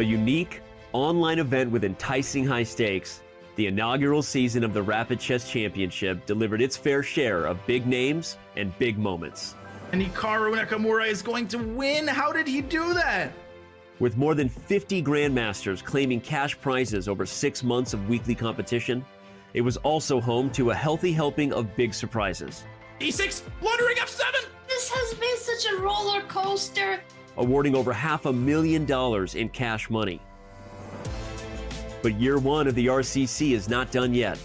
A unique, online event with enticing high stakes, the inaugural season of the Rapid Chess Championship delivered its fair share of big names and big moments. And Hikaru Nakamura is going to win? How did he do that? With more than 50 grandmasters claiming cash prizes over 6 months of weekly competition, it was also home to a healthy helping of big surprises. E6, blundering F7! This has been such a roller coaster. Awarding over $500,000 in cash money. But year one of the RCC is not done yet.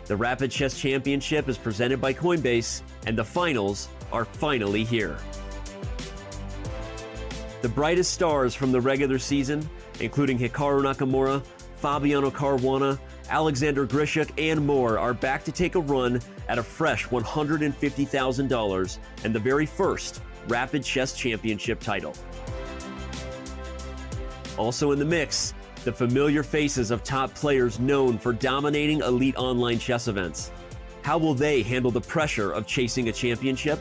The Rapid Chess Championship is presented by Coinbase, and the finals are finally here. The brightest stars from the regular season, including Hikaru Nakamura, Fabiano Caruana, Alexander Grishuk, and more, are back to take a run at a fresh $150,000 and the very first Rapid Chess Championship title. Also in the mix, the familiar faces of top players known for dominating elite online chess events. How will they handle the pressure of chasing a championship?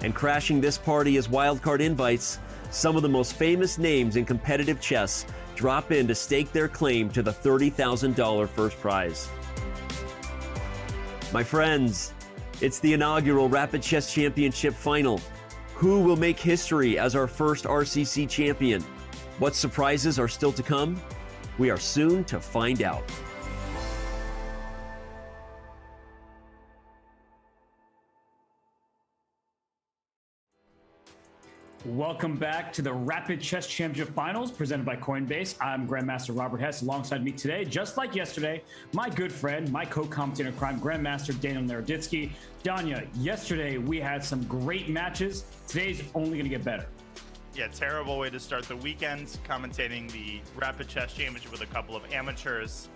And crashing this party as wildcard invites, some of the most famous names in competitive chess drop in to stake their claim to the $30,000 first prize. My friends, it's the inaugural Rapid Chess Championship final. Who will make history as our first RCC champion? What surprises are still to come? We are soon to find out. Welcome back to the Rapid Chess Championship Finals presented by Coinbase. I'm Grandmaster Robert Hess. Alongside me today, just like yesterday, my good friend, my co-commentator in crime, Grandmaster Daniel Naroditsky. Danya, yesterday we had some great matches. Today's only going to get better. Yeah, terrible way to start the weekend, commentating the Rapid Chess Championship with a couple of amateurs.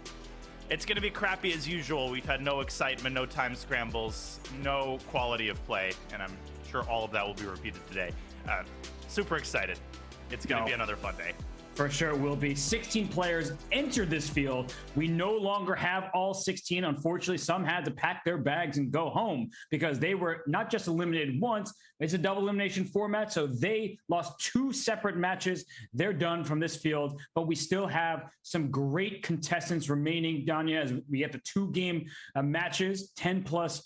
It's going to be crappy as usual. We've had no excitement, no time scrambles, no quality of play, and I'm sure all of that will be repeated today. Super excited. It's going to be another fun day. For sure it will be. 16 players entered this field. We no longer have all 16. Unfortunately, some had to pack their bags and go home because they were not just eliminated once, it's a double elimination format. So they lost 2 separate matches. They're done from this field, but we still have some great contestants remaining, Danya, as we get the 2-game matches, 10+2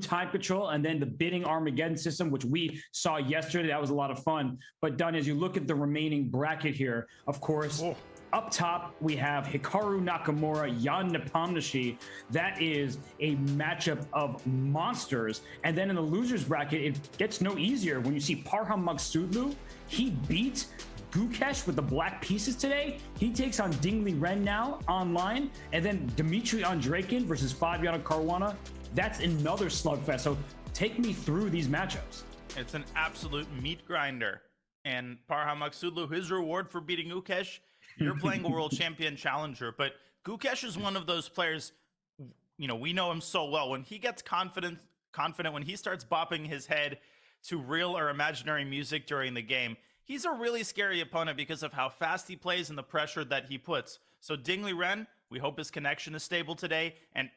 time control, and then the bidding Armageddon system, which we saw yesterday. That was a lot of fun. But Dun, as you look at the remaining bracket here, of course, up top, we have Hikaru Nakamura, Jan Nepomniachtchi. That is a matchup of monsters. And then in the losers bracket, it gets no easier when you see Parham Magsudlu. He beat Gukesh with the black pieces today. He takes on Dingley Ren now online. And then Dmitry Andreikin versus Fabiano Caruana. That's another slugfest. So take me through these matchups. It's an absolute meat grinder. And Parham Magsudlu, his reward for beating Gukesh, you're playing a world champion challenger. But Gukesh is one of those players, you know, we know him so well. When he gets confident, when he starts bopping his head to real or imaginary music during the game, he's a really scary opponent because of how fast he plays and the pressure that he puts. So Dingley Ren, we hope his connection is stable today. And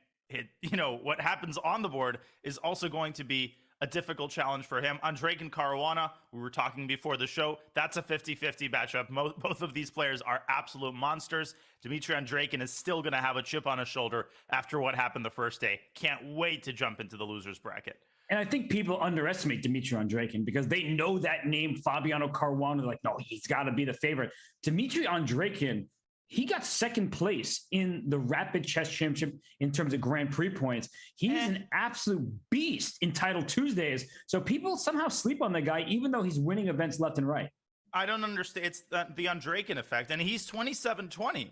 what happens on the board is also going to be a difficult challenge for him. Andreikin Caruana, we were talking before the show, that's a 50-50 matchup. Both of these players are absolute monsters. Dmitry Andreikin is still going to have a chip on his shoulder after what happened the first day. Can't wait to jump into the losers bracket. And I think people underestimate Dmitry Andreikin because they know that name, Fabiano Caruana. They're like, no, he's got to be the favorite. Dmitry Andreikin, he got second place in the Rapid Chess Championship in terms of Grand Prix points. He's an absolute beast in Title Tuesdays. So people somehow sleep on the guy, even though he's winning events left and right. I don't understand. It's the Andreikin effect. And he's 27-20.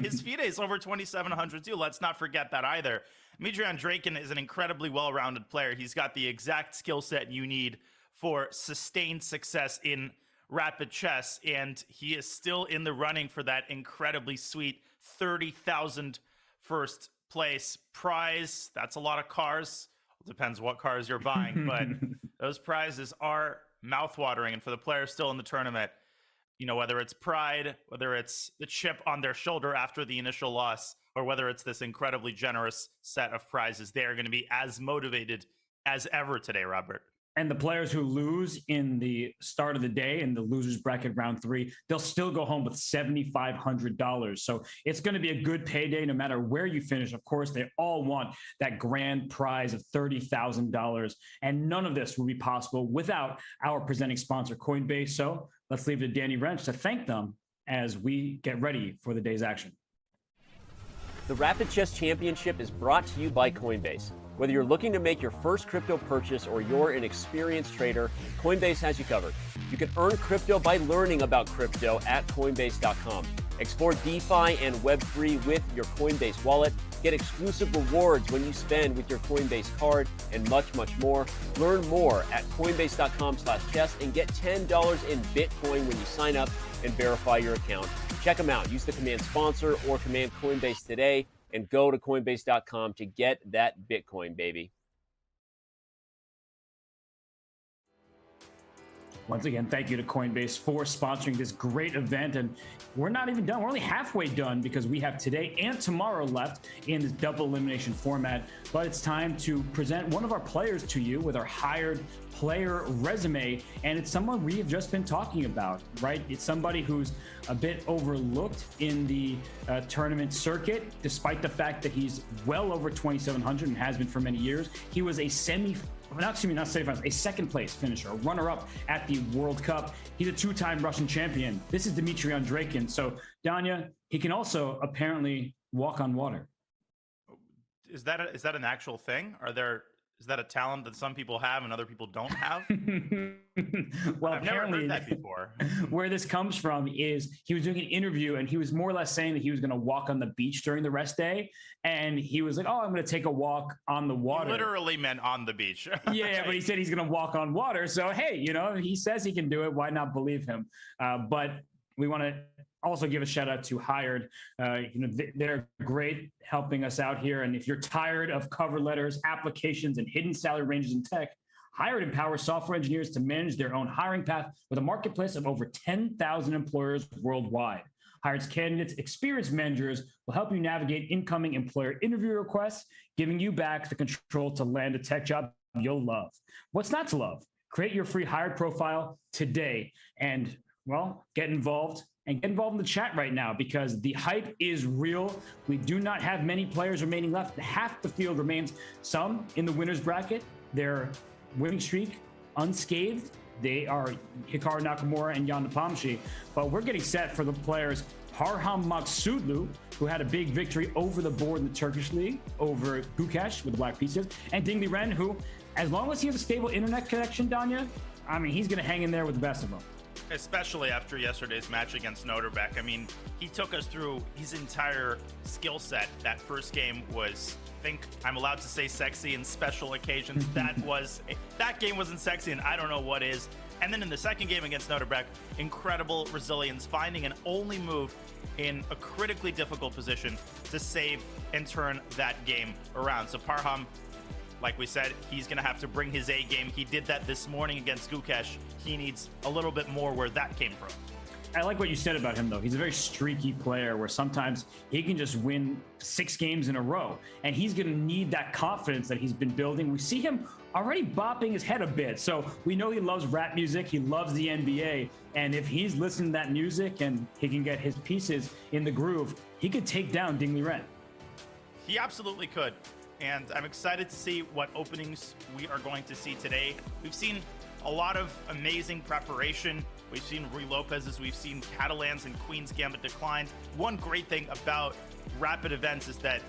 His FIDE is over 2,700 too. Let's not forget that either. Dmitry Andreikin is an incredibly well-rounded player. He's got the exact skill set you need for sustained success in Rapid Chess, and he is still in the running for that incredibly sweet 30,000 first place prize. That's a lot of cars. Depends what cars you're buying, but those prizes are mouthwatering. And for the players still in the tournament, whether it's pride, whether it's the chip on their shoulder after the initial loss, or whether it's this incredibly generous set of prizes, they are going to be as motivated as ever today, Robert. And the players who lose in the start of the day in the losers bracket round 3, they'll still go home with $7,500. So it's going to be a good payday no matter where you finish. Of course, they all want that grand prize of $30,000. And none of this will be possible without our presenting sponsor, Coinbase. So let's leave it to Danny Wrench to thank them as we get ready for the day's action. The Rapid Chess Championship is brought to you by Coinbase. Whether you're looking to make your first crypto purchase or you're an experienced trader, Coinbase has you covered. You can earn crypto by learning about crypto at Coinbase.com. Explore DeFi and Web3 with your Coinbase wallet. Get exclusive rewards when you spend with your Coinbase card and much, much more. Learn more at Coinbase.com/chess and get $10 in Bitcoin when you sign up and verify your account. Check them out. Use the command sponsor or command Coinbase today and go to Coinbase.com to get that Bitcoin, baby. Once again, thank you to Coinbase for sponsoring this great event. And we're not even done. We're only halfway done because we have today and tomorrow left in this double elimination format. But it's time to present one of our players to you with our hired player resume. And it's someone we have just been talking about, right? It's somebody who's a bit overlooked in the tournament circuit, despite the fact that he's well over 2,700 and has been for many years. He was a second place finisher, a runner-up at the World Cup. He's a 2-time Russian champion. This is Dmitry Andreikin. So, Danya, he can also apparently walk on water. Is that an actual thing? Is that a talent that some people have and other people don't have? Well, I've never heard that before. Where this comes from is he was doing an interview and he was more or less saying that he was going to walk on the beach during the rest day. And he was like, oh, I'm going to take a walk on the water. He literally meant on the beach. Yeah, but he said he's going to walk on water. So, hey, he says he can do it. Why not believe him? But we want to also give a shout out to Hired. They're great helping us out here. And if you're tired of cover letters, applications, and hidden salary ranges in tech, Hired empowers software engineers to manage their own hiring path with a marketplace of over 10,000 employers worldwide. Hired's candidates, experienced managers will help you navigate incoming employer interview requests, giving you back the control to land a tech job you'll love. What's not to love? Create your free Hired profile today and, well, get involved. And get involved in the chat right now because the hype is real. We do not have many players remaining left. Half the field remains. Some in the winner's bracket. Their winning streak unscathed. They are Hikaru Nakamura and Jan Nepomniachtchi. But we're getting set for the players Parham Maksudlu, who had a big victory over the board in the Turkish league over Gukesh with the black pieces, and Dingley Ren, who, as long as he has a stable internet connection, Danya, he's going to hang in there with the best of them. Especially after yesterday's match against Noterbeck. He took us through his entire skill set. That first game was, I think I'm allowed to say, sexy in special occasions. That game wasn't sexy, and I don't know what is. And then in the second game against Noterbeck, incredible resilience, finding an only move in a critically difficult position to save and turn that game around. So Parham, like we said, he's going to have to bring his A game. He did that this morning against Gukesh. He needs a little bit more where that came from. I like what you said about him, though. He's a very streaky player where sometimes he can just win 6 games in a row. And he's going to need that confidence that he's been building. We see him already bopping his head a bit. So we know he loves rap music. He loves the NBA. And if he's listening to that music and he can get his pieces in the groove, he could take down Dingley Ren. He absolutely could. And I'm excited to see what openings we are going to see today. We've seen a lot of amazing preparation. We've seen Rui Lopez's, we've seen Catalan's and Queen's Gambit declined. One great thing about rapid events is that,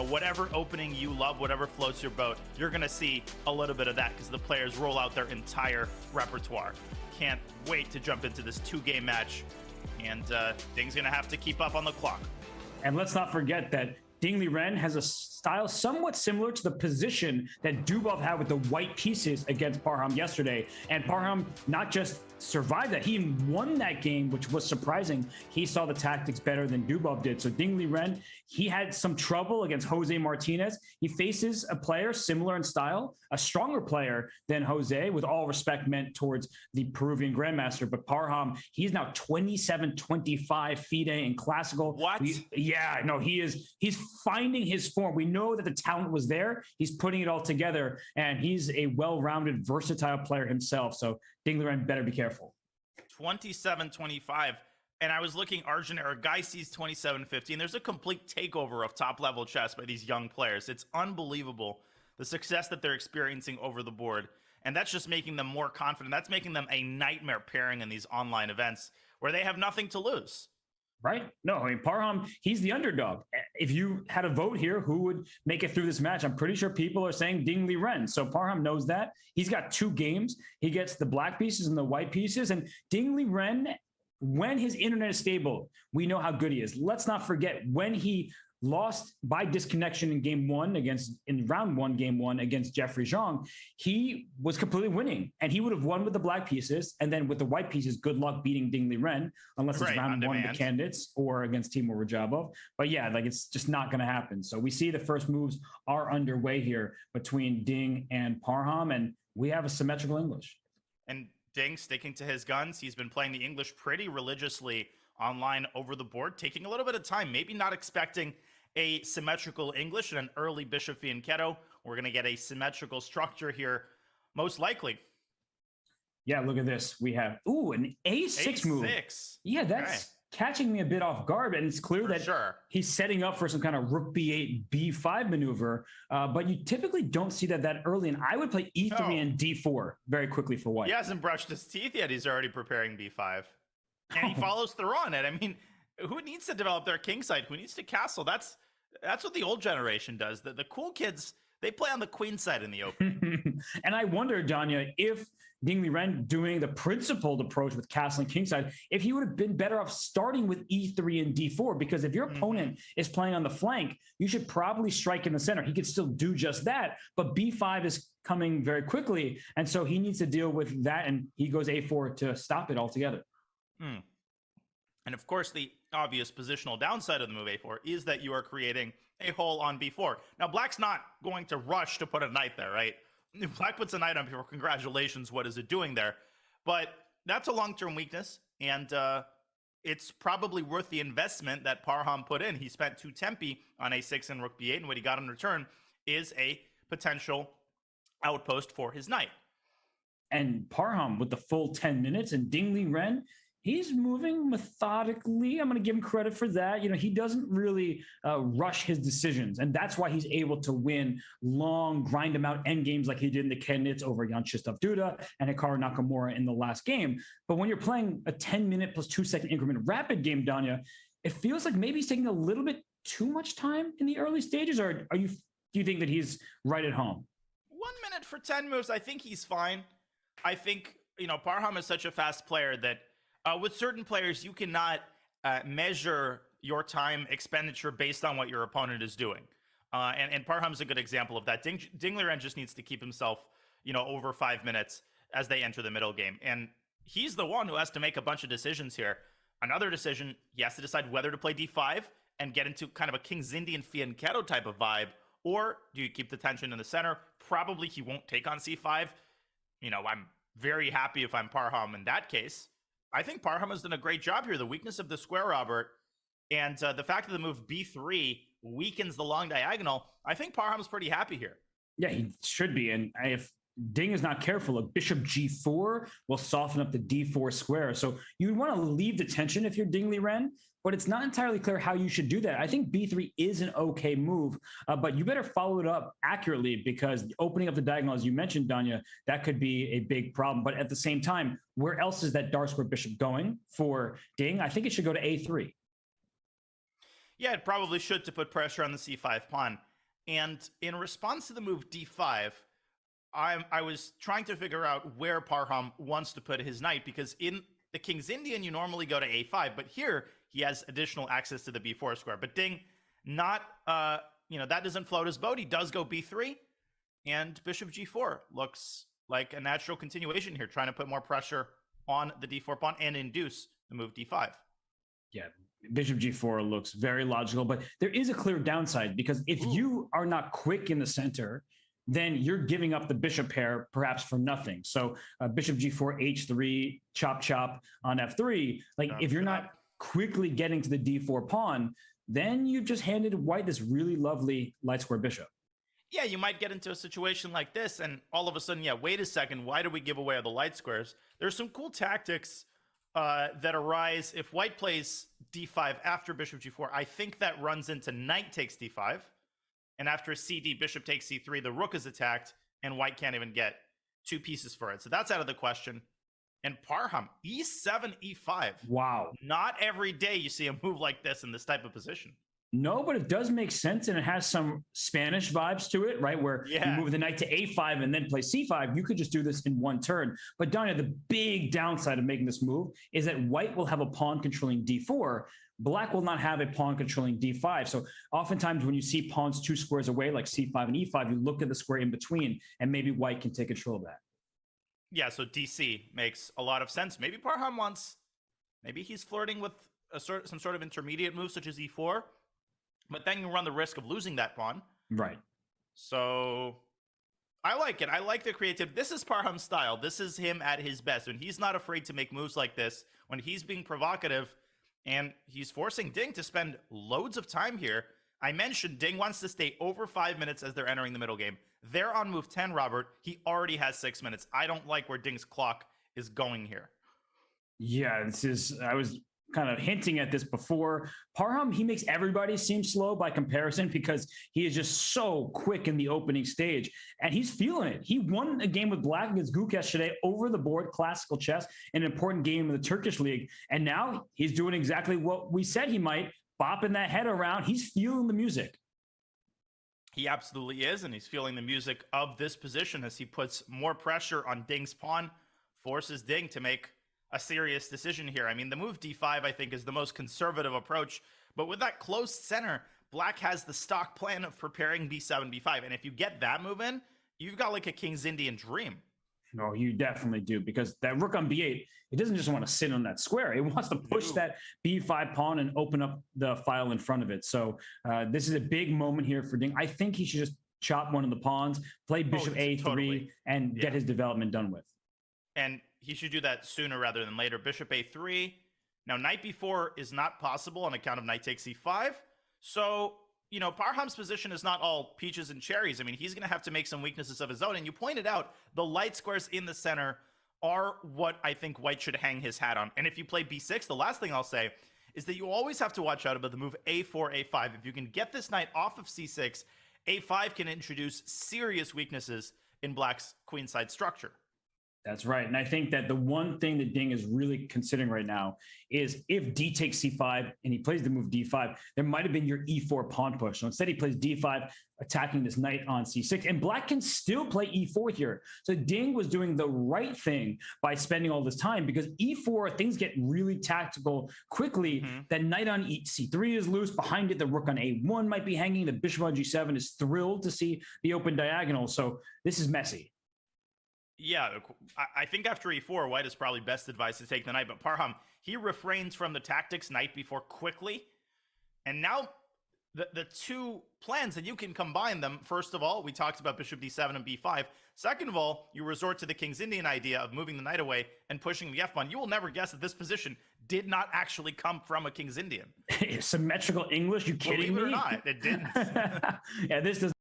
whatever opening you love, whatever floats your boat, you're going to see a little bit of that because the players roll out their entire repertoire. Can't wait to jump into this 2-game match. And Ding's going to have to keep up on the clock. And let's not forget that Dingley Ren has a style somewhat similar to the position that Dubov had with the white pieces against Parham yesterday. And Parham not just survived that, he won that game, which was surprising. He saw the tactics better than Dubov did. So Dingley Ren, he had some trouble against Jose Martinez. He faces a player similar in style, a stronger player than Jose, with all respect meant towards the Peruvian Grandmaster. But Parham, he's now 27-25 FIDE in classical. What? He's finding his form. We know that the talent was there. He's putting it all together, and he's a well-rounded, versatile player himself. So Ding Liren better be careful. 27-25. And I was looking, Arjun Aragai's 27-50, and there's a complete takeover of top-level chess by these young players. It's unbelievable, the success that they're experiencing over the board. And that's just making them more confident. That's making them a nightmare pairing in these online events where they have nothing to lose. Right? No, I mean, Parham, he's the underdog. If you had a vote here, who would make it through this match? I'm pretty sure people are saying Ding Liren. So Parham knows that. He's got 2 games. He gets the black pieces and the white pieces. And Ding Liren, when his internet is stable, we know how good he is. Let's not forget when he lost by disconnection in round 1, game 1 against Jeffrey Zhang, he was completely winning, and he would have won with the black pieces, and then with the white pieces, good luck beating Ding Liren, unless it's round 1 of the candidates or against Timur Rajabov. But yeah, like, it's just not going to happen. So we see the first moves are underway here between Ding and Parham, and we have a symmetrical English. And Ding sticking to his guns. He's been playing the English pretty religiously online over the board, taking a little bit of time, maybe not expecting a symmetrical English and an early bishop fianchetto. We're going to get a symmetrical structure here, most likely. Yeah, look at this. We have, an A6 move. Yeah, that's catching me a bit off guard, and it's clear that he's setting up for some kind of rook b8, b5 maneuver, but you typically don't see that early, and I would play e3 and d4 very quickly for white. He hasn't brushed his teeth yet. He's already preparing b5. And he follows through on it. I mean, who needs to develop their king side? Who needs to castle? That's what the old generation does. The cool kids, they play on the queen side in the open. And I wonder, Danya, if Ding Liren doing the principled approach with castling kingside, if he would have been better off starting with e3 and d4, because if your opponent is playing on the flank, you should probably strike in the center. He could still do just that, but b5 is coming very quickly, and so he needs to deal with that, and he goes a4 to stop it altogether. And of course, the obvious positional downside of the move a4 is that you are creating a hole on b4. Now, Black's not going to rush to put a knight there, right? If Black puts a knight on b4, congratulations, what is it doing there? But that's a long-term weakness, and it's probably worth the investment that Parham put in. He spent 2 tempi on a6 and rook b8, and what he got in return is a potential outpost for his knight. And Parham with the full 10 minutes, and Ding Liren, he's moving methodically. I'm going to give him credit for that. You know, he doesn't really rush his decisions, and that's why he's able to win long, grind him out end games like he did in the candidates over Jan Krzysztof Duda and Hikaru Nakamura in the last game. But when you're playing a 10-minute plus 2-second increment rapid game, Danya, it feels like maybe he's taking a little bit too much time in the early stages, or do you think that he's right at home? 1 minute for 10 moves, I think he's fine. I think, Parham is such a fast player that with certain players, you cannot measure your time expenditure based on what your opponent is doing. And Parham's a good example of that. Ding Liren just needs to keep himself, over 5 minutes as they enter the middle game. And he's the one who has to make a bunch of decisions here. Another decision, he has to decide whether to play d5 and get into kind of a King's Indian fianchetto type of vibe, or do you keep the tension in the center? Probably he won't take on c5. I'm very happy if I'm Parham in that case. I think Parham has done a great job here. The weakness of the square, Robert, and the fact that the move b3 weakens the long diagonal, I think Parham's pretty happy here. Yeah, he should be. And if Ding is not careful, a bishop g4 will soften up the d4 square. So you want to leave the tension if you're Ding Liren, but it's not entirely clear how you should do that. I think b3 is an okay move, but you better follow it up accurately, because opening up the diagonal, as you mentioned, Danya, that could be a big problem. But at the same time, where else is that dark square bishop going for Ding? I think it should go to a3. Yeah, it probably should, to put pressure on the c5 pawn. And in response to the move d5, I was trying to figure out where Parham wants to put his knight, because in the King's Indian, you normally go to a5, but here he has additional access to the b4 square. But Ding, that doesn't float his boat. He does go b3, and bishop g4 looks like a natural continuation here, trying to put more pressure on the d4 pawn and induce the move d5. Yeah, bishop g4 looks very logical, but there is a clear downside, because if you are not quick in the center, then you're giving up the bishop pair perhaps for nothing. So bishop g4, h3, chop chop on f3. Like, if you're not quickly getting to the d4 pawn, then you just handed white this really lovely light square bishop. Yeah, you might get into a situation like this, and all of a sudden, yeah, wait a second, why do we give away all the light squares? There's some cool tactics that arise if white plays d5 after bishop g4. I think that runs into knight takes d5, and after cd, bishop takes c3, the rook is attacked, and white can't even get 2 pieces for it. So that's out of the question. And Parham, e7, e5. Wow. Not every day you see a move like this in this type of position. No, but it does make sense, and it has some Spanish vibes to it, right? Where you move the knight to a5 and then play c5. You could just do this in one turn. But Danya, the big downside of making this move is that white will have a pawn controlling d4. Black will not have a pawn controlling d5. So oftentimes when you see pawns 2 squares away, like c5 and e5, you look at the square in between, and maybe white can take control of that. Yeah, so DC makes a lot of sense. Maybe Parham wants, maybe he's flirting with some sort of intermediate move such as e4, but then you run the risk of losing that pawn. Right. So I like it. I like the creativity. This is Parham's style. This is him at his best. When he's not afraid to make moves like this, when he's being provocative, and he's forcing Ding to spend loads of time here. I mentioned Ding wants to stay over 5 minutes as they're entering the middle game. They're on move 10, Robert. He already has 6 minutes. I don't like where Ding's clock is going here. Yeah, I was kind of hinting at this before. Parham, he makes everybody seem slow by comparison because he is just so quick in the opening stage, and he's feeling it. He won a game with Black against Gukesh today over the board, classical chess, an important game in the Turkish league, and now he's doing exactly what we said he might, bopping that head around. He's feeling the music. He absolutely is, and he's feeling the music of this position as he puts more pressure on Ding's pawn, forces Ding to make a serious decision here. I mean, the move d5, I think, is the most conservative approach, but with that close center, Black has the stock plan of preparing b7, b5, and if you get that move in, you've got like a King's Indian dream. No, you definitely do, because that rook on b8, it doesn't just want to sit on that square. It wants to push that b5 pawn and open up the file in front of it. So this is a big moment here for Ding. I think he should just chop one of the pawns, play bishop a3, totally, and get his development done with. And he should do that sooner rather than later. Bishop a3. Now, knight b4 is not possible on account of knight takes e5. So, you know, Parham's position is not all peaches and cherries. I mean, he's going to have to make some weaknesses of his own. And you pointed out the light squares in the center are what I think white should hang his hat on. And if you play b6, the last thing I'll say is that you always have to watch out about the move a4, a5. If you can get this knight off of c6, a5 can introduce serious weaknesses in Black's queenside structure. That's right. And I think that the one thing that Ding is really considering right now is if d takes c5 and he plays the move d5, there might have been your e4 pawn push. So instead he plays d5, attacking this knight on c6, and Black can still play e4 here. So Ding was doing the right thing by spending all this time, because e4, things get really tactical quickly. That knight on c3 is loose. Behind it, the rook on a1 might be hanging. The bishop on g7 is thrilled to see the open diagonal. So this is messy. Yeah, I think after e4, white is probably best advised to take the knight, but Parham, he refrains from the tactics knight before quickly. And now the two plans, and you can combine them. First of all, we talked about bishop d7 and b5. Second of all, you resort to the King's Indian idea of moving the knight away and pushing the f pawn. You will never guess that this position did not actually come from a King's Indian. Symmetrical English? You kidding me? Believe it or not, it didn't. Yeah, this does.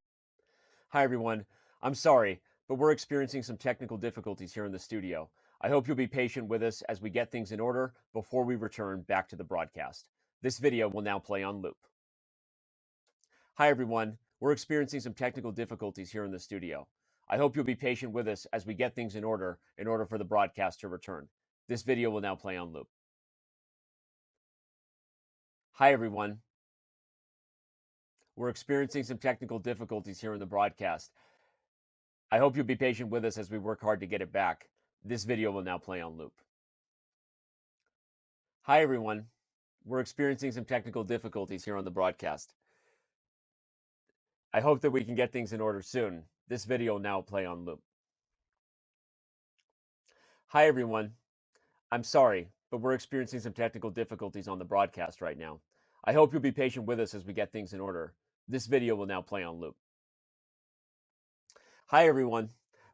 Hi, everyone. I'm sorry, but we're experiencing some technical difficulties here in the studio. I hope you'll be patient with us as we get things in order before we return back to the broadcast. This video will now play on loop. Hi, everyone. We're experiencing some technical difficulties here in the studio. I hope you'll be patient with us as we get things in order for the broadcast to return. This video will now play on loop. Hi, everyone. We're experiencing some technical difficulties here in the broadcast. I hope you'll be patient with us as we work hard to get it back. This video will now play on loop. Hi, everyone. We're experiencing some technical difficulties here on the broadcast. I hope that we can get things in order soon. This video will now play on loop. Hi, everyone. I'm sorry, but we're experiencing some technical difficulties on the broadcast right now. I hope you'll be patient with us as we get things in order. This video will now play on loop. Hi, everyone.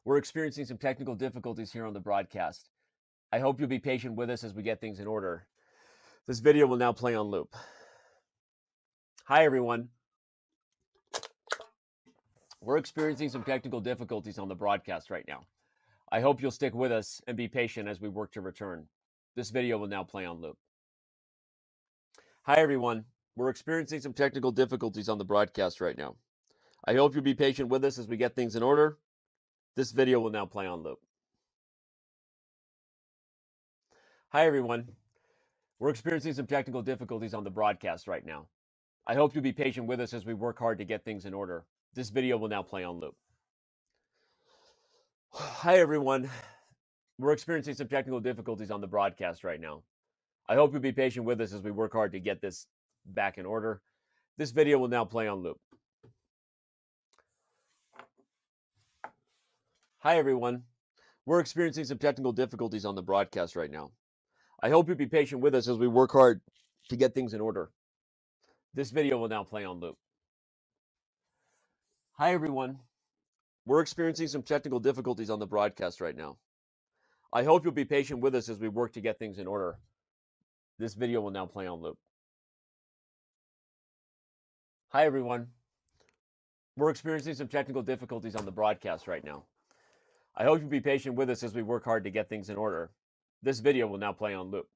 We're experiencing some technical difficulties here on the broadcast. I hope you'll be patient with us as we get things in order. This video will now play on loop. Hi, everyone. We're experiencing some technical difficulties on the broadcast right now. I hope you'll stick with us and be patient as we work to return. This video will now play on loop. Hi, everyone. We're experiencing some technical difficulties on the broadcast right now. I hope you'll be patient with us as we get things in order. This video will now play on loop. Hi, everyone. We're experiencing some technical difficulties on the broadcast right now. I hope you'll be patient with us as we work hard to get things in order. This video will now play on loop. Hi, everyone. We're experiencing some technical difficulties on the broadcast right now. I hope you'll be patient with us as we work hard to get this back in order. This video will now play on loop. Hi, everyone. We're experiencing some technical difficulties on the broadcast right now. I hope you'll be patient with us as we work hard to get things in order. This video will now play on loop. Hi, everyone. We're experiencing some technical difficulties on the broadcast right now. I hope you'll be patient with us as we work to get things in order. This video will now play on loop. Hi, everyone. We're experiencing some technical difficulties on the broadcast right now. I hope you'll be patient with us as we work hard to get things in order. This video will now play on loop.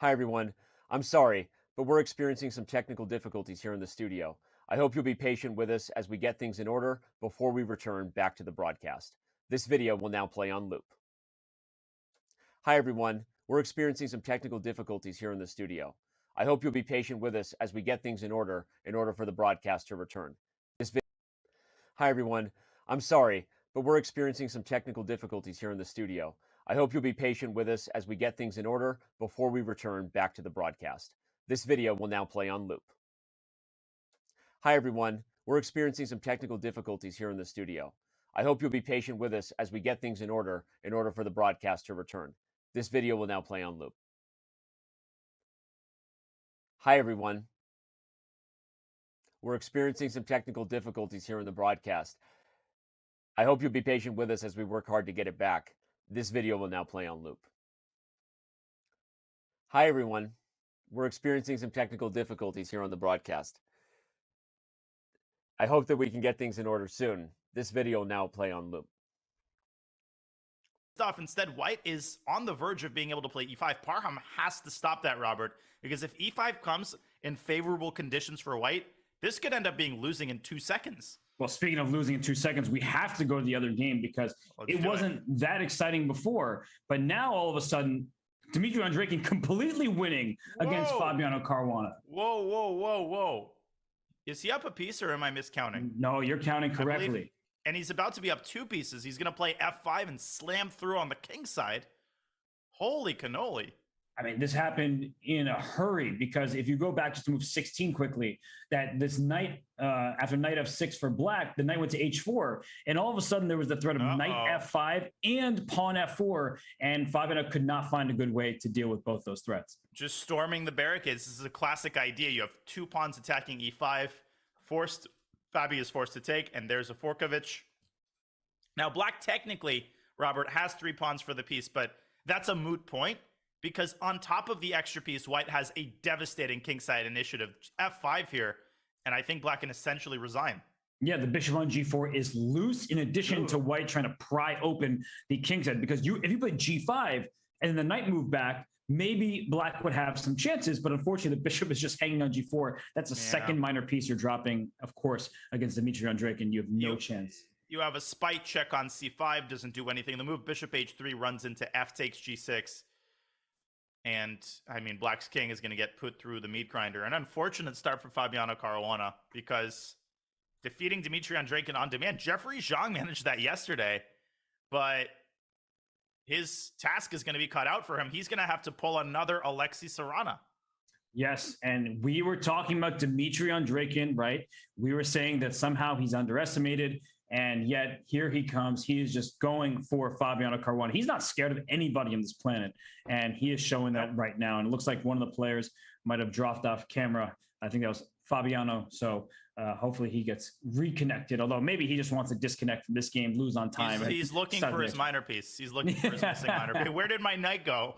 Hi, everyone. I'm sorry, but we're experiencing some technical difficulties here in the studio. I hope you'll be patient with us as we get things in order before we return back to the broadcast. This video will now play on loop. Hi, everyone. We're experiencing some technical difficulties here in the studio. I hope you'll be patient with us as we get things in order for the broadcast to return. Hi, everyone. I'm sorry, but we're experiencing some technical difficulties here in the studio. I hope you'll be patient with us as we get things in order before we return back to the broadcast. This video will now play on loop. Hi, everyone. We're experiencing some technical difficulties here in the studio. I hope you'll be patient with us as we get things in order for the broadcast to return. This video will now play on loop. Hi, everyone. We're experiencing some technical difficulties here in the broadcast. I hope you'll be patient with us as we work hard to get it back. This video will now play on loop. Hi, everyone. We're experiencing some technical difficulties here on the broadcast. I hope that we can get things in order soon. This video will now play on loop. Instead, white is on the verge of being able to play e5. Parham has to stop that, Robert, because if e5 comes in favorable conditions for white, this could end up being losing in 2 seconds. Well, speaking of losing in 2 seconds, we have to go to the other game because it wasn't that exciting before. But now, all of a sudden, Dmitry Andreikin completely winning against Fabiano Caruana. Whoa, whoa, whoa, whoa. Is he up a piece or am I miscounting? No, you're counting correctly. And he's about to be up 2 pieces. He's going to play f5 and slam through on the king side. Holy cannoli. I mean, this happened in a hurry because if you go back just to move 16 quickly, that this knight, after knight f6 for black, the knight went to h4. And all of a sudden there was the threat of knight f5 and pawn f4. And Fabiano could not find a good way to deal with both those threats. Just storming the barricades. This is a classic idea. You have 2 pawns attacking e5. Fabi is forced to take, and there's a Forkovich. Now, black technically, Robert, has 3 pawns for the piece, but that's a moot point because on top of the extra piece, white has a devastating kingside initiative. f5 here, and I think black can essentially resign. Yeah, the bishop on g4 is loose in addition to white trying to pry open the kingside because if you play g5 and then the knight moved back, maybe black would have some chances, but unfortunately the bishop is just hanging on g4. That's a second minor piece you're dropping, of course, against Dmitry Andreikin. You have no chance. You have a spite check on c5, doesn't do anything. The move bishop h3 runs into f takes g6. And, I mean, black's king is going to get put through the meat grinder. An unfortunate start for Fabiano Caruana because defeating Dmitry Andreikin on demand. Jeffrey Zhang managed that yesterday, but his task is going to be cut out for him. He's going to have to pull another Alexei Sarana. Yes, and we were talking about Dmitry Andreikin, right? We were saying that somehow he's underestimated, and yet here he comes. He is just going for Fabiano Caruana. He's not scared of anybody on this planet, and he is showing that right now. And it looks like one of the players might have dropped off camera. I think that was Fabiano. So hopefully he gets reconnected, although maybe he just wants to disconnect from this game, lose on time. He's looking for his minor piece. He's looking for his missing minor piece. Where did my knight go?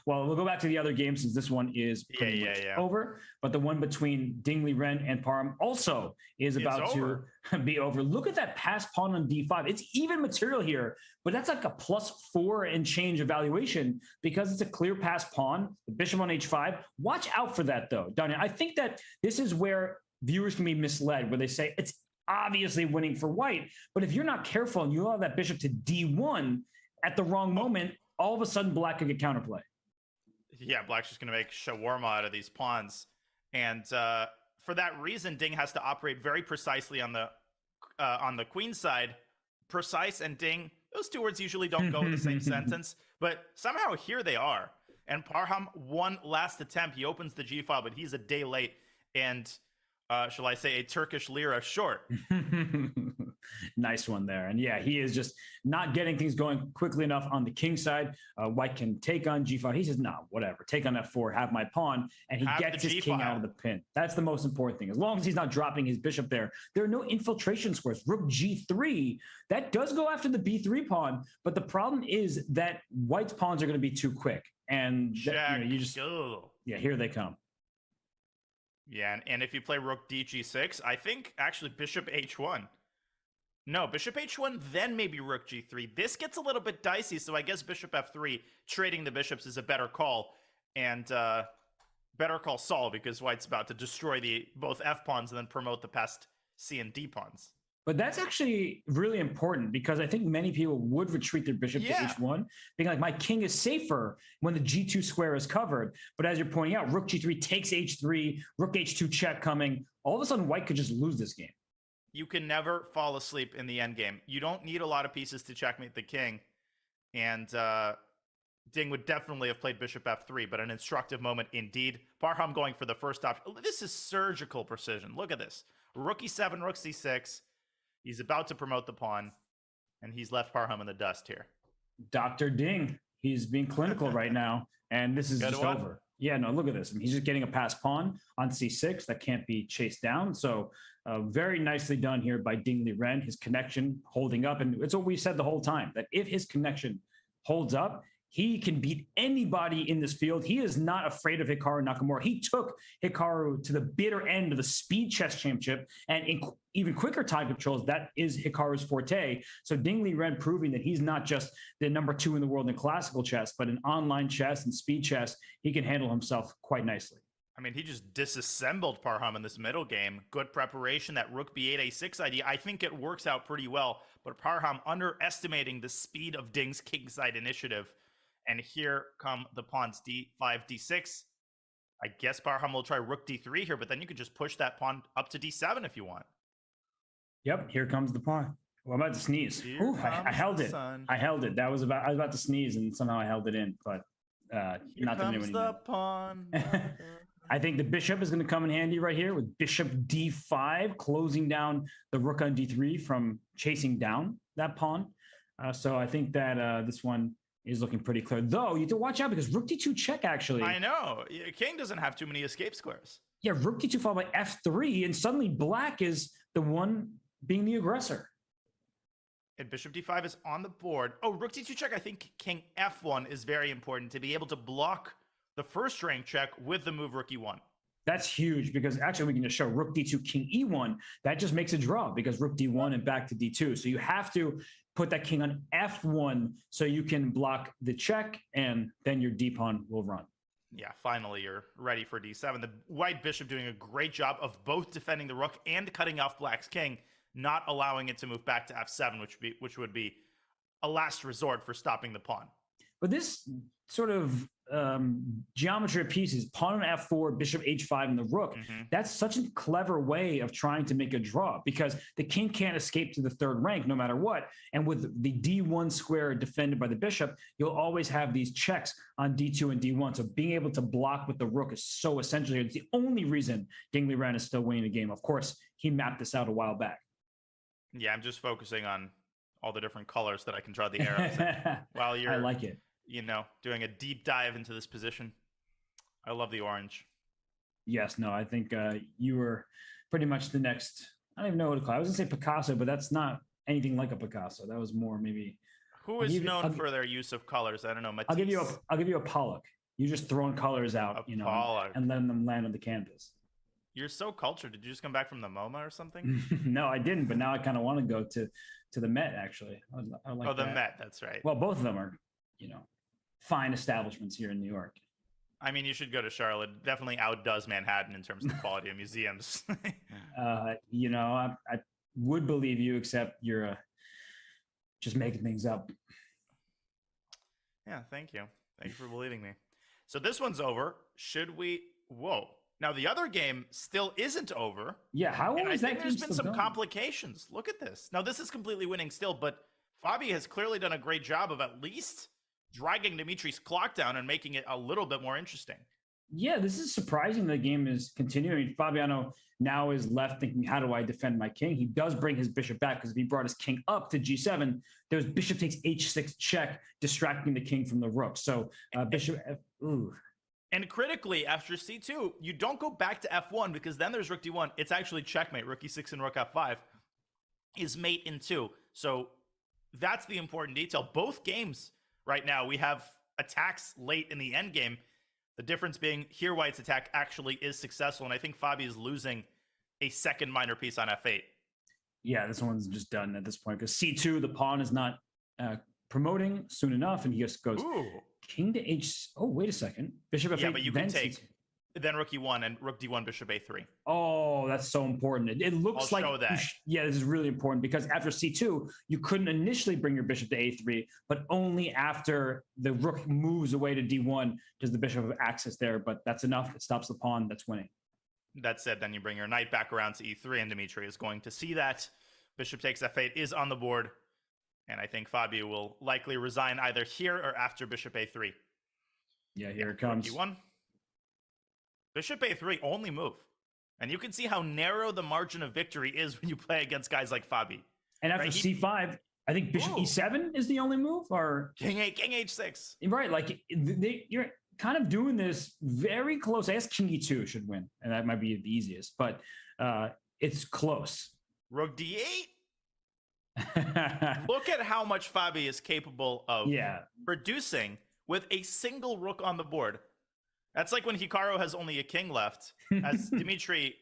Well, we'll go back to the other game since this one is pretty much over. But the one between Dingley Ren and Parham also is about to be over. Look at that pass pawn on d5. It's even material here, but that's like a +4 and change evaluation because it's a clear pass pawn. The bishop on h5. Watch out for that, though, Danya. I think that this is where viewers can be misled, where they say it's obviously winning for white, but if you're not careful and you allow that bishop to d1 at the wrong moment, all of a sudden black could get counterplay. Yeah, black's just going to make shawarma out of these pawns, and for that reason, Ding has to operate very precisely on the queen side. Precise and Ding, those two words usually don't go in the same sentence, but somehow here they are. And Parham, one last attempt. He opens the G file, but he's a day late. And shall I say, a Turkish lira short. Nice one there. And yeah, he is just not getting things going quickly enough on the king side. White can take on g5. He says, no, whatever. Take on f4, have my pawn. And he gets his king out of the pin. That's the most important thing. As long as he's not dropping his bishop there are no infiltration squares. Rook g3, that does go after the b3 pawn. But the problem is that white's pawns are going to be too quick. And you just, yeah, here they come. Yeah, and if you play rook dg6, I think actually bishop h1. No, bishop h1, then maybe rook g3. This gets a little bit dicey, so I guess bishop f3, trading the bishops is a better call. And better call Saul, because white's about to destroy both f pawns and then promote the past c and d pawns. But that's actually really important because I think many people would retreat their bishop to h1, being like, my king is safer when the g2 square is covered. But as you're pointing out, rook g3 takes h3, rook h2 check coming. All of a sudden, white could just lose this game. You can never fall asleep in the endgame. You don't need a lot of pieces to checkmate the king. And Ding would definitely have played bishop f3, but an instructive moment indeed. Parham going for the first option. This is surgical precision. Look at this. Rook e7, rook c6. He's about to promote the pawn, and he's left Parham in the dust here. Dr. Ding, he's being clinical right now, and this is just over. Yeah, no, look at this. I mean, he's just getting a passed pawn on c6 that can't be chased down. So very nicely done here by Dingley Ren. His connection holding up, and it's what we said the whole time, that if his connection holds up, he can beat anybody in this field. He is not afraid of Hikaru Nakamura. He took Hikaru to the bitter end of the Speed Chess Championship, and in even quicker time controls, that is Hikaru's forte. So Dingley Ren proving that he's not just the #2 in the world in classical chess, but in online chess and speed chess, he can handle himself quite nicely. I mean, he just disassembled Parham in this middle game. Good preparation, that rook b8, a6 idea. I think it works out pretty well, but Parham underestimating the speed of Ding's kingside initiative. And here come the pawns, d5, d6. I guess Parham will try rook d3 here, but then you could just push that pawn up to d7 if you want. Yep, here comes the pawn. Well, I'm about to sneeze. Ooh, I held it. I held it. I was about to sneeze, and somehow I held it in, but not to anyone. The pawn. I think the bishop is going to come in handy right here with bishop d5, closing down the rook on d3 from chasing down that pawn. So I think that this one is looking pretty clear. Though, you have to watch out because rook d2 check, actually. I know. King doesn't have too many escape squares. Yeah, rook d2 followed by f3, and suddenly black is the one being the aggressor. And bishop d5 is on the board. Oh, rook d2 check. I think king f1 is very important to be able to block the first rank check with the move rook e1. That's huge because actually we can just show rook d2, king e1. That just makes a draw because rook d1 and back to d2. So you have to put that king on f1 so you can block the check, and then your d pawn will run. Yeah, finally you're ready for d7. The white bishop doing a great job of both defending the rook and cutting off black's king, not allowing it to move back to f7, which would be a last resort for stopping the pawn. But this sort of geometry of pieces, pawn on f4, bishop h5, and the rook, that's such a clever way of trying to make a draw because the king can't escape to the third rank no matter what. And with the d1 square defended by the bishop, you'll always have these checks on d2 and d1. So being able to block with the rook is so essential. It's the only reason Dingley Ren is still winning the game. Of course, he mapped this out a while back. Yeah, I'm just focusing on all the different colors that I can draw the arrows in while you're, I like it. Doing a deep dive into this position. I love the orange. Yes, no, I think you were pretty much the next. I don't even know what to call it. I was gonna say Picasso, but that's not anything like a Picasso. That was more maybe. Who I'll is give you, known for their use of colors? I don't know. I'll give you a Matisse. I'll give you a Pollock. You just throwing colors out, A Pollock. and letting them land on the canvas. You're so cultured. Did you just come back from the MoMA or something? No, I didn't, but now I kind of want to go to the Met actually. I like Oh, the that. Met. That's right. Well, both of them are, fine establishments here in New York. I mean, you should go to Charlotte. Definitely outdoes Manhattan in terms of the quality of museums. I would believe you, except you're just making things up. Yeah, thank you. Thank you for believing me. So this one's over. Should we? Whoa. Now the other game still isn't over. Yeah, how And I is that think game there's been still some going? complications. Look at this. Now this is completely winning still, but Fabi has clearly done a great job of at least dragging Dimitri's clock down and making it a little bit more interesting. Yeah, this is surprising. The game is continuing. Fabiano now is left thinking, how do I defend my king? He does bring his bishop back because if he brought his king up to g7, there's bishop takes h6 check, distracting the king from the rook. So bishop, ooh. And critically, after c2, you don't go back to f1 because then there's rook d1. It's actually checkmate. Rook e6 and rook f5 is mate in 2. So that's the important detail. Both games right now, we have attacks late in the end game. The difference being here, White's attack actually is successful, and I think Fabi is losing a second minor piece on f8. Yeah, this one's just done at this point because c2, the pawn is not promoting soon enough, and he just goes king to h. Oh, wait a second, bishop f8. Yeah, but you can take C2. then rook e1 and rook d1, bishop a3. Oh, that's so important. It looks I'll like show that. Yeah, this is really important because after c2, you couldn't initially bring your bishop to a3, but only after the rook moves away to d1 does the bishop have access there. But that's enough. It stops the pawn. That's winning. That said, then you bring your knight back around to e3, and Dimitri is going to see that. Bishop takes f8 is on the board, and I think Fabio will likely resign either here or after bishop a3. Yeah, here it comes. Rook e1. Bishop a3, only move. And you can see how narrow the margin of victory is when you play against guys like Fabi. And after c5, I think bishop e7 is the only move, or king h6. Right, like you're kind of doing this very close. I guess king e2 should win, and that might be the easiest, but it's close. Rook d8. Look at how much Fabi is capable of producing with a single rook on the board. That's like when Hikaru has only a king left, as Dimitri,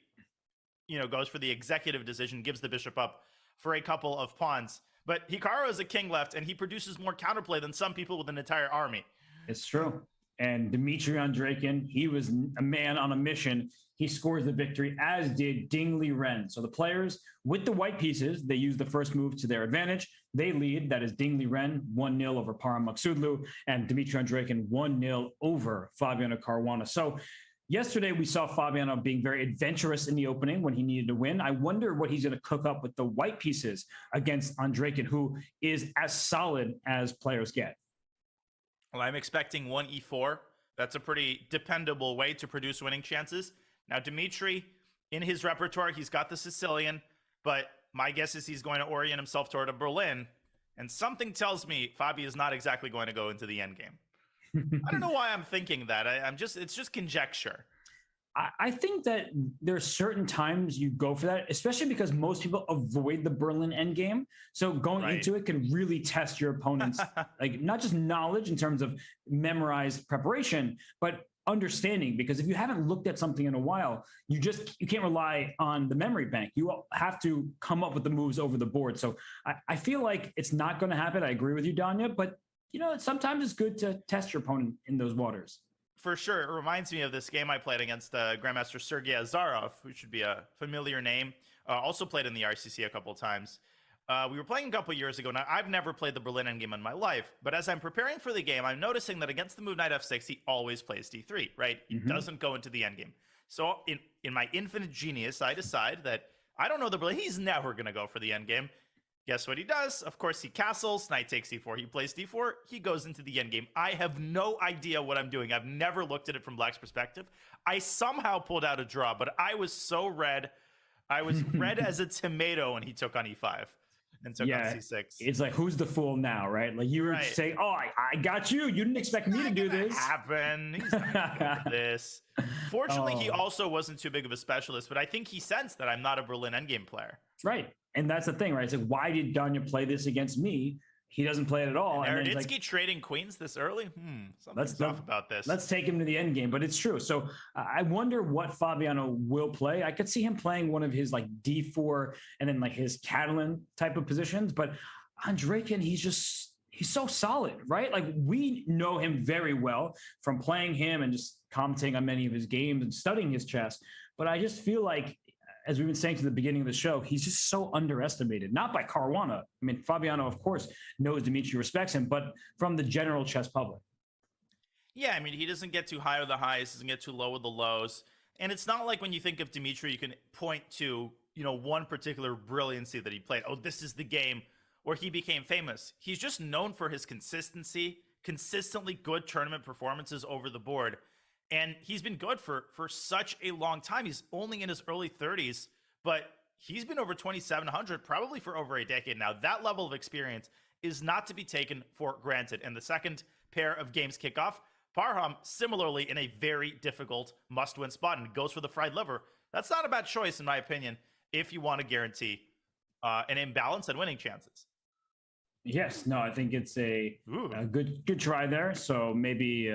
goes for the executive decision, gives the bishop up for a couple of pawns. But Hikaru has a king left, and he produces more counterplay than some people with an entire army. It's true. And Dmitry Andreikin, he was a man on a mission. He scores the victory, as did Dingley Ren. So the players with the white pieces, they use the first move to their advantage. They lead, that is Dingley Ren, 1-0 over Parham Maksudlu, and Dmitry Andreikin 1-0 over Fabiano Caruana. So yesterday we saw Fabiano being very adventurous in the opening when he needed to win. I wonder what he's going to cook up with the white pieces against Andreikin, who is as solid as players get. Well, I'm expecting 1e4. That's a pretty dependable way to produce winning chances. Now, Dimitri, in his repertoire, he's got the Sicilian, but my guess is he's going to orient himself toward a Berlin. And something tells me Fabi is not exactly going to go into the endgame. I don't know why I'm thinking that. It's just conjecture. I think that there are certain times you go for that, especially because most people avoid the Berlin endgame. So going into it can really test your opponent's, like not just knowledge in terms of memorized preparation, but understanding. Because if you haven't looked at something in a while, you can't rely on the memory bank. You have to come up with the moves over the board. So I feel like it's not going to happen. I agree with you, Danya, but sometimes it's good to test your opponent in those waters. For sure. It reminds me of this game I played against Grandmaster Sergei Azarov, who should be a familiar name. Also played in the RCC a couple of times. We were playing a couple years ago. Now, I've never played the Berlin endgame in my life, but as I'm preparing for the game, I'm noticing that against the move knight f6, he always plays d3, right? He doesn't go into the endgame. So in my infinite genius, I decide that I don't know the Berlin. He's never going to go for the endgame. Guess what he does? Of course, he castles, knight takes e4. He plays d4. He goes into the endgame. I have no idea what I'm doing. I've never looked at it from Black's perspective. I somehow pulled out a draw, but I was so red. I was red as a tomato when he took on e5. and took on C6. It's like, who's the fool now, right? Like you were saying, oh, I got you. You didn't expect me to do this. Happen. He's not gonna go for this. Fortunately, he also wasn't too big of a specialist, but I think he sensed that I'm not a Berlin endgame player. Right. And that's the thing, right? It's like, why did Danya play this against me? He doesn't play it at all. And Erditsky trading queens this early? Something's off about this. Let's take him to the end game, but it's true. So I wonder what Fabiano will play. I could see him playing one of his like D4 and then like his Catalan type of positions, but Andreykin, he's so solid, right? Like we know him very well from playing him and just commenting on many of his games and studying his chess. But I just feel like, as we've been saying to the beginning of the show, he's just so underestimated, not by Caruana. I mean, Fabiano, of course, knows Dimitri respects him, but from the general chess public. Yeah, I mean, he doesn't get too high with the highs, doesn't get too low with the lows. And it's not like when you think of Dimitri, you can point to, one particular brilliancy that he played. Oh, this is the game where he became famous. He's just known for his consistency, consistently good tournament performances over the board. And he's been good for such a long time. He's only in his early 30s, but he's been over 2,700 probably for over a decade now. That level of experience is not to be taken for granted. And the second pair of games kick off, Parham similarly in a very difficult must-win spot and goes for the fried liver. That's not a bad choice, in my opinion, if you want to guarantee an imbalance and winning chances. Yes, no, I think it's a good try there. So maybe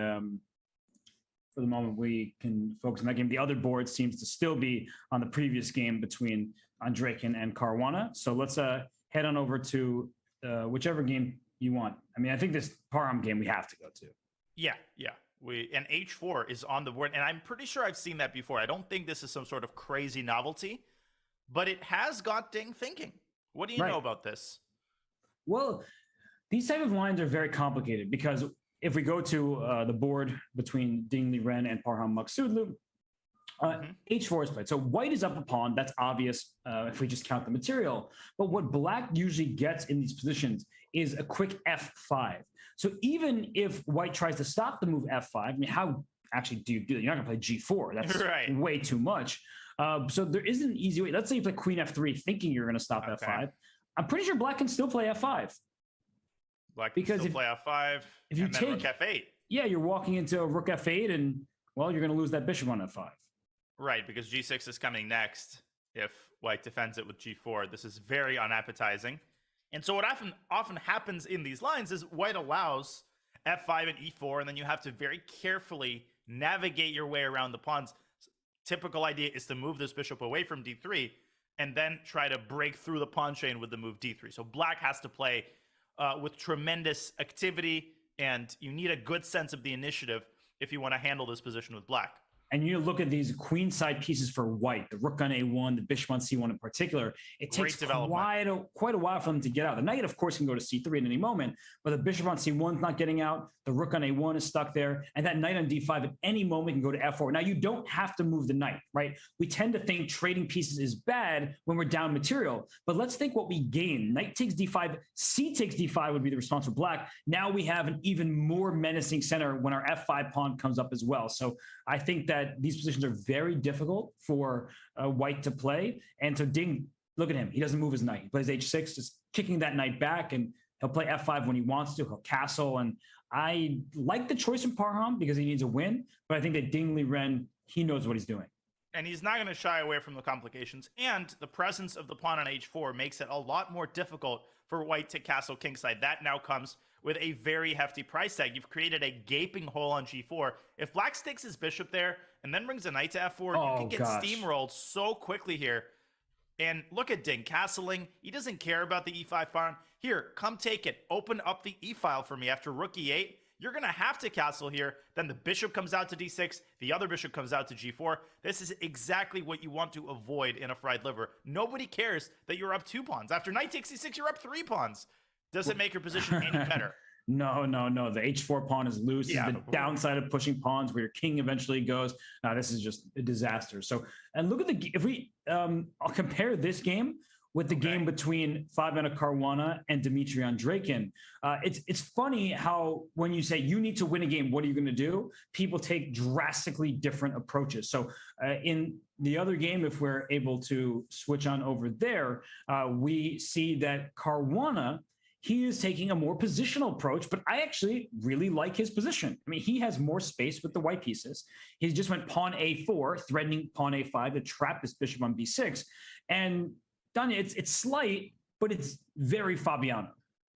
for the moment we can focus on that game. The other board seems to still be on the previous game between Andreykin and Caruana. So let's head on over to whichever game you want. I mean, I think this Parham game we have to go to. Yeah. And H4 is on the board, and I'm pretty sure I've seen that before. I don't think this is some sort of crazy novelty, but it has got Ding thinking. What do you know about this? Well, these type of lines are very complicated because if we go to the board between Ding Liren and Parham Maksudlu, H4 is played. So white is up a pawn. That's obvious if we just count the material. But what black usually gets in these positions is a quick F5. So even if white tries to stop the move F5, I mean, how actually do you do that? You're not going to play G4. That's way too much. So there isn't an easy way. Let's say you play Queen F3 thinking you're going to stop F5. I'm pretty sure black can still play F5. Black can still play F5 if you and then Rook F8. Yeah, you're walking into a Rook F8 and, well, you're going to lose that bishop on F5. Right, because G6 is coming next if white defends it with G4. This is very unappetizing. And so what often happens in these lines is white allows F5 and E4, and then you have to very carefully navigate your way around the pawns. Typical idea is to move this bishop away from D3 and then try to break through the pawn chain with the move D3. So black has to play with tremendous activity, and you need a good sense of the initiative if you want to handle this position with black. And you look at these queenside pieces for white, the rook on A1, the bishop on C1 in particular, it takes quite a while for them to get out. The knight, of course, can go to C3 at any moment, but the bishop on C1 is not getting out. The rook on A1 is stuck there, and that knight on D5 at any moment can go to F4. Now, you don't have to move the knight, right? We tend to think trading pieces is bad when we're down material, but let's think what we gain. Knight takes D5, C takes D5 would be the response for black. Now we have an even more menacing center when our F5 pawn comes up as well. So I think that these positions are very difficult for white to play. And so Ding, look at him. He doesn't move his knight. He plays H6, just kicking that knight back, and he'll play F5 when he wants to. He'll castle. And I like the choice in Parham because he needs a win, but I think that Ding Liren, he knows what he's doing. And he's not going to shy away from the complications. And the presence of the pawn on H4 makes it a lot more difficult for white to castle kingside. That now comes with a very hefty price tag. You've created a gaping hole on G4. If black stakes his bishop there and then brings a knight to F4, you can get steamrolled so quickly here. And look at Ding castling. He doesn't care about the E5 pawn. Here, come take it. Open up the E file for me after rook E8. You're going to have to castle here. Then the bishop comes out to D6. The other bishop comes out to G4. This is exactly what you want to avoid in a fried liver. Nobody cares that you're up 2 pawns. After knight takes C6, you're up 3 pawns. Does it make your position any better? No. The H4 pawn is loose. Yeah. This is the downside of pushing pawns where your king eventually goes. This is just a disaster. So, and look at if we, I'll compare this game with the game between Fabiano Caruana and Dmitry Andreykin. It's funny how when you say you need to win a game, what are you going to do? People take drastically different approaches. So in the other game, if we're able to switch on over there, we see that Caruana, he is taking a more positional approach, but I actually really like his position. I mean, he has more space with the white pieces. He just went pawn a4, threatening pawn a5 to trap this bishop on b6. And Danya, it's slight, but it's very Fabiano.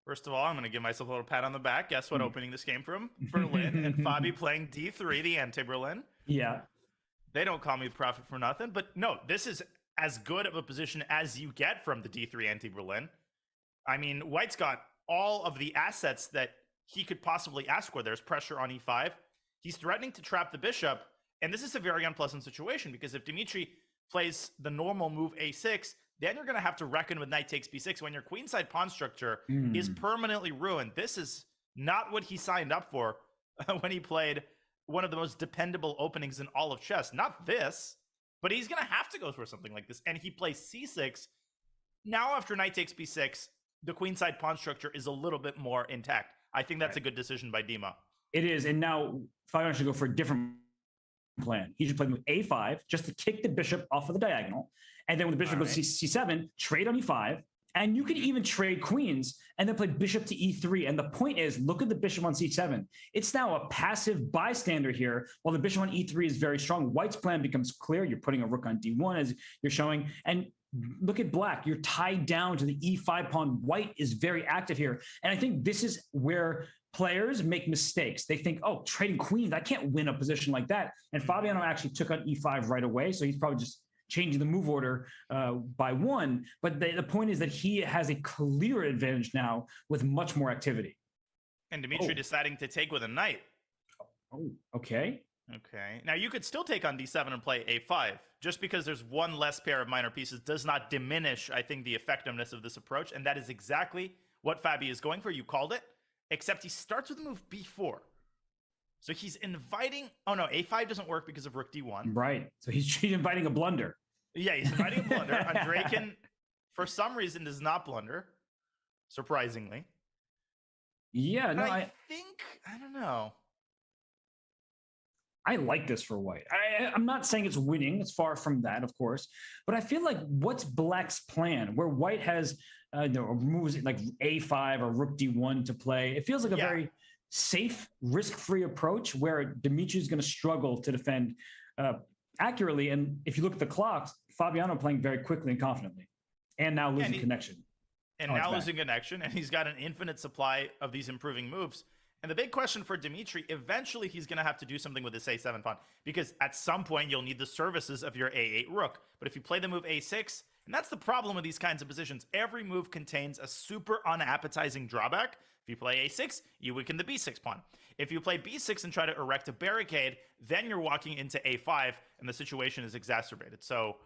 First of all, I'm going to give myself a little pat on the back. Guess what? Opening this game from Berlin, and Fabi playing d3, the anti-Berlin. Yeah. They don't call me the prophet for nothing, but no, this is as good of a position as you get from the d3 anti-Berlin. I mean, White's got all of the assets that he could possibly ask for. There's pressure on e5. He's threatening to trap the bishop, and this is a very unpleasant situation because if Dimitri plays the normal move a6, then you're going to have to reckon with knight takes b6 when your queenside pawn structure is permanently ruined. This is not what he signed up for when he played one of the most dependable openings in all of chess. Not this, but he's going to have to go for something like this. And he plays c6. Now after knight takes b6, the queenside pawn structure is a little bit more intact. I think that's a good decision by Dima. It is. And now Fabiano should go for a different plan. He should play move a5 just to kick the bishop off of the diagonal. And then when the bishop goes to c7, trade on e5. And you could even trade queens and then play bishop to e3. And the point is, look at the bishop on c7. It's now a passive bystander here, while the bishop on e3 is very strong. White's plan becomes clear. You're putting a rook on d1, as you're showing. And look at black. You're tied down to the e5 pawn. White is very active here. And I think this is where players make mistakes. They think, oh, trading queens, I can't win a position like that. And Fabiano actually took on e5 right away. So he's probably just changing the move order by one. But the point is that he has a clear advantage now with much more activity. And Dimitri deciding to take with a knight. Oh, okay. Okay. Now you could still take on d7 and play a5. Just because there's one less pair of minor pieces does not diminish, I think, the effectiveness of this approach. And that is exactly what Fabi is going for. You called it. Except he starts with the move b4. So he's inviting... Oh, no, a5 doesn't work because of rook d1. Right. So he's inviting a blunder. Yeah, he's inviting a blunder. Andreykin, for some reason, does not blunder, surprisingly. Yeah, no, I don't know. I like this for White. I'm not saying it's winning. It's far from that, of course. But I feel like what's Black's plan, where White has moves like a5 or rook d1 to play? It feels like a very safe, risk-free approach where Dimitri is going to struggle to defend accurately. And if you look at the clocks, Fabiano playing very quickly and confidently, and now losing connection. And now losing connection, and he's got an infinite supply of these improving moves. And the big question for Dimitri, eventually he's going to have to do something with this a7 pawn, because at some point you'll need the services of your a8 rook. But if you play the move a6, and that's the problem with these kinds of positions, every move contains a super unappetizing drawback. If you play a6, you weaken the b6 pawn. If you play b6 and try to erect a barricade, then you're walking into a5, and the situation is exacerbated. So,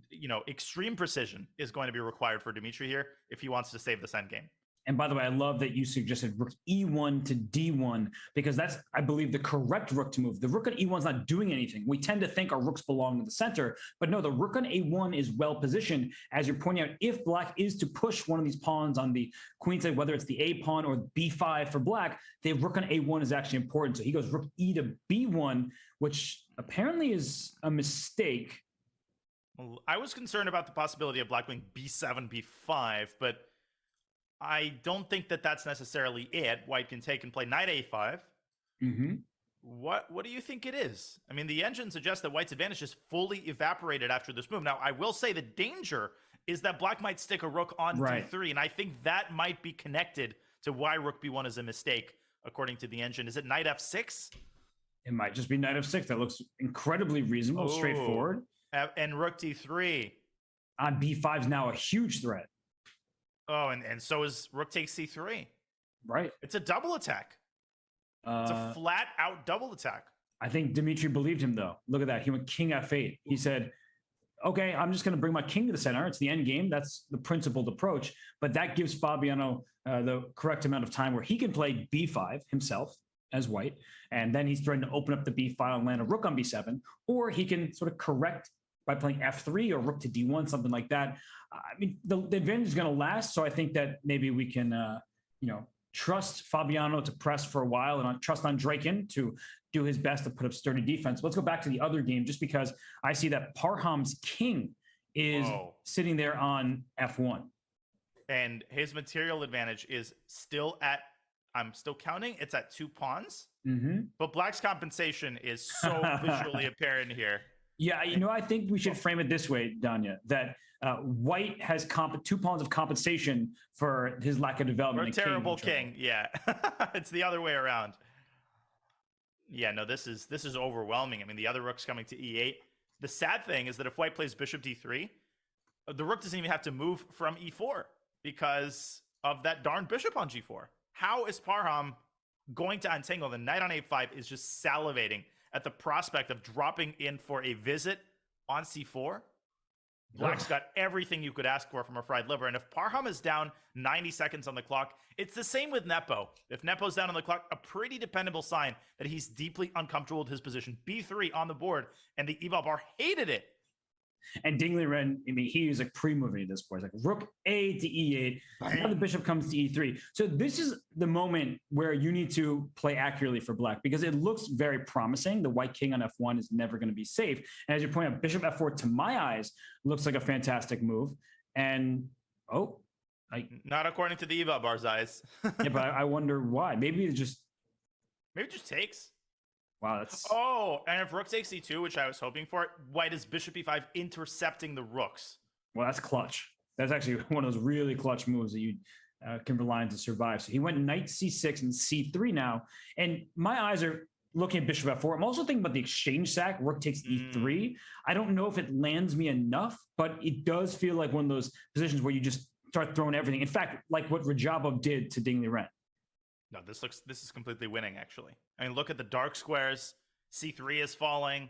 you know, extreme precision is going to be required for Dimitri here if he wants to save this endgame. And by the way, I love that you suggested rook e1 to d1, because that's, I believe, the correct rook to move. The rook on e1 is not doing anything. We tend to think our rooks belong in the center, but no, the rook on a1 is well positioned. As you're pointing out, if black is to push one of these pawns on the queen side, whether it's the a pawn or b5 for black, the rook on a1 is actually important. So he goes rook e to b1, which apparently is a mistake. Well, I was concerned about the possibility of black going b7, b5, but I don't think that that's necessarily it. White can take and play knight a5. Mm-hmm. What do you think it is? I mean, the engine suggests that White's advantage is fully evaporated after this move. Now, I will say the danger is that black might stick a rook on d3, and I think that might be connected to why rook b1 is a mistake, according to the engine. Is it knight f6? It might just be knight f6. That looks incredibly reasonable, straightforward. And rook d3. On b5 is now a huge threat. Oh, and so is rook takes c3. Right. It's a double attack. It's a flat-out double attack. I think Dimitri believed him, though. Look at that. He went king f8. He said, okay, I'm just going to bring my king to the center. It's the end game. That's the principled approach. But that gives Fabiano the correct amount of time where he can play b5 himself as White, and then he's threatening to open up the b file and land a rook on b7, or he can sort of correct by playing f3 or rook to d1, something like that. I mean, the advantage is going to last, so I think that maybe we can, trust Fabiano to press for a while and trust Andreykin to do his best to put up sturdy defense. Let's go back to the other game, just because I see that Parham's king is sitting there on F1. And his material advantage is still at, I'm still counting, it's at 2 pawns. But Black's compensation is so visually apparent here. Yeah, I think we should frame it this way, Danya, that White has 2 pawns of compensation for his lack of development. For a terrible king, yeah. It's the other way around. Yeah, no, this is overwhelming. I mean, the other rook's coming to E8. The sad thing is that if White plays bishop D3, the rook doesn't even have to move from E4 because of that darn bishop on G4. How is Parham going to untangle? The knight on A5 is just salivating at the prospect of dropping in for a visit on C4. Black's got everything you could ask for from a fried liver. And if Parham is down 90 seconds on the clock, it's the same with Nepo. If Nepo's down on the clock, a pretty dependable sign that he's deeply uncomfortable with his position. B3 on the board, and the eval bar hated it. And Dingley Ren, I mean, he is like pre-moving at this point. It's like rook A to E8. Now the bishop comes to E3. So this is the moment where you need to play accurately for Black, because it looks very promising. The white king on F1 is never going to be safe. And as you point out, bishop F4, to my eyes, looks like a fantastic move. And, not according to the eval bar's eyes. Yeah, but I wonder why. Maybe it just takes. Wow, that's... Oh, and if rook takes E2, which I was hoping for, White is bishop E5 intercepting the rooks. Well, that's clutch. That's actually one of those really clutch moves that you can rely on to survive. So he went knight C6 and C3 now. And my eyes are looking at bishop F4. I'm also thinking about the exchange sack. Rook takes E3. I don't know if it lands me enough, but it does feel like one of those positions where you just start throwing everything. In fact, like what Rajabov did to Dingley Ren. No, this is completely winning, actually. I mean, look at the dark squares. C3 is falling.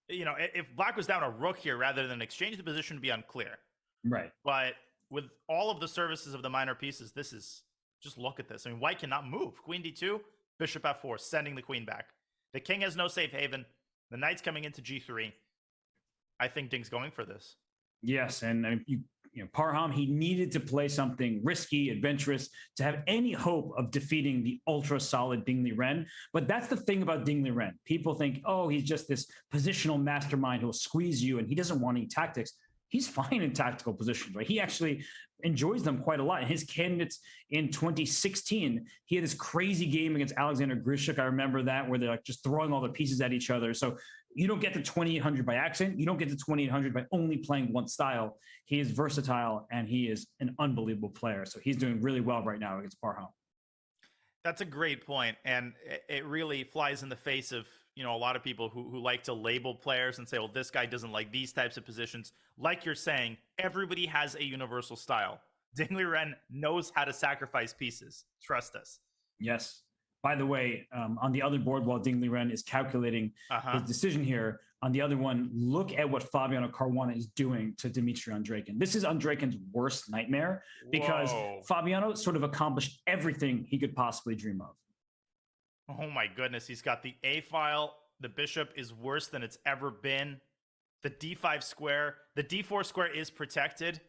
If Black was down a rook here rather than exchange, the position would be unclear. Right. But with all of the services of the minor pieces, this is, just look at this. I mean, White cannot move. Queen D2, bishop F4, sending the queen back. The king has no safe haven. The knight's coming into G3. I think Ding's going for this. Yes, and I mean, Parham, he needed to play something risky, adventurous, to have any hope of defeating the ultra-solid Dingley Ren. But that's the thing about Dingley Ren. People think, oh, he's just this positional mastermind who'll squeeze you, and he doesn't want any tactics. He's fine in tactical positions, right? He actually enjoys them quite a lot. And his candidates in 2016, he had this crazy game against Alexander Grishuk. I remember that, where they're like just throwing all the pieces at each other. So you don't get to 2800 by accident. You don't get to 2800 by only playing one style. He is versatile, and he is an unbelievable player. So he's doing really well right now against Parham. That's a great point, and it really flies in the face of a lot of people who like to label players and say, well, this guy doesn't like these types of positions. Like you're saying, everybody has a universal style. Dingley Ren knows how to sacrifice pieces. Trust us. Yes. By the way, on the other board, while Dingley Ren is calculating his decision here, on the other one, look at what Fabiano Caruana is doing to Dmitry Andreikin. This is Andreikin's worst nightmare, because Fabiano sort of accomplished everything he could possibly dream of. Oh my goodness, he's got the A file. The bishop is worse than it's ever been. The D5 square, the D4 square is protected.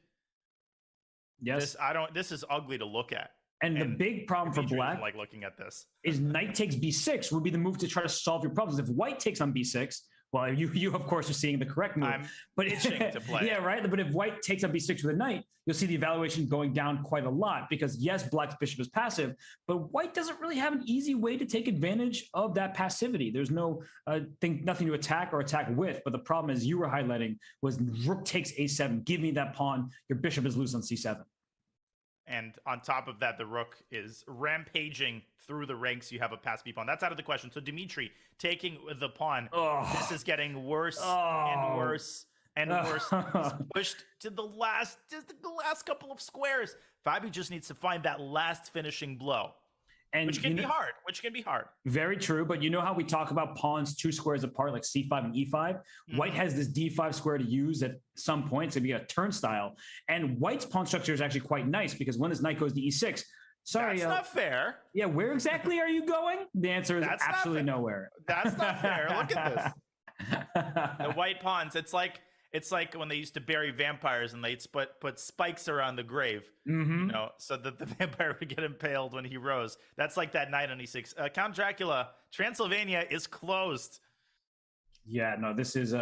Yes. This is ugly to look at. And the big problem for Black, like looking at this, is knight takes B6 would be the move to try to solve your problems. If White takes on B6, well, you of course are seeing the correct move. I'm but itching to play. Yeah, right. But if White takes on B6 with a knight, you'll see the evaluation going down quite a lot, because yes, Black's bishop is passive, but White doesn't really have an easy way to take advantage of that passivity. There's nothing to attack or attack with. But the problem, as you were highlighting, was rook takes A7. Give me that pawn. Your bishop is loose on C7. And on top of that, the rook is rampaging through the ranks. You have a pass B pawn. That's out of the question. So Dmitry taking the pawn. This is getting worse and worse and worse. He's pushed to the last couple of squares. Fabi just needs to find that last finishing blow. And which can be hard. Very true. But you know how we talk about pawns 2 squares apart, like C5 and E5? White has this D5 square to use at some point to be a turnstile. And White's pawn structure is actually quite nice, because when his knight goes to E6, sorry. That's not fair. Yeah, where exactly are you going? The answer is absolutely nowhere. That's not fair. Look at this. The white pawns. It's like It's like when they used to bury vampires and they'd put spikes around the grave, so that the vampire would get impaled when he rose. That's like that knight on e6. Count Dracula, Transylvania is closed. Yeah, no, this is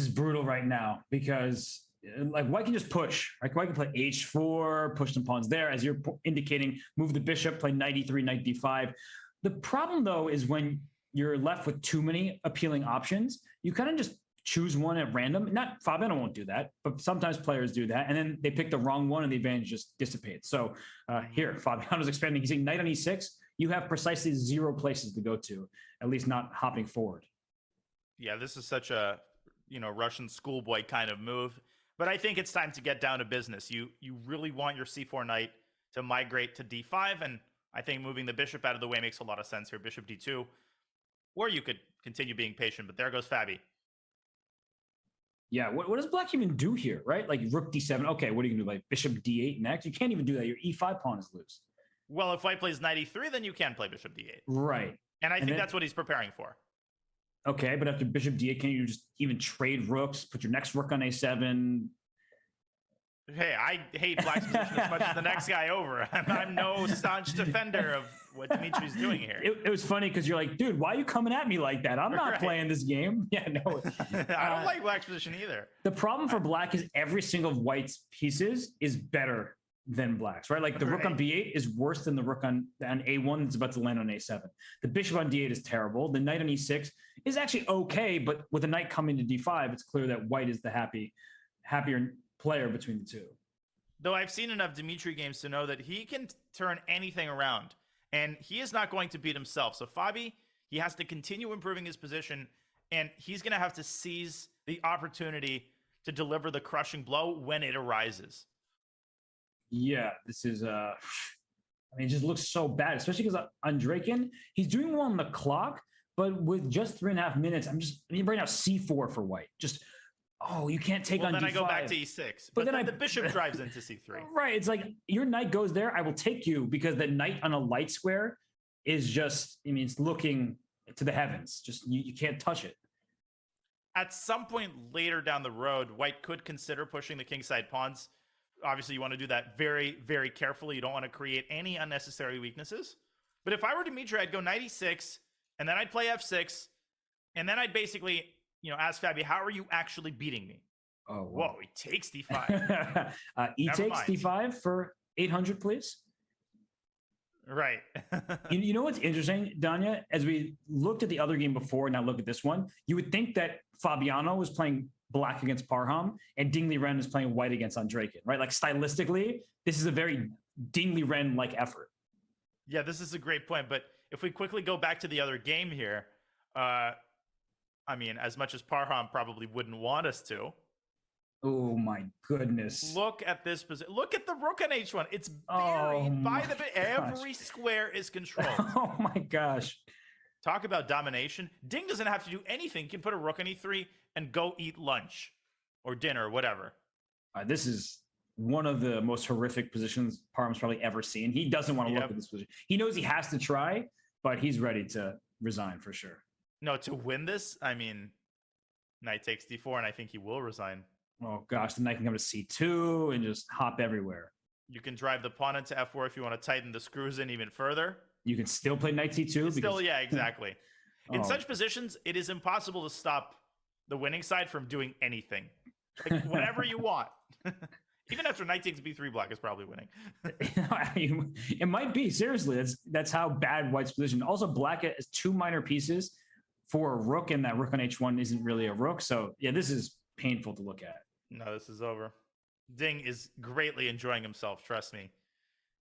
brutal right now because like white can just push. Like white can play h4, push some pawns there, as you're indicating, move the bishop, play knight e3, knight d5. The problem though is when you're left with too many appealing options, you kind of just choose one at random. Not Fabiano won't do that, but sometimes players do that, and then they pick the wrong one, and the advantage just dissipates. So here, Fabiano's expanding. He's saying knight on e6. You have precisely 0 places to go to, at least not hopping forward. Yeah, this is such a Russian schoolboy kind of move. But I think it's time to get down to business. You really want your c4 knight to migrate to d5, and I think moving the bishop out of the way makes a lot of sense here. Bishop d2, or you could continue being patient. But there goes Fabi. Yeah, what does black even do here, right? Like rook d7. Okay, what are you gonna do? Like bishop d8 next? You can't even do that. Your e5 pawn is loose. Well, if white plays knight e3, then you can play bishop d8. Right. And I think that's what he's preparing for. Okay, but after bishop d8, can you just even trade rooks? Put your next rook on a7. Hey, I hate black's position as much as the next guy over. I'm no staunch defender of what Dimitri's doing here. It was funny because you're like, dude, why are you coming at me like that? I'm not playing this game. Yeah, no. I don't like black's position either. The problem for black is every single of white's pieces is better than black's, right? Like the rook on b8 is worse than the rook on a1 that's about to land on a7. The bishop on d8 is terrible. The knight on e6 is actually okay, but with the knight coming to d5, it's clear that white is the happier player between the two. Though I've seen enough Dimitri games to know that he can turn anything around, and he is not going to beat himself. So Fabi, he has to continue improving his position, and he's going to have to seize the opportunity to deliver the crushing blow when it arises. Yeah, this is I mean, it just looks so bad, especially because on Draken, he's doing well on the clock, but with just 3.5 minutes, right now c4 for white. Just you can't take on then d5. I go back to e6, but then the bishop drives into c3. Right, it's like your knight goes there, I will take you, because the knight on a light square is just, it's looking to the heavens. Just you can't touch it. At some point later down the road, white could consider pushing the kingside pawns. Obviously, you want to do that very, very carefully. You don't want to create any unnecessary weaknesses. But if I were Dimitri, I'd go knight e6, and then I'd play f6, and then I'd basically, ask Fabi, how are you actually beating me? Oh, wow. Whoa, he takes d5. E takes d5 for 800, please. Right. You know what's interesting, Danya? As we looked at the other game before, now look at this one, you would think that Fabiano was playing black against Parham and Dingley Ren is playing white against Andreykin, right? Like stylistically, this is a very Dingley Ren-like effort. Yeah, this is a great point. But if we quickly go back to the other game here, as much as Parham probably wouldn't want us to. Oh my goodness. Look at this position. Look at the rook on h1. It's buried by the bit. Every square is controlled. Oh my gosh. Talk about domination. Ding doesn't have to do anything. He can put a rook on e3 and go eat lunch or dinner or whatever. This is one of the most horrific positions Parham's probably ever seen. He doesn't want to look at this position. He knows he has to try, but he's ready to resign for sure. No, to win this, knight takes d4, and I think he will resign. Oh gosh, the knight can come to c2 and just hop everywhere. You can drive the pawn into f4 if you want to tighten the screws in even further. You can still play knight c2. Yeah, exactly. In such positions, it is impossible to stop the winning side from doing anything. Like, whatever you want. Even after knight takes b3, black is probably winning. It might be, seriously. That's how bad white's position. Also, black has 2 minor pieces for a rook, and that rook on h1 isn't really a rook. So yeah, this is painful to look at. No, this is over. Ding is greatly enjoying himself, trust me.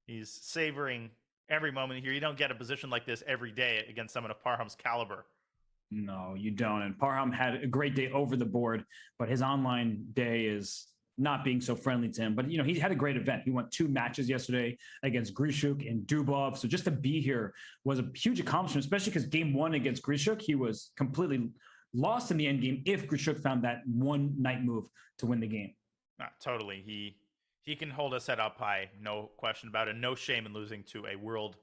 He's savoring every moment here. You don't get a position like this every day against someone of Parham's caliber. No, you don't. And Parham had a great day over the board, but his online day is not being so friendly to him. But, he had a great event. He won 2 matches yesterday against Grishuk and Dubov. So just to be here was a huge accomplishment, especially because game 1 against Grishuk, he was completely lost in the end game if Grishuk found that one knight move to win the game. Totally. He can hold us head up high, no question about it. No shame in losing to a world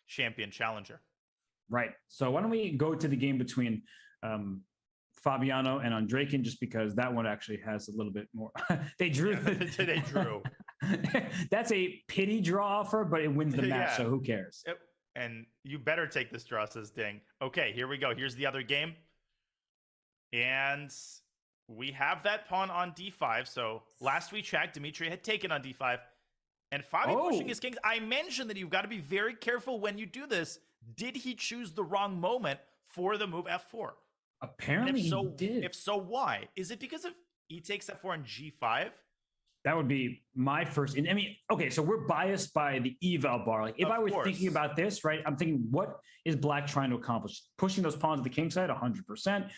champion challenger. Right. So why don't we go to the game between Fabiano and Andrakin, just because that one actually has a little bit more. They drew. They drew. That's a pity draw offer, but it wins the match, Yeah. so who cares? Yep. And you better take this draw, says Ding. Okay, here we go. Here's the other game. And we have that pawn on d5. So last we checked, Dimitri had taken on d5. And Fabi pushing his kings. I mentioned that you've got to be very careful when you do this. Did he choose the wrong moment for the move f4? Apparently he did. If so, why? Is it because of e takes f4 on g5? That would be my first. I mean, okay, so we're biased by the eval bar. Like, if I were thinking about this, right, I'm thinking, what is Black trying to accomplish? Pushing those pawns to the king side, 100%.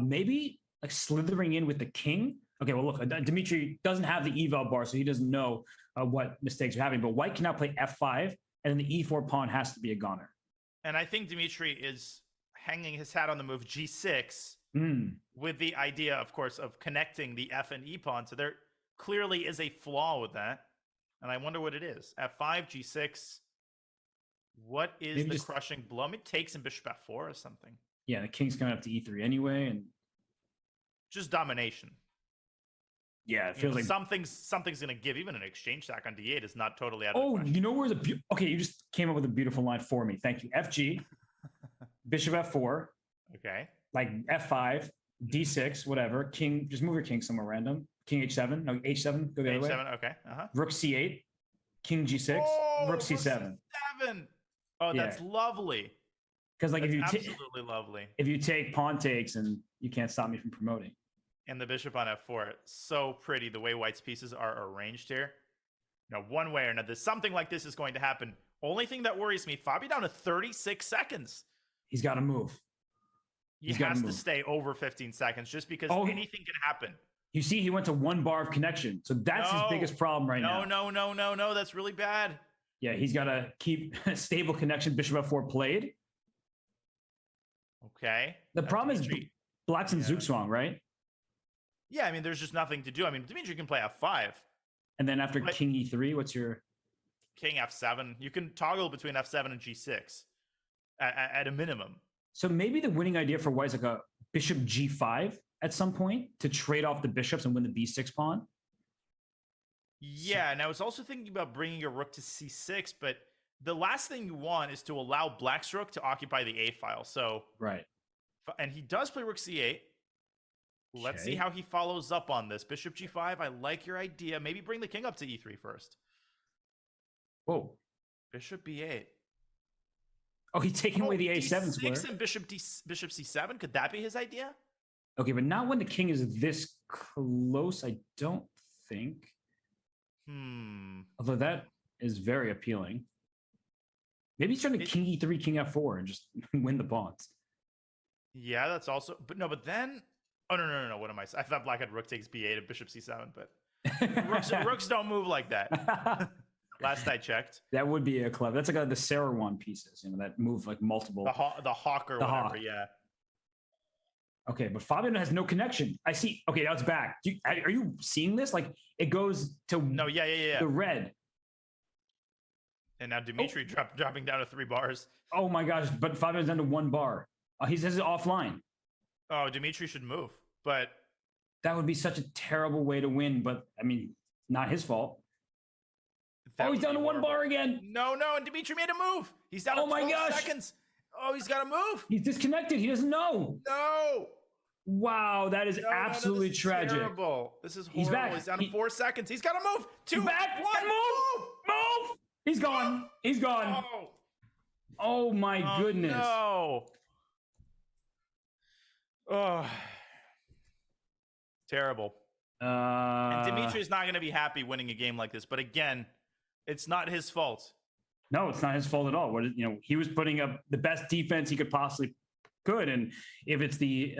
Maybe like slithering in with the king. Okay, well, look, Dimitri doesn't have the eval bar, so he doesn't know what mistakes are happening. But White can now play f5, and then the e4 pawn has to be a goner. And I think Dimitri is hanging his hat on the move g6 with the idea, of course, of connecting the f and e pawn. So there clearly is a flaw with that. And I wonder what it is. f5, g6. What is maybe the crushing blow? I mean, it takes in bishop f4 or something. Yeah, the king's coming up to e3 anyway. And just domination. Yeah, it feels like something's going to give. Even an exchange sack on d8 is not totally out of the question. You know where okay, you just came up with a beautiful line for me. Thank you. FG, bishop f4. Okay. Like f5, d6, whatever. King, just move your king somewhere random. King h7. No, h7. Go the other way. h7. Okay. Rook c8. King g6. Rook c7. Oh, that's lovely. Because like absolutely lovely. If you take pawn takes, and you can't stop me from promoting. And the bishop on f4, so pretty the way White's pieces are arranged here. Now, one way or another, something like this is going to happen. Only thing that worries me, Fabi down to 36 seconds. He's got to move. He has to stay over 15 seconds just because anything can happen. You see, he went to 1 bar of connection. So that's his biggest problem right now. No. That's really bad. Yeah, he's got to keep a stable connection. Bishop f4 played. Okay. The problem is Black's in Zugzwang, right? Yeah, I mean, there's just nothing to do. I mean, Dimitri can play f5. And then after king e3, what's your... King f7. You can toggle between f7 and g6 at a minimum. So maybe the winning idea for White is like a bishop g5 at some point to trade off the bishops and win the b6 pawn. Yeah, and I was also thinking about bringing your rook to c6, but the last thing you want is to allow Black's rook to occupy the a file. So right. And he does play rook c8. Let's see how he follows up on this. Bishop g5, I like your idea. Maybe bring the king up to e3 first. Whoa. Bishop b8. Oh, he's taking away the a7 square. And bishop c7. Could that be his idea? Okay, but not when the king is this close, I don't think. Although that is very appealing. Maybe he's trying to king e3, king f4, and just win the pawns. Yeah, that's also... But then... Oh, no. What am I saying? I thought Black had rook takes b8 and bishop c7, but rooks don't move like that. Last I checked. That would be a clever. That's like the Sarah one pieces, that move like multiple. The hawk or whatever, yeah. Okay, but Fabiano has no connection. I see. Okay, now it's back. Are you seeing this? Like it goes to the red. And now Dimitri dropping down to 3 bars. Oh my gosh! But Fabiano's down to 1 bar. He says it offline. Oh, Dimitri should move, but that would be such a terrible way to win. But I mean, not his fault. He's down to 1 bar again. No, and Dimitri made a move. He's down to 12 seconds. Oh, he's got to move. He's disconnected. He doesn't know. No. Wow, that is absolutely tragic. Terrible. This is horrible. He's back. He's down to 4 seconds. He's got to move. 2, back. 1, move. He's gone. He's gone. Oh my goodness. No. Oh. Terrible. And Dimitri's not going to be happy winning a game like this. But again, it's not his fault. No, it's not his fault at all. He was putting up the best defense he could, and if it's the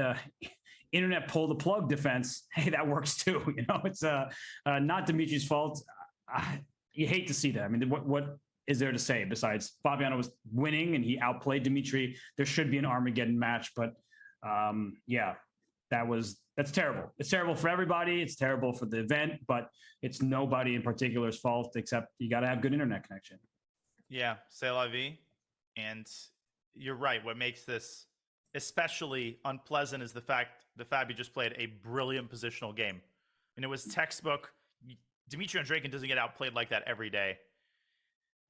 internet pull the plug defense, hey, that works too. It's not Dimitri's fault. You hate to see that. I mean, what is there to say besides Fabiano was winning and he outplayed Dimitri? There should be an Armageddon match, but that's terrible. It's terrible for everybody. It's terrible for the event, but it's nobody in particular's fault except you got to have good internet connection. Yeah, c'est la vie. And you're right. What makes this especially unpleasant is the fact that Fabi just played a brilliant positional game. And it was textbook. Dimitri Andreykin doesn't get outplayed like that every day.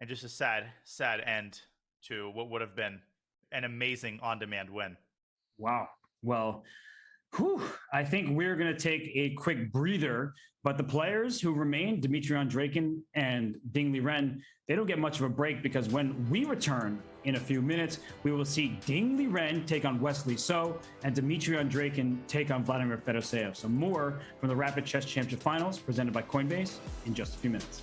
And just a sad end to what would have been an amazing on-demand win. Wow. Well, I think we're going to take a quick breather, but the players who remain, Dimitri Andreykin and Ding Liren, they don't get much of a break, because when we return in a few minutes, we will see Ding Liren take on Wesley So and Dimitri Andreykin take on Vladimir Fedoseev. So more from the Rapid Chess Championship Finals presented by Coinbase in just a few minutes.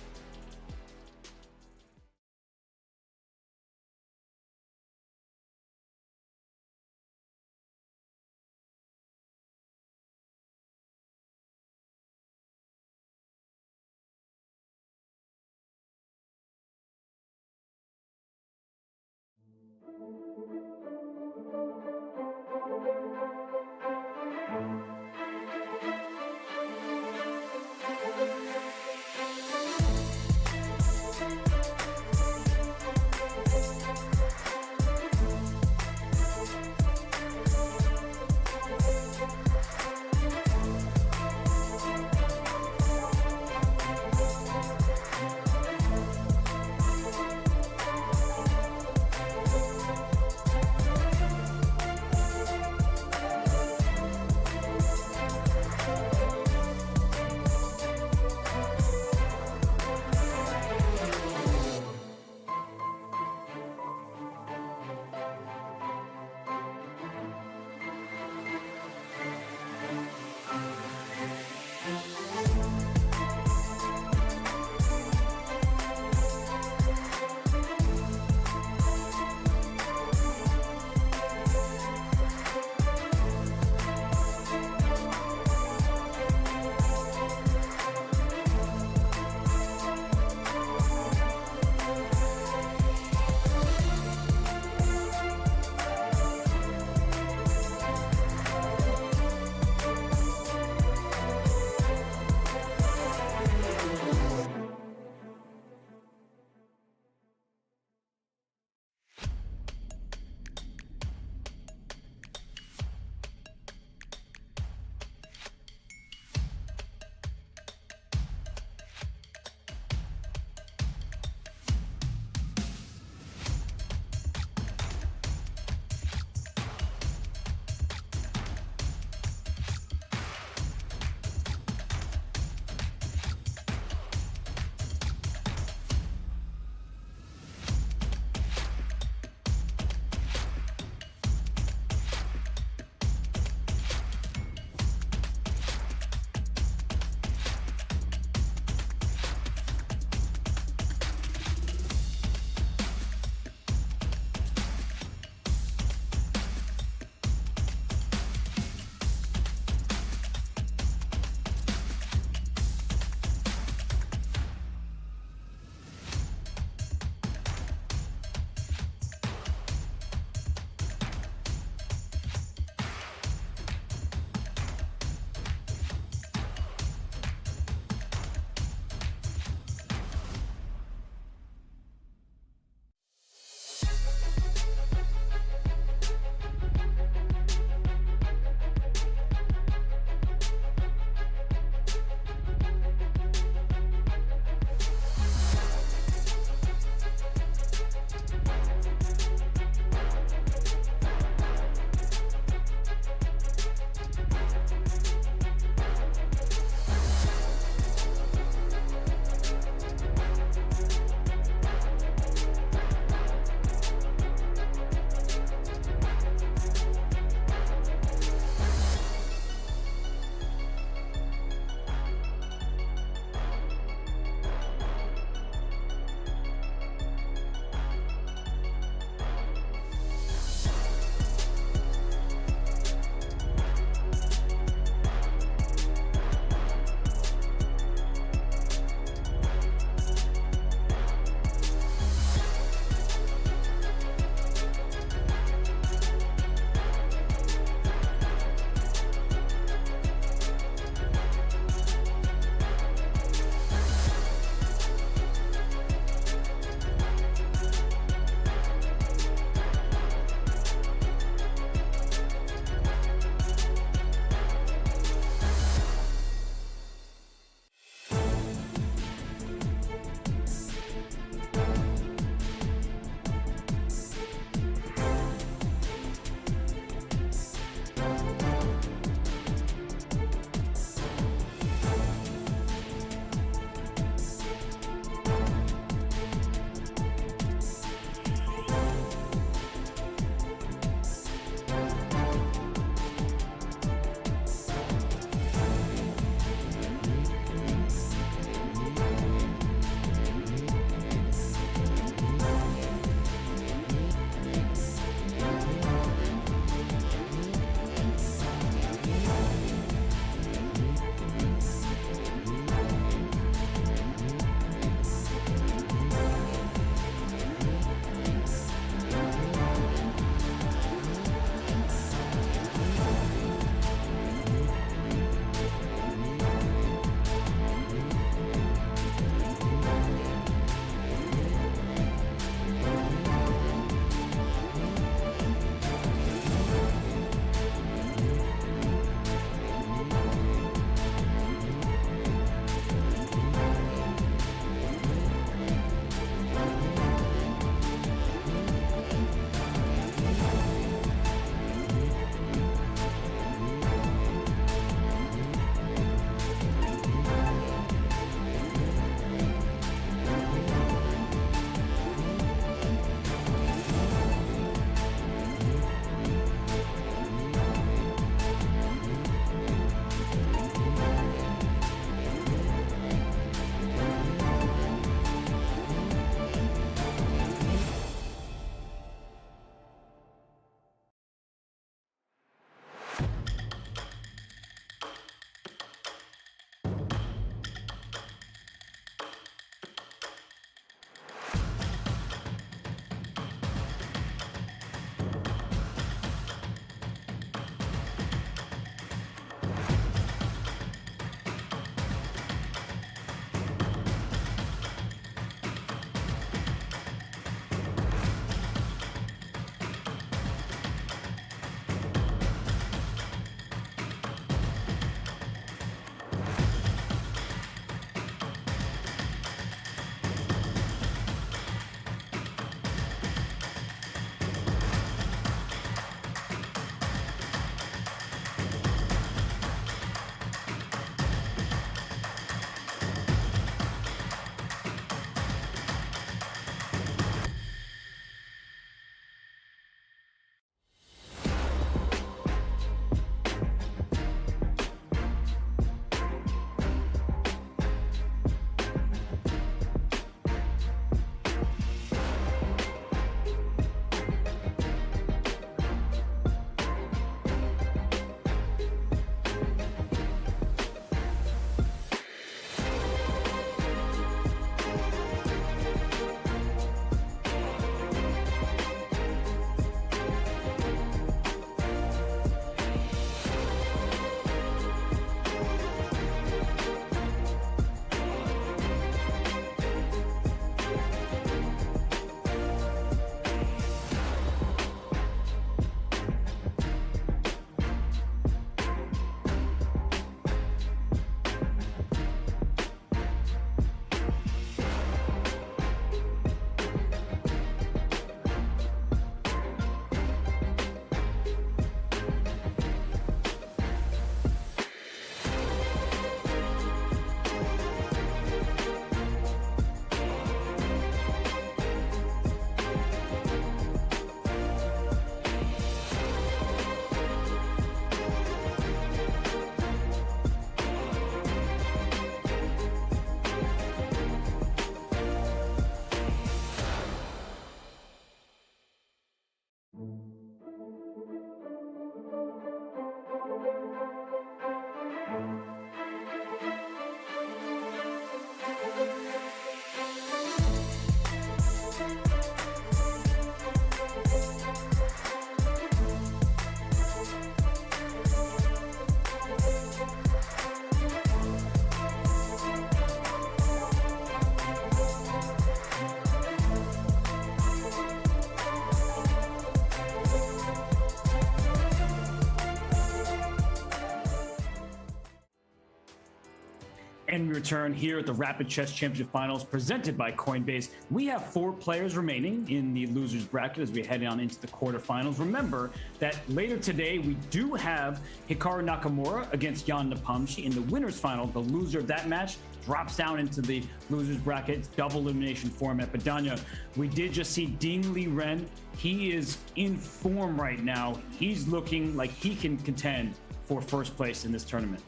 And we return here at the Rapid Chess Championship Finals presented by Coinbase. We have 4 players remaining in the losers bracket as we head on into the quarterfinals. Remember that later today, we do have Hikaru Nakamura against Jan Nepomniachtchi in the winners final. The loser of that match drops down into the losers bracket. It's double elimination format. But Danya, we did just see Ding Liren. He is in form right now. He's looking like he can contend for first place in this tournament.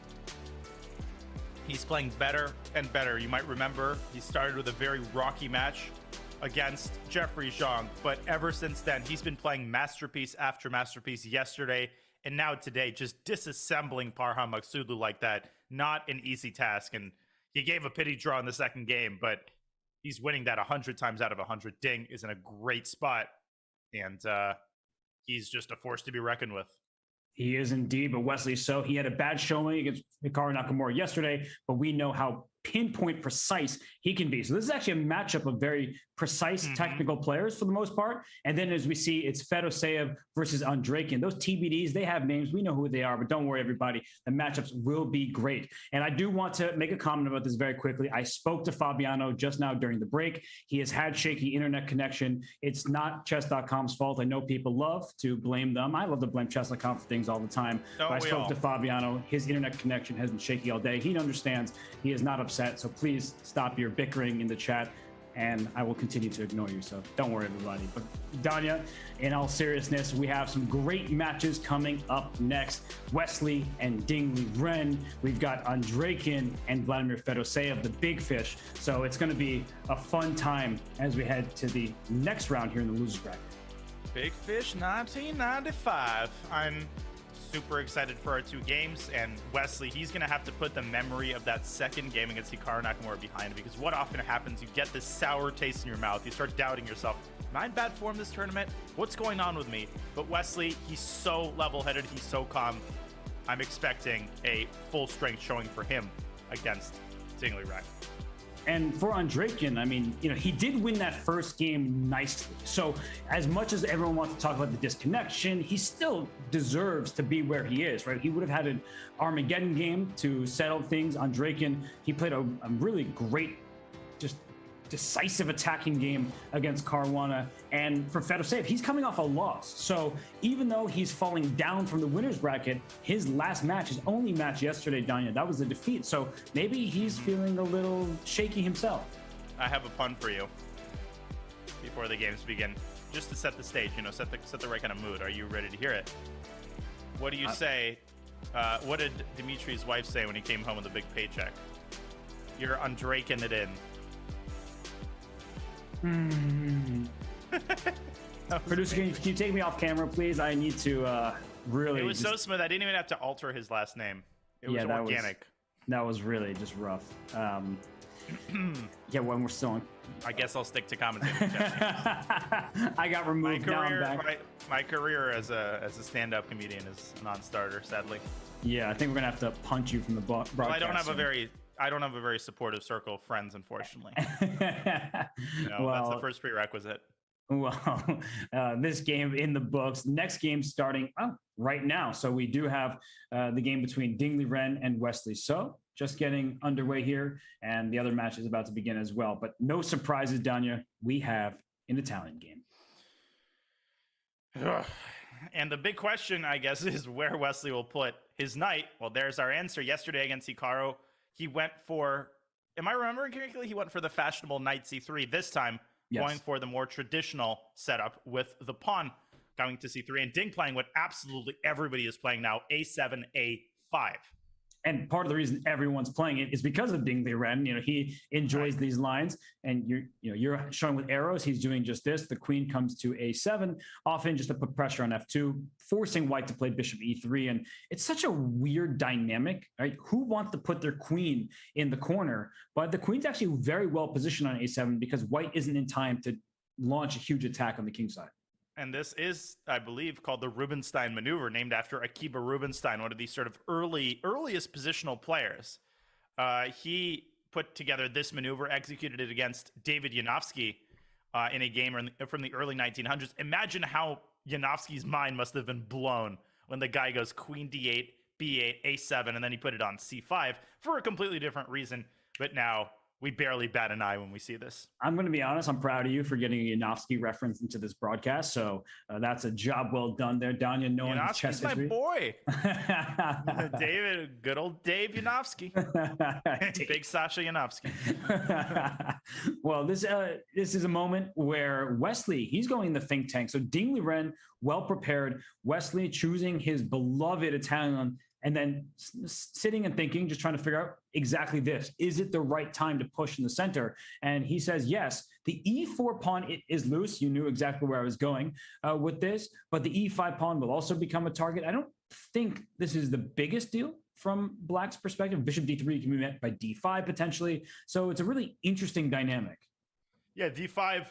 He's playing better and better. You might remember he started with a very rocky match against Jeffrey Zhang, but ever since then, he's been playing masterpiece after masterpiece yesterday and now today, just disassembling Parham Maghsoodloo like that. Not an easy task, and he gave a pity draw in the second game, but he's winning that 100 times out of 100. Ding is in a great spot, and he's just a force to be reckoned with. He is indeed, but Wesley, so he had a bad showing against Hikaru Nakamura yesterday, but we know how pinpoint precise he can be. So this is actually a matchup of very precise technical players for the most part. And then as we see, it's Fedoseev versus Andreikin. Those TBDs, they have names. We know who they are, but don't worry, everybody. The matchups will be great. And I do want to make a comment about this very quickly. I spoke to Fabiano just now during the break. He has had shaky internet connection. It's not chess.com's fault. I know people love to blame them. I love to blame chess.com for things all the time. But I spoke to Fabiano. His internet connection has been shaky all day. He understands. He is not upset. So please stop your bickering in the chat, and I will continue to ignore you. So don't worry, everybody. But Danya, in all seriousness, we have some great matches coming up next. Wesley and Ding Liren. We've got Andreikin and Vladimir Fedoseev, the big fish. So it's going to be a fun time as we head to the next round here in the losers bracket. Big Fish 1995. I'm super excited for our 2 games, and Wesley, he's going to have to put the memory of that second game against Hikaru Nakamura behind him, because what often happens, you get this sour taste in your mouth. You start doubting yourself. Am I in bad form this tournament? What's going on with me? But Wesley, he's so level-headed. He's so calm. I'm expecting a full-strength showing for him against Ding Liren. And for Andreikin, I mean, he did win that first game nicely. So as much as everyone wants to talk about the disconnection, he still deserves to be where he is, right? He would have had an Armageddon game to settle things. Andreikin, he played a really great, just decisive attacking game against Caruana. And for Fedoseev, he's coming off a loss. So even though he's falling down from the winners bracket, his last match, his only match yesterday, Danya, that was a defeat. So maybe he's feeling a little shaky himself. I have a pun for you before the games begin, just to set the stage, set the right kind of mood. Are you ready to hear it? What do you say? What did Dimitri's wife say when he came home with a big paycheck? You're Andreikin it in. Producer, can you take me off camera, please? I need to really. It was so smooth. I didn't even have to alter his last name. It was organic. That was really just rough. Yeah, when we're still on. I guess I'll stick to commentating. I got removed. My career as a stand-up comedian is a non-starter, sadly. Yeah, I think we're gonna have to punch you from the broadcast. Well, I don't have a very supportive circle of friends, unfortunately. That's the first prerequisite. Well, this game in the books. Next game starting right now. So we do have the game between Ding Liren and Wesley So just getting underway here, and the other match is about to begin as well. But no surprises, Danya. We have an Italian game. And the big question, I guess, is where Wesley will put his knight. Well, there's our answer. Yesterday against Hikaru, he went for, am I remembering correctly? He went for the fashionable knight c3. This time, going for the more traditional setup with the pawn coming to c3, and Ding playing what absolutely everybody is playing now, a7, a5. And part of the reason everyone's playing it is because of Ding Liren. He enjoys these lines, and you're showing with arrows. He's doing just this. The queen comes to a7, often just to put pressure on f2, forcing white to play bishop e3. And it's such a weird dynamic, right? Who wants to put their queen in the corner? But the queen's actually very well positioned on a7 because white isn't in time to launch a huge attack on the king side. And this is, I believe, called the Rubinstein maneuver, named after Akiba Rubinstein, one of these sort of earliest positional players. He put together this maneuver, executed it against David Yanofsky in a game from the early 1900s. Imagine how Yanofsky's mind must have been blown when the guy goes queen d8, B8, A7, and then he put it on C5 for a completely different reason. But now we barely bat an eye when we see this. I'm going to be honest. I'm proud of you for getting a Yanofsky reference into this broadcast. So that's a job well done there, Danya. Knowing his chess my history. Boy. David, good old Dave Yanofsky. Big Sasha Yanofsky. Well, this is a moment where Wesley, he's going in the think tank. So Ding Liren, well prepared. Wesley choosing his beloved Italian, and then sitting and thinking, just trying to figure out exactly this. Is it the right time to push in the center? And he says, yes, the E4 pawn is loose. You knew exactly where I was going with this, but the E5 pawn will also become a target. I don't think this is the biggest deal from Black's perspective. Bishop D3 can be met by D5 potentially. So it's a really interesting dynamic. Yeah, D5,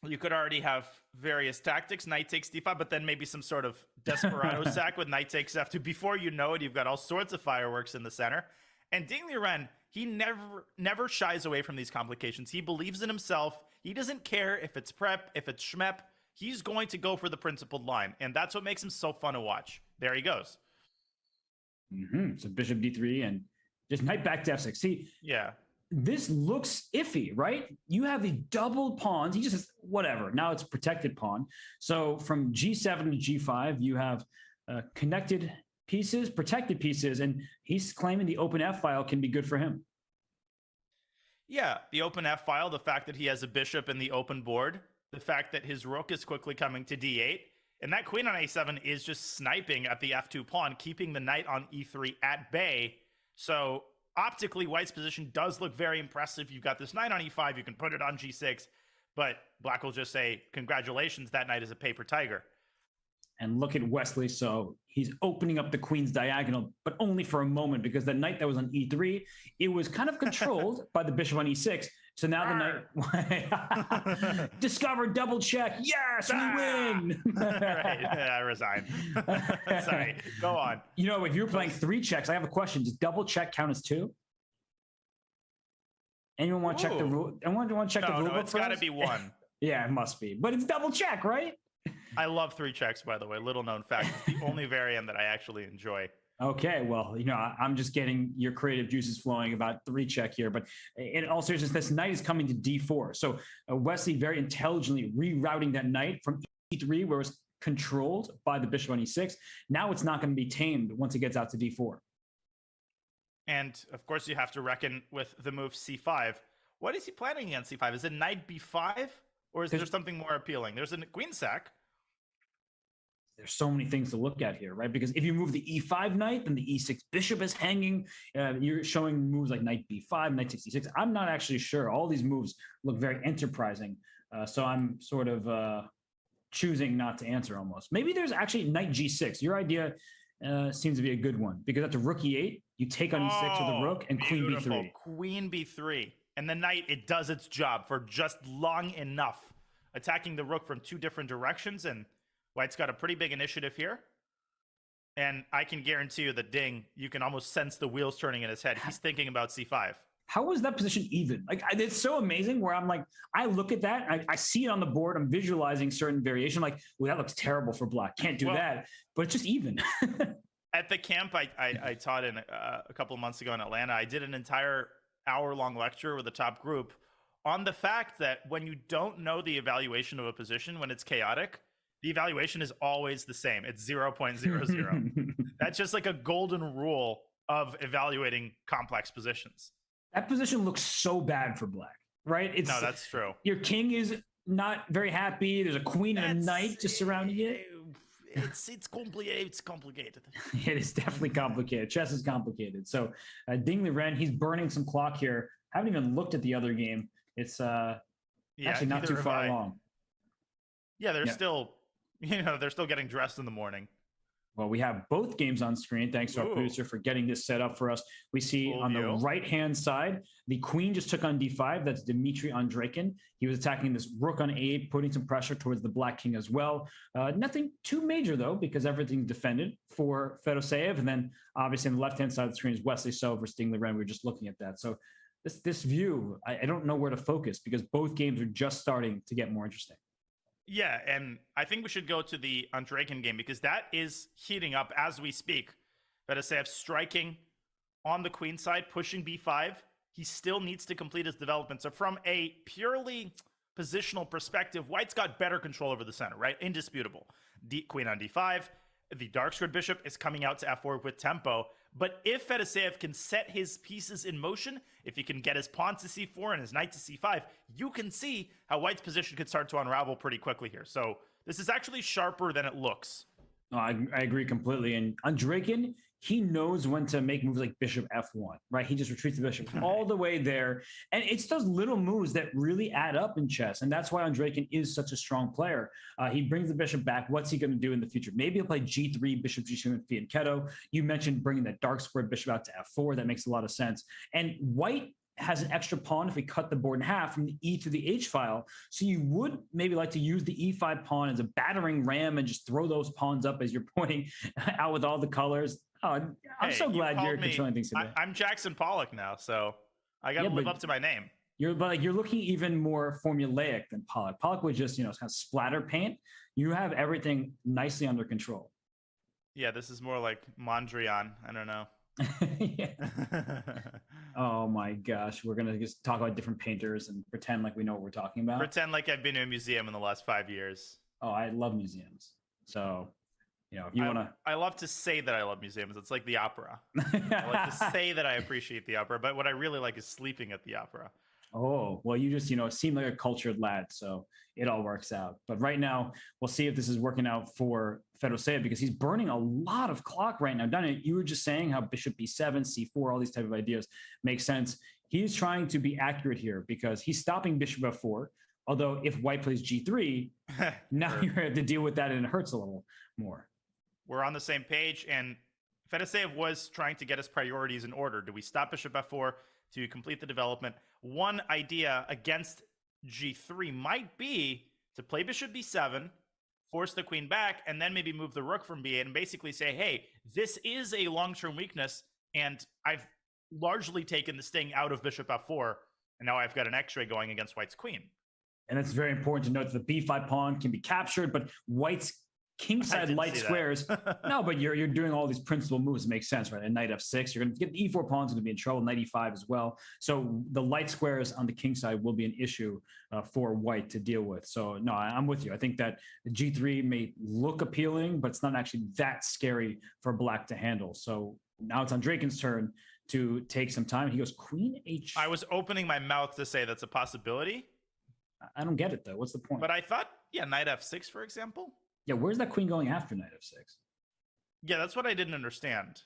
you could already have various tactics. Knight takes D5, but then maybe some sort of desperado sack with knight takes F2. Before you know it, you've got all sorts of fireworks in the center. And Ding Liren, he never shies away from these complications. He believes in himself. He doesn't care if it's prep, if it's schmep. He's going to go for the principled line. And that's what makes him so fun to watch. There he goes. So bishop D3 and just knight back to F6. See, yeah. This looks iffy, right? You have the doubled pawns. He just says, whatever. Now it's protected pawn. So from G7 to G5, you have connected pieces, protected pieces, and he's claiming the open F file can be good for him. Yeah, the open F file, the fact that he has a bishop in the open board, the fact that his rook is quickly coming to D8, and that queen on A7 is just sniping at the F2 pawn, keeping the knight on E3 at bay. So optically, White's position does look very impressive. You've got this knight on E5. You can put it on G6, but Black will just say, congratulations, that knight is a paper tiger. And look at Wesley. So he's opening up the queen's diagonal, but only for a moment, because the knight that was on E3, it was kind of controlled by the bishop on E6. So now the knight discovered double check. Yes, we win. Right, I resign. Sorry, go on. You know, if you're playing 3 checks, I have a question. Does double check count as 2? Anyone want to check the rule? Anyone want to check the rule? No, it's got to be 1. Yeah, it must be. But it's double check, right? I love 3 checks, by the way. Little known fact. It's the only variant that I actually enjoy. Okay, well, you know, I'm just getting your creative juices flowing about 3 check here. But in all seriousness, this knight is coming to D4. So Wesley very intelligently rerouting that knight from E3, where it's controlled by the bishop on E6. Now it's not going to be tamed once it gets out to D4. And of course, you have to reckon with the move C5. What is he planning against C5? Is it knight B5? Or is there something more appealing? There's a queen sack. There's so many things to look at here, right? Because if you move the E5 knight, then the E6 bishop is hanging. You're showing moves like knight B5, knight 66. I'm not actually sure. All these moves look very enterprising. So I'm sort of choosing not to answer almost. Maybe there's actually knight G6. Your idea seems to be a good one, because at the rook E8, you take on E6 with the rook and queen B3. Queen B3. And the knight, it does its job for just long enough, attacking the rook from 2 different directions. And White's got a pretty big initiative here. And I can guarantee you that Ding, you can almost sense the wheels turning in his head. He's thinking about C5. How was that position even? Like, it's so amazing where I'm like, I look at that, I see it on the board, I'm visualizing certain variation. Like, well, that looks terrible for Black. Can't do that. But it's just even. At the camp I taught in a couple of months ago in Atlanta, I did an entire hour-long lecture with a top group on the fact that when you don't know the evaluation of a position, when it's chaotic, the evaluation is always the same. It's 0.00. That's just like a golden rule of evaluating complex positions. That position looks so bad for Black, right? No, that's true. Your king is not very happy. There's a queen and a knight just surrounding it. It's complicated. It is definitely complicated. Chess is complicated. So Ding Liren, he's burning some clock here. Haven't even looked at the other game. It's actually not too far along. Yeah, they're still, they're still getting dressed in the morning. Well, we have both games on screen. Thanks to our producer for getting this set up for us. We see on the right-hand side, the queen just took on D5. That's Dmitry Andreikin. He was attacking this rook on A8, putting some pressure towards the Black king as well. Nothing too major, though, because everything's defended for Fedoseev. And then, obviously, on the left-hand side of the screen is Wesley So versus Ding Liren. We were just looking at that. So this view, I don't know where to focus, because both games are just starting to get more interesting. Yeah, and I think we should go to the Andreikin game, because that is heating up as we speak. Fedosеев striking on the queen side, pushing b5. He still needs to complete his development. So from a purely positional perspective, white's got better control over the center, right? Indisputable. Queen on d5. The dark squared bishop is coming out to f4 with tempo. But if Fedosеев can set his pieces in motion, if he can get his pawn to c4 and his knight to c5, you can see how white's position could start to unravel pretty quickly here. So this is actually sharper than it looks. No, I agree completely. And Andreykin, he knows when to make moves like bishop f1, right? He just retreats the bishop all the way there. And it's those little moves that really add up in chess. And that's why Andreykin is such a strong player. He brings the bishop back. What's he going to do in the future? Maybe he'll play g3, bishop g2, and fianchetto. You mentioned bringing that dark squared bishop out to f4. That makes a lot of sense. And white has an extra pawn if we cut the board in half from the E to the H file. So you would maybe like to use the E5 pawn as a battering ram and just throw those pawns up as you're pointing out with all the colors. Oh, I'm so glad you're controlling things today. I'm Jackson Pollock now, so I got to live up to my name. You're looking even more formulaic than Pollock. Pollock would just, kind of splatter paint. You have everything nicely under control. Yeah, this is more like Mondrian. I don't know. Oh my gosh, we're gonna just talk about different painters and pretend like we know what we're talking about. Pretend like I've been to a museum in the last 5 years. Oh, I love museums. So, if you want to, I love to say that I love museums. It's like the opera. I like to say that I appreciate the opera, but what I really like is sleeping at the opera. Oh, well, you just, seem like a cultured lad, so it all works out. But right now, we'll see if this is working out for Fedosеев because he's burning a lot of clock right now. Daniel, you were just saying how bishop b7, c4, all these type of ideas make sense. He's trying to be accurate here because he's stopping bishop f4. Although if white plays g3, now you have to deal with that and it hurts a little more. We're on the same page, and Fedosеев was trying to get his priorities in order. Do we stop bishop f4 to complete the development? One idea against g3 might be to play bishop b7, force the queen back, and then maybe move the rook from b8 and basically say, hey, this is a long-term weakness, and I've largely taken the sting out of bishop f4, and now I've got an x-ray going against white's queen. And it's very important to note that the b5 pawn can be captured, but white's kingside light squares. No, but you're doing all these principal moves. It makes sense, right? And knight f6, you're going to get the e4 pawn's going to be in trouble. Knight e5 as well. So the light squares on the king side will be an issue for white to deal with. So no, I'm with you. I think that g3 may look appealing, but it's not actually that scary for black to handle. So now it's Andreykin's turn to take some time. He goes queen h. I was opening my mouth to say that's a possibility. I don't get it though. What's the point? But I thought, yeah, knight f6, for example. Yeah, where's that queen going after knight f6? Yeah, that's what I didn't understand.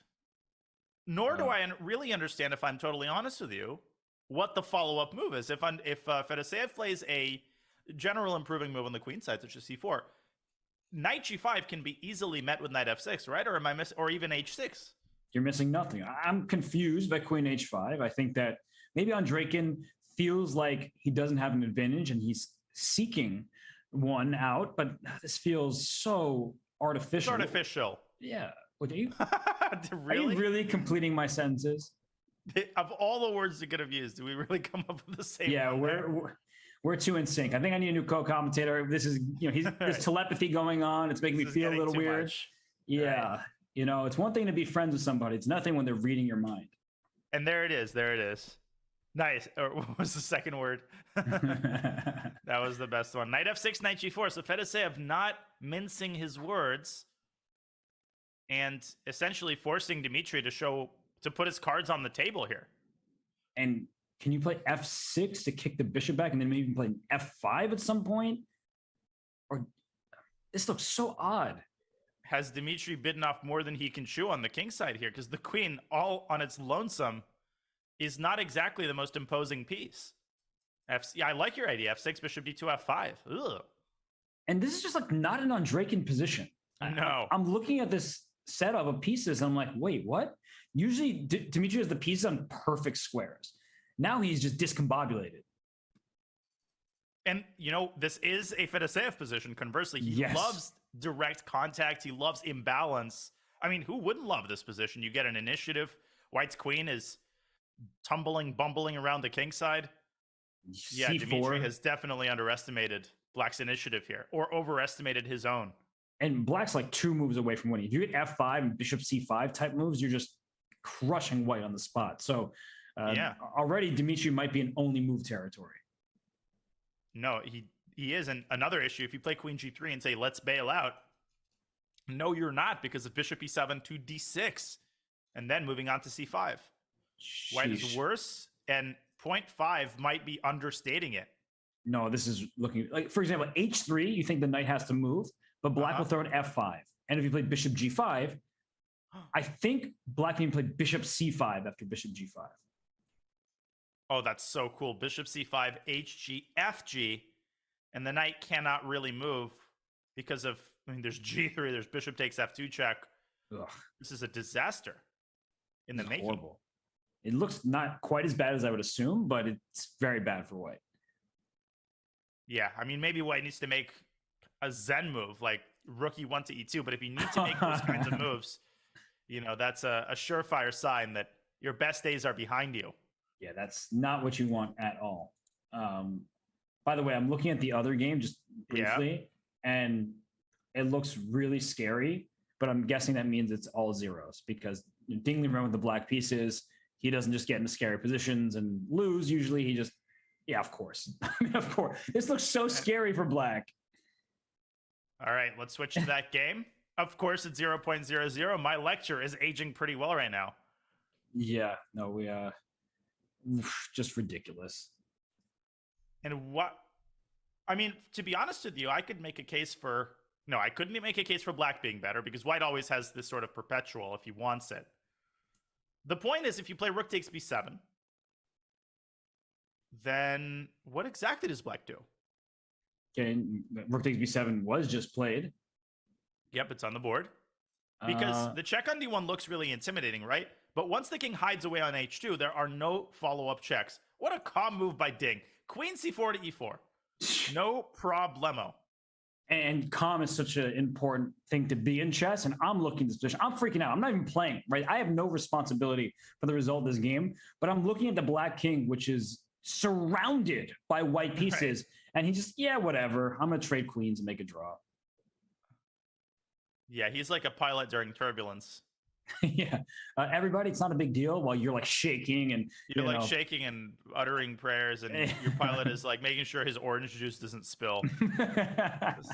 Nor do I really understand, if I'm totally honest with you, what the follow-up move is. If Fedosеев plays a general improving move on the queen side, such as c4, knight g5 can be easily met with knight f6, right? Or am I or even h6? You're missing nothing. I'm confused by queen h5. I think that maybe Andreykin feels like he doesn't have an advantage and he's seeking one out, but this feels so artificial. It's artificial. Yeah. What are you? Really? Are you really completing my sentences? Of all the words you could have used, do we really come up with the same? Yeah, we're too in sync. I think I need a new co-commentator. This is, there's telepathy going on. It's making me feel a little weird. Much. Yeah. Right. It's one thing to be friends with somebody. It's nothing when they're reading your mind. And there it is. There it is. Nice. Or what was the second word? That was the best one. Knight f6, knight g4. So Fedosеев not mincing his words and essentially forcing Dmitry to put his cards on the table here. And can you play f6 to kick the bishop back and then maybe even play f5 at some point? Or this looks so odd. Has Dmitry bitten off more than he can chew on the king side here? Because the queen, all on its lonesome, is not exactly the most imposing piece. Yeah, I like your idea. F6, bishop d2, f5. Ugh. And this is just like not an Andreykin position. No. I'm looking at this setup of pieces and I'm like, wait, what? Usually Dmitry has the pieces on perfect squares. Now he's just discombobulated. And, this is a Fedosеев position. Conversely, he loves direct contact. He loves imbalance. I mean, who wouldn't love this position? You get an initiative. White's queen is bumbling around the king side. Yeah, C4. Dmitry has definitely underestimated black's initiative here, or overestimated his own. And black's like 2 moves away from winning. If you get f5 and bishop c5 type moves, you're just crushing white on the spot. So already Dimitri might be in only move territory. No, he is. And another issue, if you play queen g3 and say, let's bail out, no, you're not, because of bishop e7 to d6, and then moving on to c5. Sheesh. White is worse, and 0.5 might be understating it. No, this is looking like, for example, h3, you think the knight has to move, but black will throw an f5. And if you play bishop g5, I think black can play bishop c5 after bishop g5. Oh, that's so cool. Bishop c5, hg, fg, and the knight cannot really move because of, there's g3, there's bishop takes f2 check. Ugh. This is a disaster in the making. Horrible. It looks not quite as bad as I would assume, but it's very bad for white. Yeah, maybe white needs to make a zen move, like rook e1 to e2, but if you need to make those kinds of moves, that's a surefire sign that your best days are behind you. Yeah, that's not what you want at all. By the way, I'm looking at the other game just briefly, and it looks really scary, but I'm guessing that means it's all zeros because dingling around with the black pieces, he doesn't just get into scary positions and lose. Usually he just, of course. Of course. This looks so scary for black. All right, let's switch to that game. Of course, it's 0.00. My lecture is aging pretty well right now. Yeah, no, we just ridiculous. And to be honest with you, I could make a case for, no, I couldn't make a case for black being better because white always has this sort of perpetual if he wants it. The point is, if you play rook takes b7, then what exactly does black do? Okay, rook takes b7 was just played. Yep, it's on the board. Because the check on d1 looks really intimidating, right? But once the king hides away on h2, there are no follow-up checks. What a calm move by Ding. Queen c4 to e4. No problemo. And calm is such an important thing to be in chess. And I'm looking at this position. I'm freaking out. I'm not even playing, right? I have no responsibility for the result of this game. But I'm looking at the black king, which is surrounded by white pieces. Right. And he just, whatever. I'm going to trade queens and make a draw. Yeah, he's like a pilot during turbulence. Everybody, it's not a big deal while you're like shaking and you're like shaking and uttering prayers, and your pilot is like making sure his orange juice doesn't spill.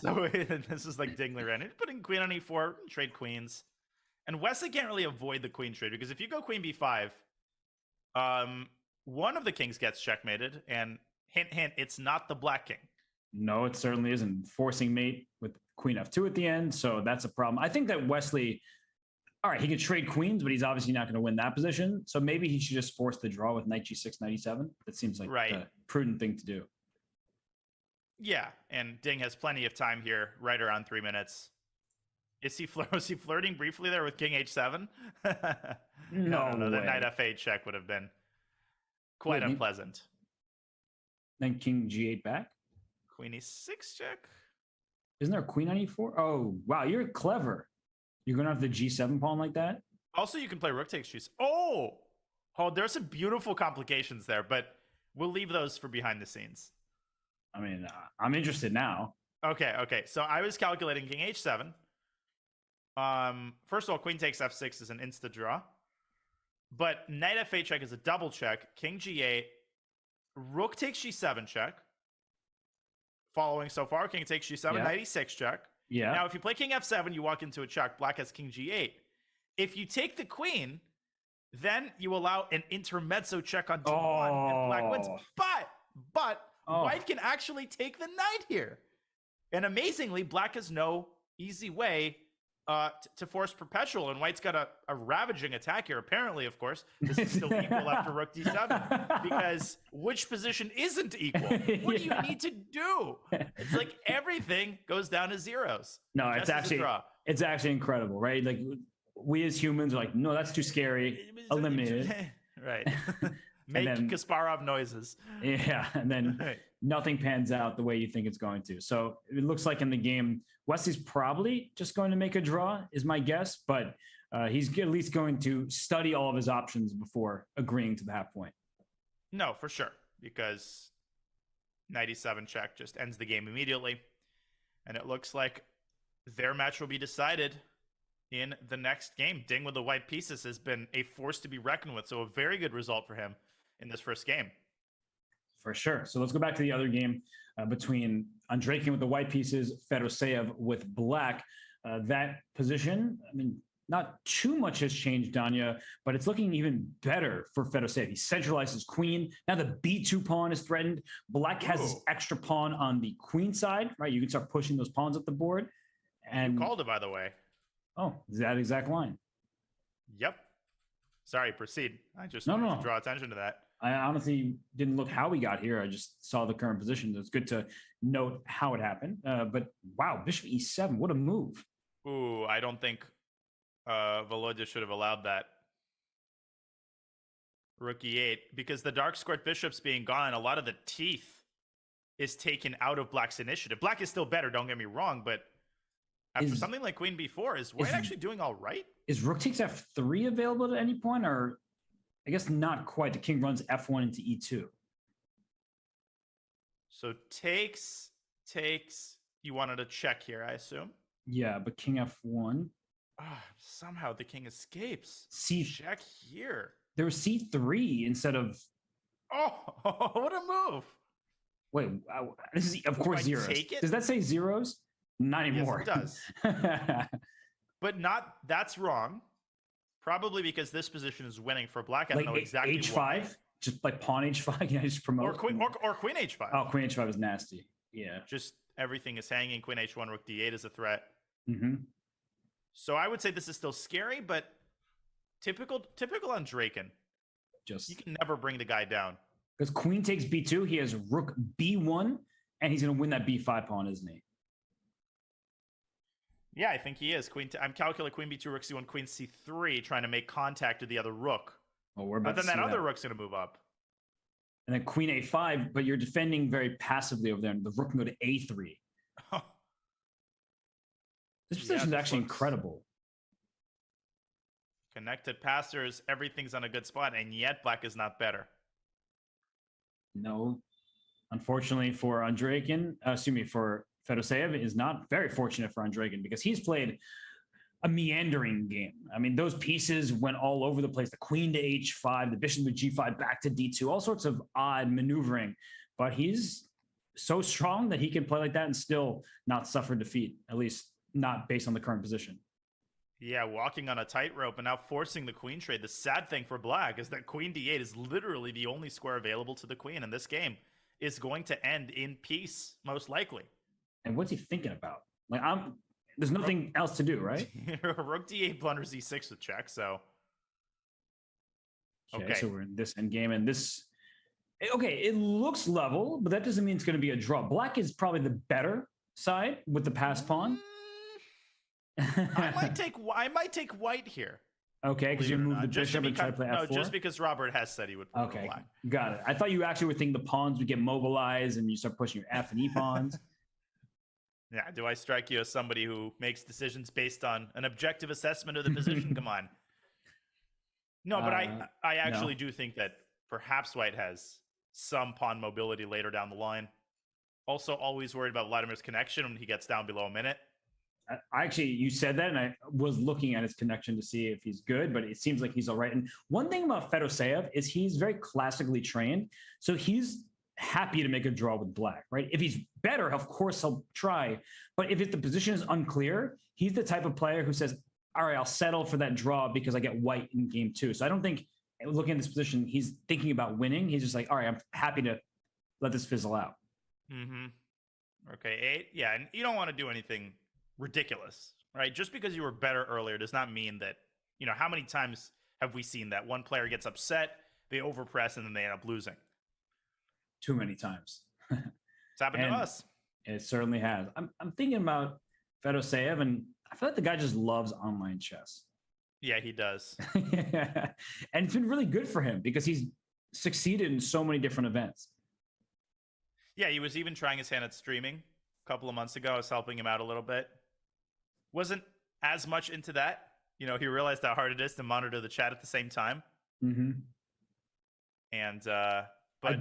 So this is like dingling around. He's putting queen on e4, trade queens, and Wesley can't really avoid the queen trade because if you go queen b5, one of the kings gets checkmated, and hint hint, it's not the black king. No, it certainly isn't. Forcing mate with queen f2 at the end, so that's a problem. I think that Wesley, all right, he can trade queens, but he's obviously not going to win that position. So maybe he should just force the draw with knight g6, knight e7. That seems like the prudent thing to do. Yeah, and Ding has plenty of time here, right around 3 minutes. Was he flirting briefly there with king h7? No. The knight f8 check would have been quite unpleasant. Then king g8 back? Queen e6 check? Isn't there a queen on e4? Oh, wow, you're clever. You're going to have the g7 pawn like that? Also, you can play rook takes g7. Oh, there's some beautiful complications there, but we'll leave those for behind the scenes. I'm interested now. Okay. So I was calculating king h7. First of all, queen takes f6 is an insta draw. But knight f8 check is a double check. King g8. Rook takes g7 check. Following so far, king takes g7, knight e6 check. Yeah. Now, if you play king f7, you walk into a check. Black has king g8. If you take the queen, then you allow an intermezzo check on d1, and black wins. But white can actually take the knight here. And amazingly, black has no easy way to force perpetual, and white's got a ravaging attack here. Apparently, of course, this is still equal after rook d7, because which position isn't equal? What do you need to do? It's like everything goes down to zeros. No, it's actually incredible, right? Like we as humans are like, no, that's too scary. Eliminate it. Right. Make Kasparov noises. Yeah, and then nothing pans out the way you think it's going to. So it looks like in the game, Wesley's probably just going to make a draw, is my guess, but he's at least going to study all of his options before agreeing to the half point. No, for sure, because knight e7 check just ends the game immediately. And it looks like their match will be decided in the next game. Ding with the white pieces has been a force to be reckoned with. So a very good result for him in this first game. For sure. So let's go back to the other game between Andreikin with the white pieces, Fedoseev with black. That position, I mean, not too much has changed, Danya, but it's looking even better for Fedoseev. He centralized his queen. Now the B2 pawn is threatened. Black has this extra pawn on the queen side, right? You can start pushing those pawns up the board. And you called it, by the way. Oh, is that exact line? Yep. Sorry, proceed. I just wanted to draw attention to that. I honestly didn't look how we got here. I just saw the current position. It's good to note how it happened. But wow, bishop e7, what a move. Ooh, I don't think Volodya should have allowed that. Rook e8, because the dark squared bishops being gone, a lot of the teeth is taken out of Black's initiative. Black is still better, don't get me wrong, but after something like queen b4, is White actually doing all right? Is rook takes f3 available at any point, or I guess not quite? The king runs f1 into e2. So takes. You wanted to check here, I assume? Yeah, but king f1. Somehow the king escapes. Check here. There was c3 instead of... Oh, what a move. Wait, this is, of course, zeros. Does that say zeros? Not anymore. Yes, it does. But that's wrong. Probably because this position is winning for Black. I don't know exactly h5? why. Just like pawn h5? Can I just promote? Or queen h5. Oh, queen h5 is nasty. Yeah. Just everything is hanging. Queen h1, rook d8 is a threat. Mm-hmm. So I would say this is still scary, but typical Andreikin. You can never bring the guy down. Because queen takes b2, he has rook b1, and he's going to win that b5 pawn, isn't he? Yeah, I think he is. I'm calculating queen b2, rook c1, queen c3, trying to make contact with the other rook. Oh, we're about but then that other rook's going to move up. And then queen a5, but you're defending very passively over there, and the rook can go to a3. This position is actually incredible. Connected passers, everything's on a good spot, and yet Black is not better. No, unfortunately for for Fedoseev, is not very fortunate for Andreikin because he's played a meandering game. I mean, those pieces went all over the place. The queen to h5, the bishop to g5, back to d2, all sorts of odd maneuvering. But he's so strong that he can play like that and still not suffer defeat, at least not based on the current position. Yeah, walking on a tightrope and now forcing the queen trade. The sad thing for Black is that queen d8 is literally the only square available to the queen, and this game is going to end in peace, most likely. And what's he thinking about? Like, there's nothing else to do, right? Rook d8 blunders e6 with check, so... Okay, so we're in this endgame, and this... Okay, it looks level, but that doesn't mean it's going to be a draw. Black is probably the better side with the pass pawn. I might take White here. Okay, because you move the bishop and try to play f4? No, just because Robert has said he would play Black. Got it. I thought you actually were thinking the pawns would get mobilized and you start pushing your f and e pawns. Yeah, do I strike you as somebody who makes decisions based on an objective assessment of the position? Come on. No, but I actually do think that perhaps White has some pawn mobility later down the line. Also, always worried about Vladimir's connection when he gets down below a minute. You said that, and I was looking at his connection to see if he's good, but it seems like he's all right. And one thing about Fedoseev is he's very classically trained, so he's happy to make a draw with Black, right? If he's better, of course he'll try. But if the position is unclear, he's the type of player who says, all right, I'll settle for that draw because I get White in game 2. So I don't think, looking at this position, he's thinking about winning. He's just like, all right, I'm happy to let this fizzle out. Mm-hmm. Okay, 8. Yeah, and you don't want to do anything ridiculous, right? Just because you were better earlier does not mean that, how many times have we seen that one player gets upset, they overpress, and then they end up losing? Too many times. It's happened to us. It certainly has. I'm thinking about Fedoseev, and I feel like the guy just loves online chess. Yeah, he does. And it's been really good for him because he's succeeded in so many different events. Yeah, he was even trying his hand at streaming a couple of months ago. I was helping him out a little bit. Wasn't as much into that. He realized how hard it is to monitor the chat at the same time. Mm-hmm. And, but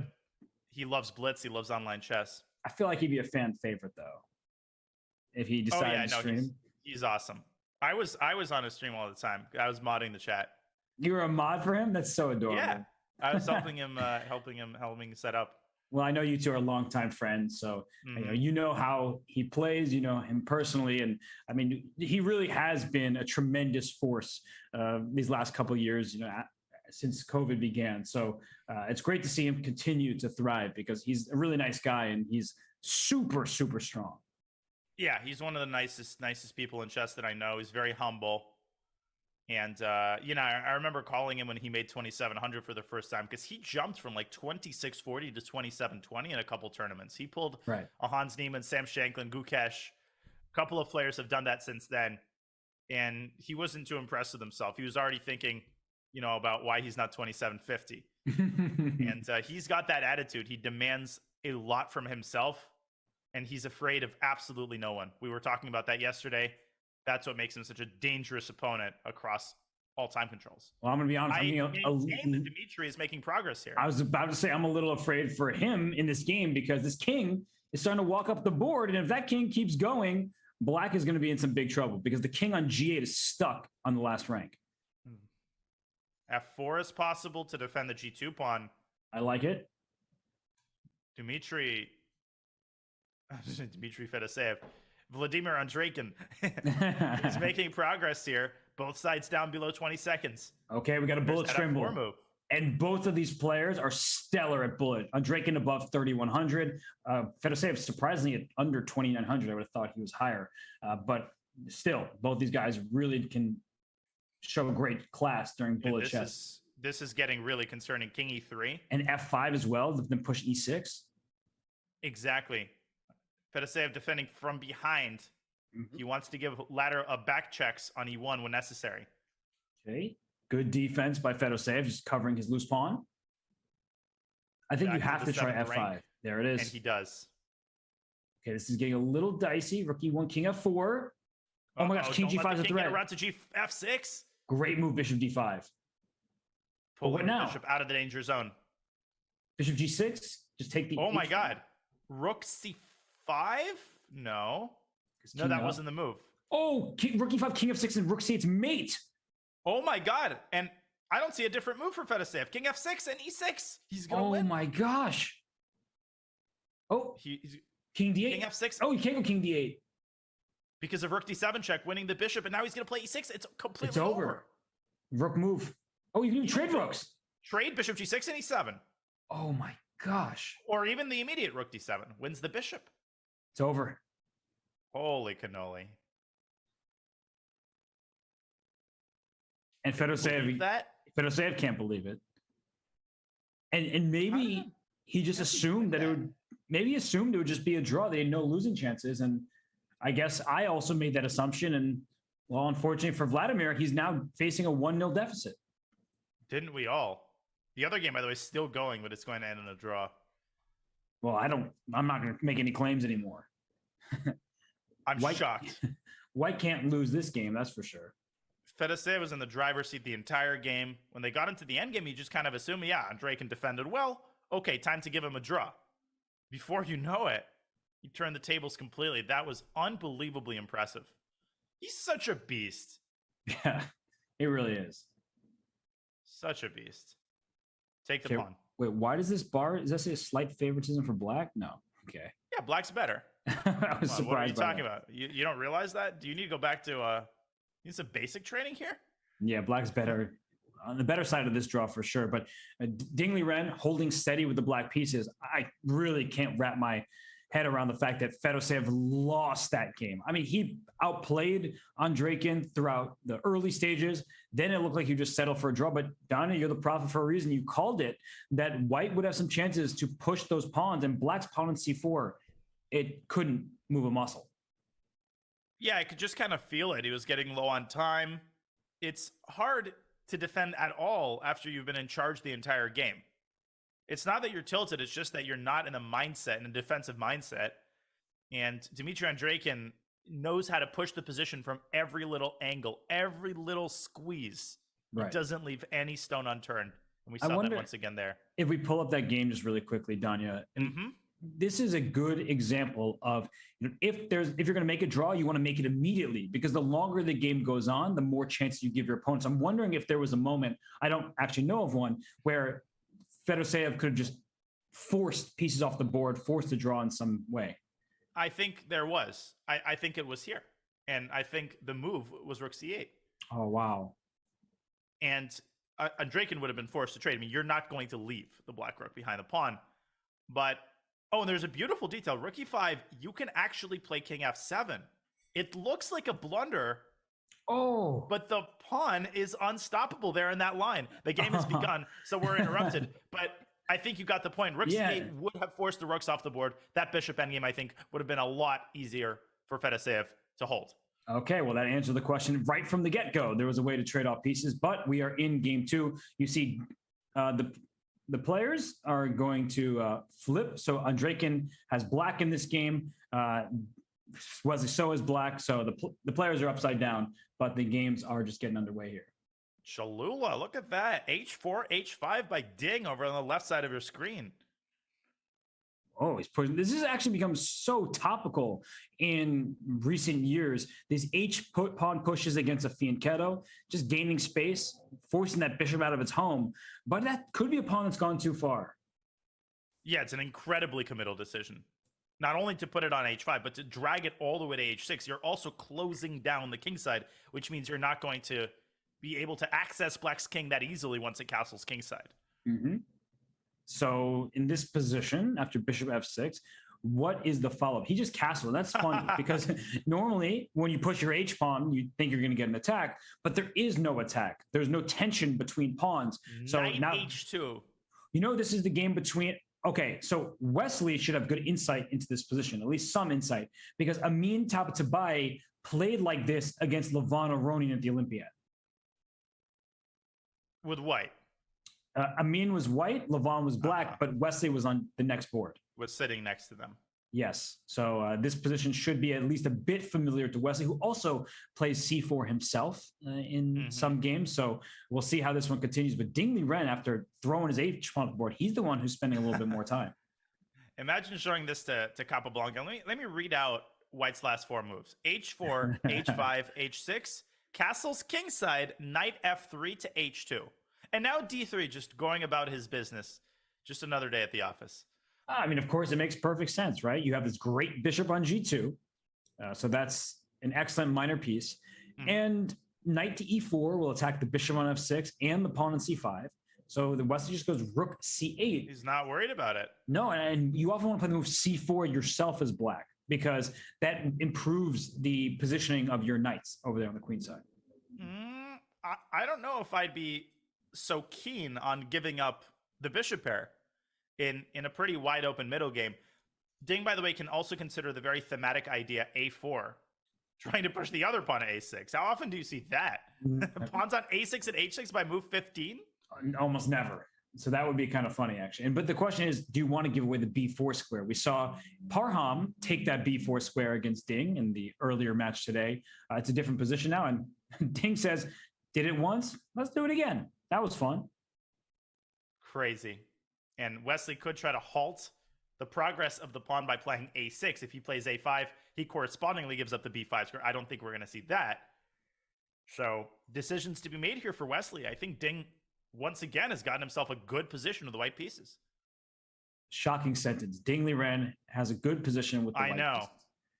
he loves Blitz. He loves online chess. I feel like he'd be a fan favorite, though. if he Oh decided yeah, to no, stream. he's awesome. I was on his stream all the time. I was modding the chat. You were a mod for him? That's so adorable. Yeah, I was helping him set up. Well, I know you two are longtime friends, so you know how he plays. You know him personally, and I mean, he really has been a tremendous force these last couple of years. Since COVID began, so it's great to see him continue to thrive because he's a really nice guy and he's super, super strong. Yeah, he's one of the nicest people in chess that I know. He's very humble. And, I remember calling him when he made 2,700 for the first time because he jumped from like 2,640 to 2,720 in a couple tournaments. He pulled a Hans Niemann, Sam Shanklin, Gukesh. A couple of players have done that since then. And he wasn't too impressed with himself. He was already thinking, about why he's not 2,750. And he's got that attitude. He demands a lot from himself, and he's afraid of absolutely no one. We were talking about that yesterday. That's what makes him such a dangerous opponent across all time controls. Well, I'm going to be honest. Dimitri is making progress here. I was about to say I'm a little afraid for him in this game because this king is starting to walk up the board. And if that king keeps going, black is going to be in some big trouble because the king on G8 is stuck on the last rank. F4 is possible to defend the G2 pawn. I like it. Dmitry Fedoseev. Vladimir Andreikin is making progress here. Both sides down below 20 seconds. Okay, we got a bullet scramble. Move. And both of these players are stellar at bullet. Andreikin above 3,100. Fedoseev surprisingly at under 2,900. I would have thought he was higher. But still, both these guys really can show great class during bullet chess. This is getting really concerning. King E3. And F5 as well, then push E6. Exactly. Fedoseev defending from behind. He wants to give ladder a back checks on E1 when necessary. Okay. Good defense by Fedoseev, just covering his loose pawn. I think you have to try F5. Rank. There it is. And he does. Okay, this is getting a little dicey. Rook E1, King F4. Oh my gosh, King G5 is a threat. Get around to F6. Great move, Bishop D5. Pull what now? Bishop out of the danger zone. Bishop G6. Just take the. Oh my God. Rook C5? No. No, that wasn't the move. Oh, Rook E5, King F6, and Rook C8's mate. Oh my God. And I don't see a different move for Fedoseev. King F6 and E6. He's going to win. Oh my gosh. Oh, he's King D8. King F6. Oh, you can't go King D8. Because of Rook D7 check, winning the bishop, and now he's going to play E6. It's completely It's over. Rook move. Oh, you can trade rooks. Trade Bishop G6 and E7. Oh my gosh. Or even the immediate Rook D7 wins the bishop. It's over. Holy cannoli. And Fedoseev can't believe it. And maybe he just assumed that it would just be a draw. They had no losing chances. And I guess I also made that assumption. And well, unfortunately for Vladimir, he's now facing a 1-0 deficit. Didn't we all? The other game, by the way, is still going, but it's going to end in a draw. Well, I'm not going to make any claims anymore. I'm shocked. White can't lose this game, that's for sure. Fedoseev was in the driver's seat the entire game. When they got into the endgame, you just kind of assume, yeah, Andreikin defended well. Okay, time to give him a draw. Before you know it, he turned the tables completely. That was unbelievably impressive. He's such a beast. Yeah, it really is. Such a beast. Take the pawn. Wait, why does this say a slight favoritism for black? No. Okay. Yeah, black's better. I was surprised. What are you talking about? You don't realize that? Do you need to go back to need some basic training here? Yeah, black's better. On the better side of this draw for sure. But Dingley Ren holding steady with the black pieces. I really can't wrap my head around the fact that Fedoseev lost that game. I mean, he outplayed Andreikin throughout the early stages. Then it looked like he just settled for a draw. But Donna, you're the prophet for a reason. You called it that white would have some chances to push those pawns, and black's pawn on C4, it couldn't move a muscle. Yeah, I could just kind of feel it. He was getting low on time. It's hard to defend at all after you've been in charge the entire game. It's not that you're tilted, it's just that you're not in a defensive mindset. And Dmitry Andreikin knows how to push the position from every little angle, every little squeeze. Right. He doesn't leave any stone unturned. And we saw that once again there. If we pull up that game just really quickly, Danya, this is a good example of, if you're going to make a draw, you want to make it immediately, because the longer the game goes on, the more chances you give your opponents. I'm wondering if there was a moment, I don't actually know of one, where Fedoseev could have just forced pieces off the board, forced a draw in some way. I think there was. I think it was here. And I think the move was rook c8. Oh, wow. And Andreykin would have been forced to trade. I mean, you're not going to leave the black rook behind the pawn. But, oh, and there's a beautiful detail. Rook e5, you can actually play king f7. It looks like a blunder. Oh. But the pawn is unstoppable there in that line. The game has begun, so we're interrupted. But I think you got the point. Rook c8 would have forced the rooks off the board. That bishop endgame, I think, would have been a lot easier for Fedoseev to hold. Okay, well, that answered the question right from the get-go. There was a way to trade off pieces, but we are in game two. You see the players are going to flip. So Andreykin has black in this game. Wesley so is black. So the players are upside down, but the games are just getting underway here. Cholula, look at that. H4, H5 by Ding over on the left side of your screen. Oh, he's pushing. This has actually become so topical in recent years. These pawn pushes against a fianchetto, just gaining space, forcing that bishop out of its home. But that could be a pawn that's gone too far. Yeah, it's an incredibly committal decision. Not only to put it on H5, but to drag it all the way to H6. You're also closing down the king side, which means you're not going to be able to access black's king that easily once it castles king side. Mm-hmm. So in this position, after bishop f6, what is the follow-up? He just castled. That's funny because normally when you push your h-pawn, you think you're going to get an attack, but there is no attack. There's no tension between pawns. So Knight now, h2. You know, this is the game between... Okay, so Wesley should have good insight into this position, at least some insight, because Amin Tabatabai played like this against Levon Aronian at the Olympiad. With white. Amin was white, Levon was black, but Wesley was on the next board. Was sitting next to them. Yes. So this position should be at least a bit familiar to Wesley, who also plays c4 himself in some games. So we'll see how this one continues. But Dingley Ren, after throwing his h-pawn on the board, he's the one who's spending a little bit more time. Imagine showing this to Capablanca. Let me read out White's last four moves. H4, H5, H6, castles kingside, knight F3 to H2. And now D3 just going about his business. Just another day at the office. I mean, of course, it makes perfect sense, right? You have this great bishop on G2. So that's an excellent minor piece. And knight to E4 will attack the bishop on F6 and the pawn on C5. So the Wesley just goes rook C8. He's not worried about it. No, and you often want to play the move C4 yourself as black, because that improves the positioning of your knights over there on the queen side. I don't know if I'd be so keen on giving up the bishop pair in a pretty wide open middle game. Ding, by the way, can also consider the very thematic idea A4, trying to push the other pawn to A6. How often do you see that? Pawns on A6 and H6 by move 15? Almost never. So that would be kind of funny, actually. But the question is, do you want to give away the B4 square? We saw Parham take that B4 square against Ding in the earlier match today. It's a different position now. And Ding says, did it once, let's do it again. That was fun. Crazy. And Wesley could try to halt the progress of the pawn by playing A6. If he plays A5, he correspondingly gives up the B5 square. I don't think we're going to see that. So decisions to be made here for Wesley. I think Ding, once again, has gotten himself a good position with the white pieces. Shocking sentence. Dingley Ren has a good position with the white know. pieces.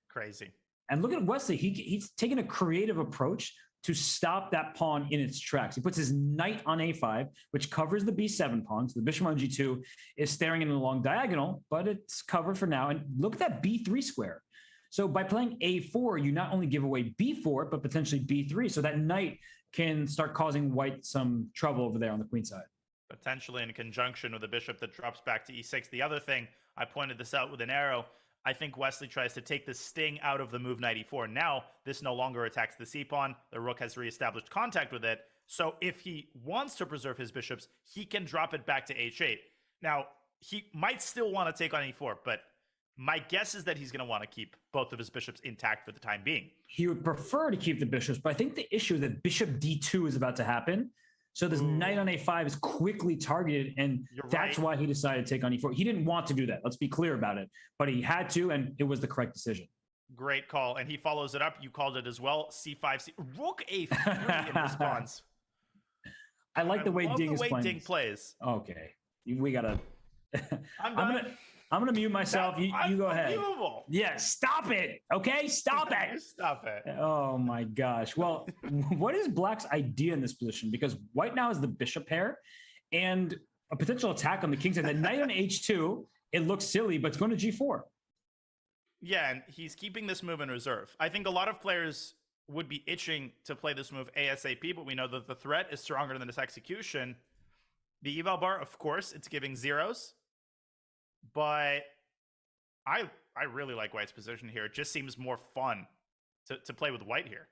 Crazy. And look at Wesley. He's taken a creative approach to stop that pawn in its tracks. He puts his knight on A5, which covers the B7 pawn. So the bishop on G2 is staring in a long diagonal, but it's covered for now. And look at that B3 square. So by playing A4, you not only give away B4, but potentially B3. So that knight can start causing white some trouble over there on the queen side. Potentially in conjunction with a bishop that drops back to E6. The other thing, I pointed this out with an arrow, I think Wesley tries to take the sting out of the move knight e4. Now, this no longer attacks the c-pawn. The rook has reestablished contact with it. So if he wants to preserve his bishops, he can drop it back to h8. Now, he might still want to take on e4, but my guess is that he's going to want to keep both of his bishops intact for the time being. He would prefer to keep the bishops, but I think the issue is that bishop d2 is about to happen. So this knight on a5 is quickly targeted, and that's why he decided to take on e4. He didn't want to do that. Let's be clear about it. But he had to, and it was the correct decision. Great call. And he follows it up. You called it as well. C5, rook a3 in response. I like the way Ding is playing. Ding plays. Okay. We got to... I'm done. I'm gonna mute myself. You go ahead. Yeah, stop it. Okay, stop it. Stop it. Oh my gosh. Well, what is Black's idea in this position? Because White now has the bishop pair and a potential attack on the king side. The knight on h2, it looks silly, but it's going to g4. Yeah, and he's keeping this move in reserve. I think a lot of players would be itching to play this move ASAP, but we know that the threat is stronger than its execution. The eval bar, of course, it's giving zeros. But I really like White's position here. It just seems more fun to play with White here.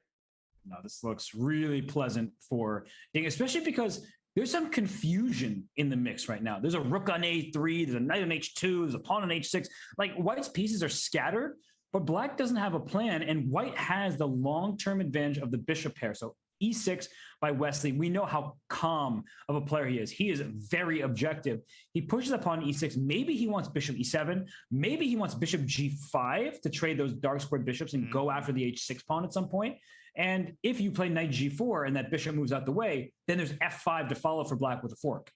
No, this looks really pleasant for Ding, especially because there's some confusion in the mix right now. There's a rook on a3, there's a knight on h2, there's a pawn on h6. Like, White's pieces are scattered, but Black doesn't have a plan, and White has the long-term advantage of the bishop pair. So e6 by Wesley. We know how calm of a player he is. He is very objective. He pushes up on e6. Maybe he wants bishop e7. Maybe he wants bishop g5 to trade those dark squared bishops and go after the h6 pawn at some point. And if you play knight g4 and that bishop moves out the way, then there's f5 to follow for Black with a fork.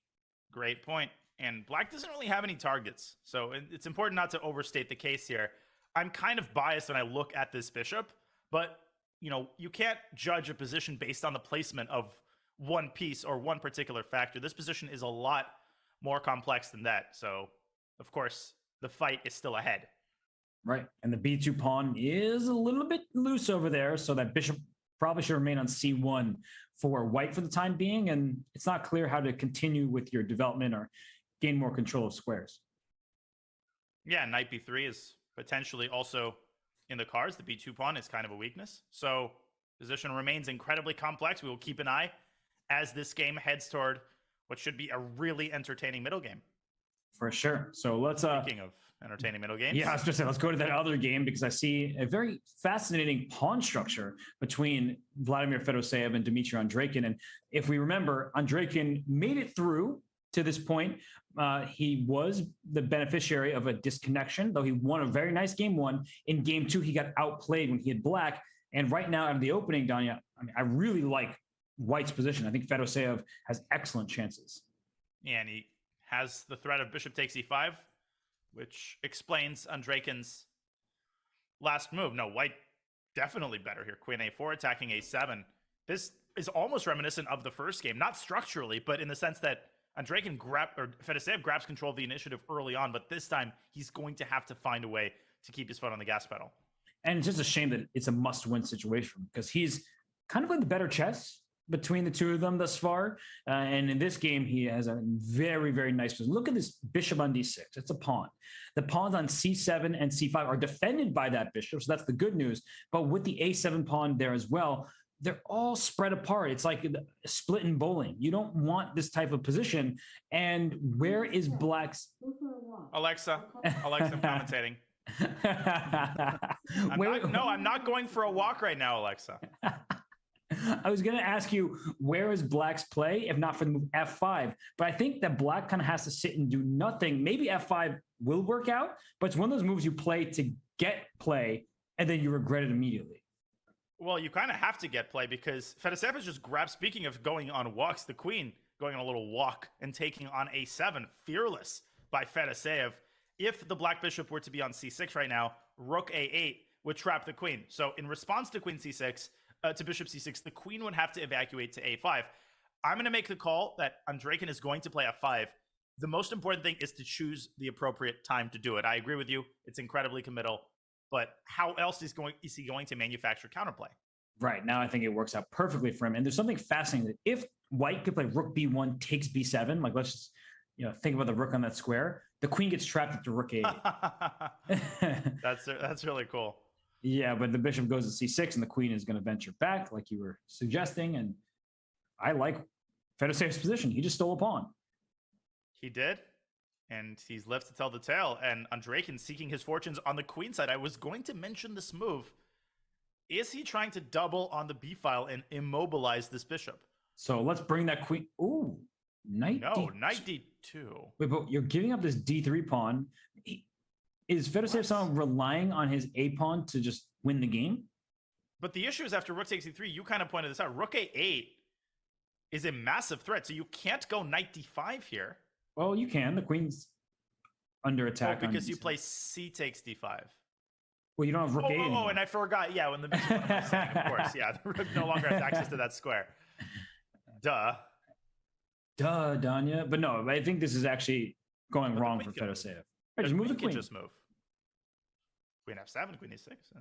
Great point. And Black doesn't really have any targets. So it's important not to overstate the case here. I'm kind of biased when I look at this bishop, but you know, you can't judge a position based on the placement of one piece or one particular factor. This position is a lot more complex than that. So, of course, the fight is still ahead. Right. And the b2 pawn is a little bit loose over there. So that bishop probably should remain on c1 for White for the time being. And it's not clear how to continue with your development or gain more control of squares. Yeah, knight b3 is potentially also in the cards. The b2 pawn is kind of a weakness. So position remains incredibly complex. We will keep an eye as this game heads toward what should be a really entertaining middle game. For sure. So let's speaking of entertaining middle games. Yeah, I was just saying, let's go to that other game because I see a very fascinating pawn structure between Vladimir Fedoseev and Dmitry Andreikin. And if we remember, Andreikin made it through to this point. He was the beneficiary of a disconnection, though he won a very nice game one. In game two, he got outplayed when he had Black. And right now, out of the opening, Danya, I mean, I really like White's position. I think Fedoseev has excellent chances. Yeah, and he has the threat of bishop takes e5, which explains Andreikin's last move. No, White definitely better here. Queen a4 attacking a7. This is almost reminiscent of the first game, not structurally, but in the sense that Andreikin Fedoseev grabs control of the initiative early on, but this time he's going to have to find a way to keep his foot on the gas pedal. And it's just a shame that it's a must-win situation because he's kind of played the better chess between the two of them thus far. And in this game, he has a very, very nice position. Look at this bishop on d6. It's a pawn. The pawns on c7 and c5 are defended by that bishop, so that's the good news. But with the a7 pawn there as well, they're all spread apart. It's like a split in bowling. You don't want this type of position. And where is Black's... Alexa, I'm commentating. I'm not going for a walk right now, Alexa. I was going to ask you, where is Black's play, if not for the move f5? But I think that Black kind of has to sit and do nothing. Maybe f5 will work out, but it's one of those moves you play to get play, and then you regret it immediately. Well, you kind of have to get play because Fedoseev has just grabbed, speaking of going on walks, the queen going on a little walk and taking on a7, fearless by Fedoseev. If the Black bishop were to be on c6 right now, rook a8 would trap the queen. So in response to queen c6, to bishop c6, the queen would have to evacuate to a5. I'm going to make the call that Andreikin is going to play f5. The most important thing is to choose the appropriate time to do it. I agree with you. It's incredibly committal. But how else is he going to manufacture counterplay? Right. Now I think it works out perfectly for him. And there's something fascinating that if White could play rook b1 takes b7, like let's just think about the rook on that square, the queen gets trapped at the rook a8. That's really cool. Yeah, but the bishop goes to c6 and the queen is going to venture back like you were suggesting. And I like Fedoseev's position. He just stole a pawn. He did. And he's left to tell the tale. And Andreikin seeking his fortunes on the queen side. I was going to mention this move. Is he trying to double on the b file and immobilize this bishop? So let's bring that queen. Ooh, knight. No, knight d2. Wait, but you're giving up this d3 pawn. Is Fedoseev somehow relying on his a pawn to just win the game? But the issue is after rook takes e3, you kind of pointed this out. Rook a8 is a massive threat, so you can't go knight d5 here. Well, you can. The queen's under attack. Oh, because you play c takes d5. Well, you don't have rook a8 anymore. Oh, and I forgot. Yeah, when the of course, yeah, the rook no longer has access to that square. Duh, Danya. But no, I think this is actually going wrong for Fedoseev. Right, just move the queen. Just move. Queen f7, queen e6. Yeah.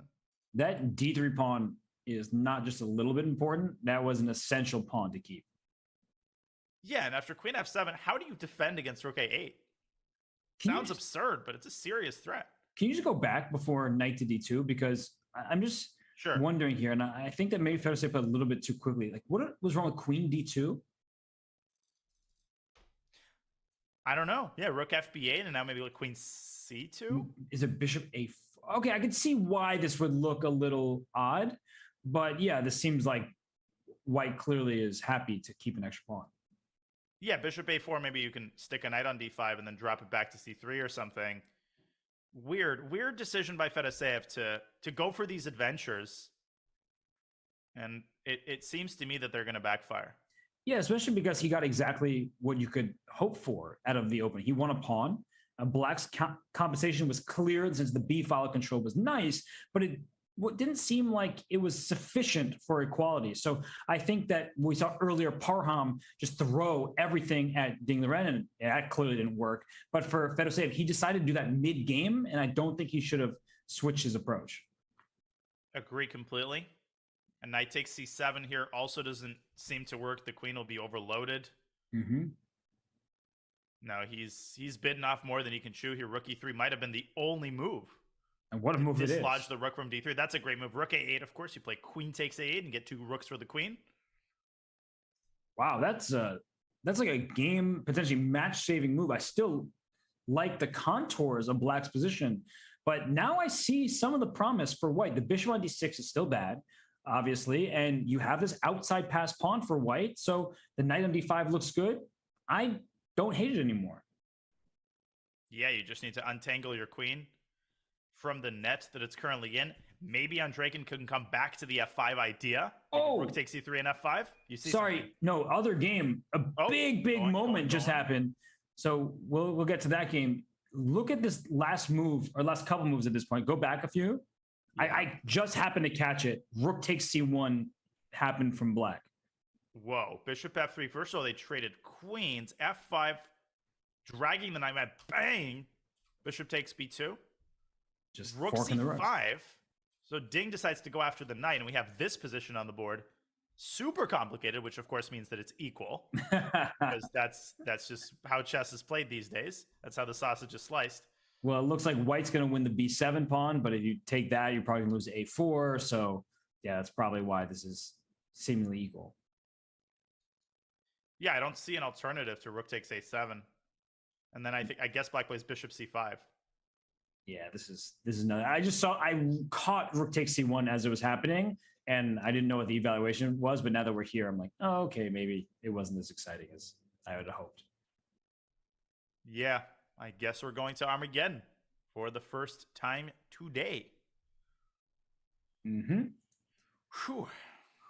That d3 pawn is not just a little bit important. That was an essential pawn to keep. Yeah, and after queen f7, how do you defend against rook a8? Sounds absurd, but it's a serious threat. Can you just go back before knight to d2? Because I'm just wondering here, and I think that maybe Fedoseev played a little bit too quickly. Like, what was wrong with queen d2? I don't know. Yeah, rook fb8, and now maybe like queen c2? Is it bishop a4? Okay, I can see why this would look a little odd. But yeah, this seems like white clearly is happy to keep an extra pawn. Yeah, bishop a4, maybe you can stick a knight on d5 and then drop it back to c3 or something. Weird decision by Fedoseev to go for these adventures. And it seems to me that they're going to backfire. Yeah, especially because he got exactly what you could hope for out of the open. He won a pawn. Black's compensation was clear since the b file control was nice, but it didn't seem like it was sufficient for equality. So I think that we saw earlier Parham just throw everything at Ding Liren, and that clearly didn't work. But for Fedoseev, he decided to do that mid-game, and I don't think he should have switched his approach. Agree completely. A knight takes c7 here also doesn't seem to work. The queen will be overloaded. Mm-hmm. No, he's bitten off more than he can chew here. Rook e3 might have been the only move. And what a move it is. Dislodge the rook from d3. That's a great move. Rook a8, of course. You play queen takes a8 and get 2 rooks for the queen. Wow, that's like a game, potentially match-saving move. I still like the contours of Black's position, but now I see some of the promise for white. The bishop on d6 is still bad, obviously, and you have this outside pass pawn for white, so the knight on d5 looks good. I don't hate it anymore. Yeah, you just need to untangle your queen from the net that it's currently in. Maybe Andreykin can come back to the f5 idea. Oh, rook takes e3 and f5. You see? Sorry, something? no, other game. A big moment just happened. So we'll get to that game. Look at this last move or last couple moves at this point. Go back a few. Yeah. I just happened to catch it. Rook takes c1 happened from Black. Whoa, bishop f3. First of all, they traded queens. f5, dragging the knight. Bang! Bishop takes b2. Just rook c5. So Ding decides to go after the knight, and we have this position on the board. Super complicated, which of course means that it's equal. Because that's just how chess is played these days. That's how the sausage is sliced. Well, it looks like white's going to win the b7 pawn, but if you take that, you're probably going to lose to a4. So yeah, that's probably why this is seemingly equal. Yeah, I don't see an alternative to rook takes a7. And then I guess Black plays bishop c5. Yeah, this is another. I caught rook takes c1 as it was happening, and I didn't know what the evaluation was, but now that we're here, I'm like, oh, okay, maybe it wasn't as exciting as I would have hoped. Yeah, I guess we're going to Armageddon for the first time today. Mm-hmm. Whew.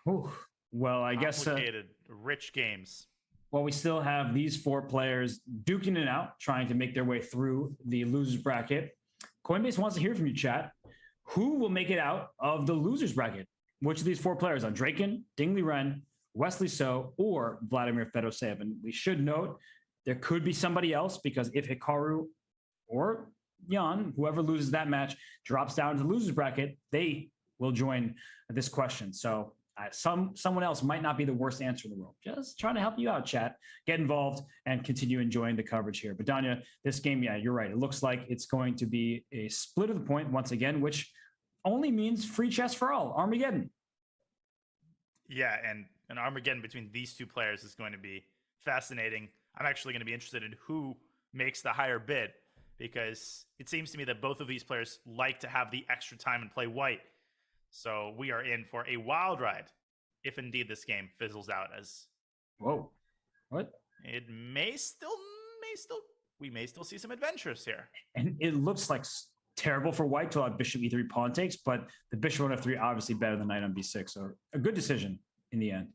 Whew. Well, I guess complicated, rich games. Well, we still have these 4 players duking it out, trying to make their way through the losers bracket. Coinbase wants to hear from you, chat. Who will make it out of the losers bracket? Which of these 4 players? Andreykin, Ding Liren, Wesley So, or Vladimir Fedoseev? And we should note there could be somebody else, because if Hikaru or Jan, whoever loses that match, drops down to the losers bracket, they will join this question. So someone else might not be the worst answer in the world. Just trying to help you out, chat. Get involved and continue enjoying the coverage here. But Danya, this game, yeah, you're right. It looks like it's going to be a split of the point once again, which only means free chess for all. Armageddon. Yeah, and an Armageddon between these 2 players is going to be fascinating. I'm actually going to be interested in who makes the higher bid, because it seems to me that both of these players like to have the extra time and play white. So we are in for a wild ride if indeed this game fizzles out as Whoa. What? It we may still see some adventures here. And it looks like terrible for white to allow bishop e3 pawn takes, but the bishop on f3 obviously better than knight on b6. So a good decision in the end.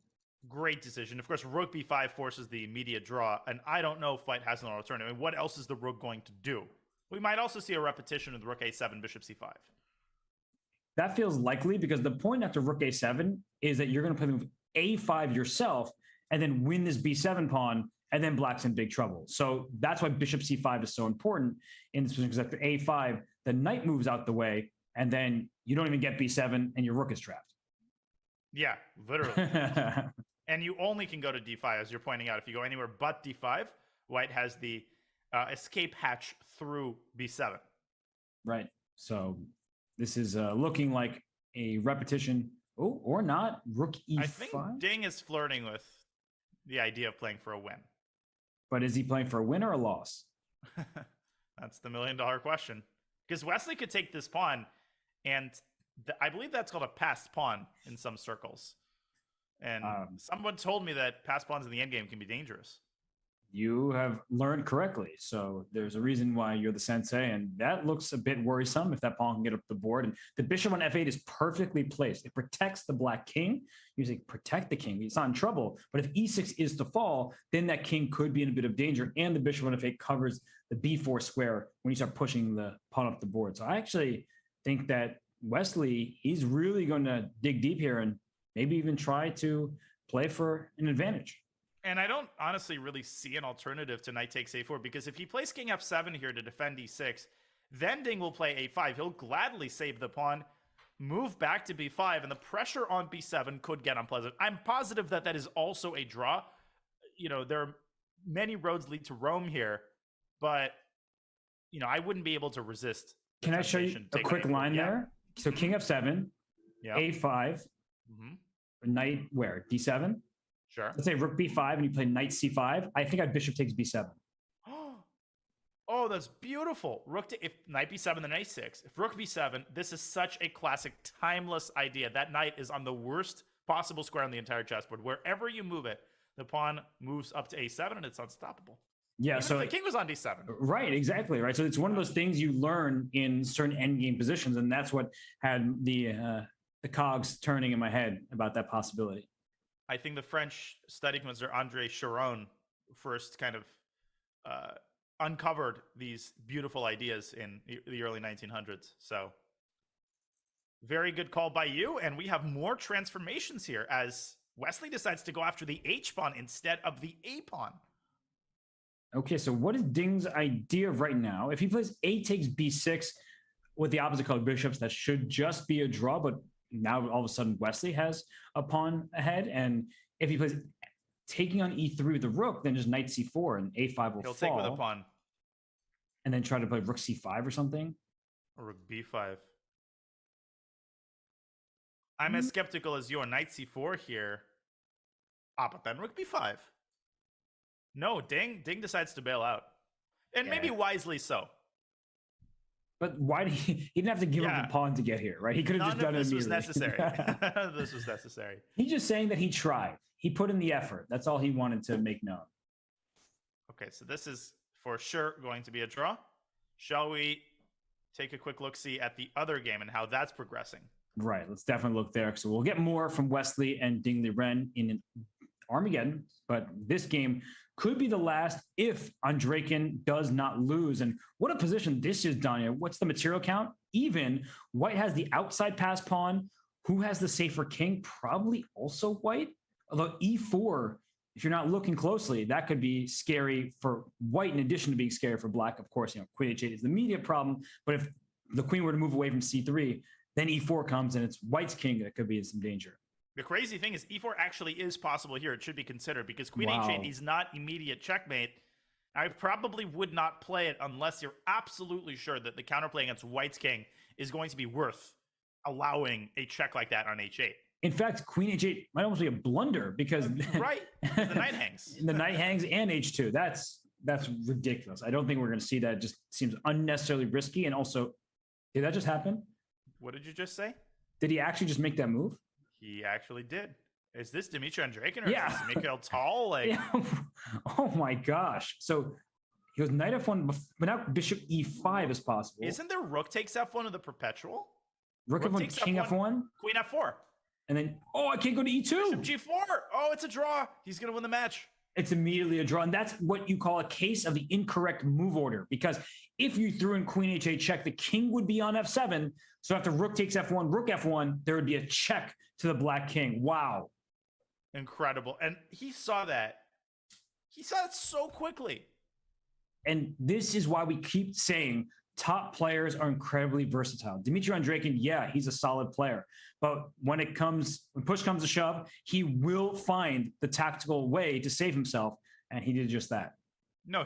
Great decision. Of course, rook b5 forces the immediate draw, and I don't know if white has an alternative. I mean, what else is the rook going to do? We might also see a repetition of the rook a7, bishop c5. That feels likely because the point after rook a7 is that you're going to play the move a5 yourself and then win this b7 pawn, and then black's in big trouble. So that's why bishop c5 is so important in this position, because after a5, the knight moves out the way, and then you don't even get b7, and your rook is trapped. Yeah, literally. And you only can go to d5, as you're pointing out. If you go anywhere but d5, white has the escape hatch through b7. Right. So this is looking like a repetition. Oh, or not. Rook e5. I think Ding is flirting with the idea of playing for a win. But is he playing for a win or a loss? That's the $1 million question. Because Wesley could take this pawn, and I believe that's called a passed pawn in some circles. And someone told me that passed pawns in the endgame can be dangerous. You have learned correctly. So there's a reason why you're the sensei, and that looks a bit worrisome if that pawn can get up the board. And the bishop on f8 is perfectly placed. It protects the black king. You say protect the king. It's not in trouble. But if e6 is to fall, then that king could be in a bit of danger, and the bishop on f8 covers the b4 square when you start pushing the pawn up the board. So I actually think that Wesley, he's really going to dig deep here and maybe even try to play for an advantage. And I don't honestly really see an alternative to knight takes a4, because if he plays king f7 here to defend e6, then Ding will play a5. He'll gladly save the pawn, move back to b5, and the pressure on b7 could get unpleasant. I'm positive that that is also a draw. You know, there are many roads lead to Rome here, but, you know, I wouldn't be able to resist. Can I show you a quick line there? So king f7, a5, knight where? d7? Sure. Let's say rook b5 and you play knight c5. I think bishop takes b7. Oh, that's beautiful. If knight b7, then a6. If rook b7, this is such a classic, timeless idea. That knight is on the worst possible square on the entire chessboard. Wherever you move it, the pawn moves up to a7 and it's unstoppable. Yeah, even so if the king was on d7. Right, exactly. Right. So it's one of those things you learn in certain endgame positions, and that's what had the cogs turning in my head about that possibility. I think the French study composer André Chiron first kind of uncovered these beautiful ideas in the early 1900s. So very good call by you. And we have more transformations here as Wesley decides to go after the H pawn instead of the A pawn. Okay, so what is Ding's idea right now? If he plays A takes B6 with the opposite color bishops, that should just be a draw, but now all of a sudden Wesley has a pawn ahead. And if he plays taking on E3 with the rook, then just knight C4 and A5 will He'll fall. take with a pawn. And then try to play rook C5 or something. Or rook B5. I'm as skeptical as you on knight C4 here. But then rook B5. No, Ding decides to bail out. And maybe wisely so. But why did he didn't have to give up a pawn to get here, right? He could have just done it immediately. None of this was necessary. This was necessary. He's just saying that he tried. He put in the effort. That's all he wanted to make known. Okay, so this is for sure going to be a draw. Shall we take a quick look-see at the other game and how that's progressing? Right, let's definitely look there. So we'll get more from Wesley and Ding Liren in Armageddon, but this game could be the last if Andreykin does not lose. And what a position this is, Danya. What's the material count? Even. White has the outside pass pawn. Who has the safer king? Probably also White. Although E4, if you're not looking closely, that could be scary for White in addition to being scary for Black. Of course, Queen H8 is the immediate problem. But if the queen were to move away from C3, then E4 comes and it's White's king that could be in some danger. The crazy thing is E4 actually is possible here. It should be considered because Queen H8 is not immediate checkmate. I probably would not play it unless you're absolutely sure that the counterplay against White's king is going to be worth allowing a check like that on H8. In fact, Queen H8 might almost be a blunder because right, the knight hangs. The knight hangs and H2. That's ridiculous. I don't think we're going to see that. It just seems unnecessarily risky. And also, did that just happen? What did you just say? Did he actually just make that move? He actually did. Is this Dimitri Andreikin or Yeah. is this Mikhail Tal? Like, Yeah. Oh my gosh. So he goes knight f1, but now bishop e5 is possible. isn't there rook takes f1 of the perpetual? Rook rook f1, takes king F1? f1, Queen f4. and then, oh, I can't go to e2. Bishop g4. Oh, it's a draw. He's going to win the match. It's immediately a draw. And that's what you call a case of the incorrect move order. Because if you threw in queen h8 check, the king would be on f7. So after rook takes f1, rook f1, there would be a check to the black king. Wow. Incredible. And he saw that. He saw it so quickly. And this is why we keep saying top players are incredibly versatile. Dimitri Andreikin, yeah, he's a solid player. But when push comes to shove, he will find the tactical way to save himself. And he did just that. No,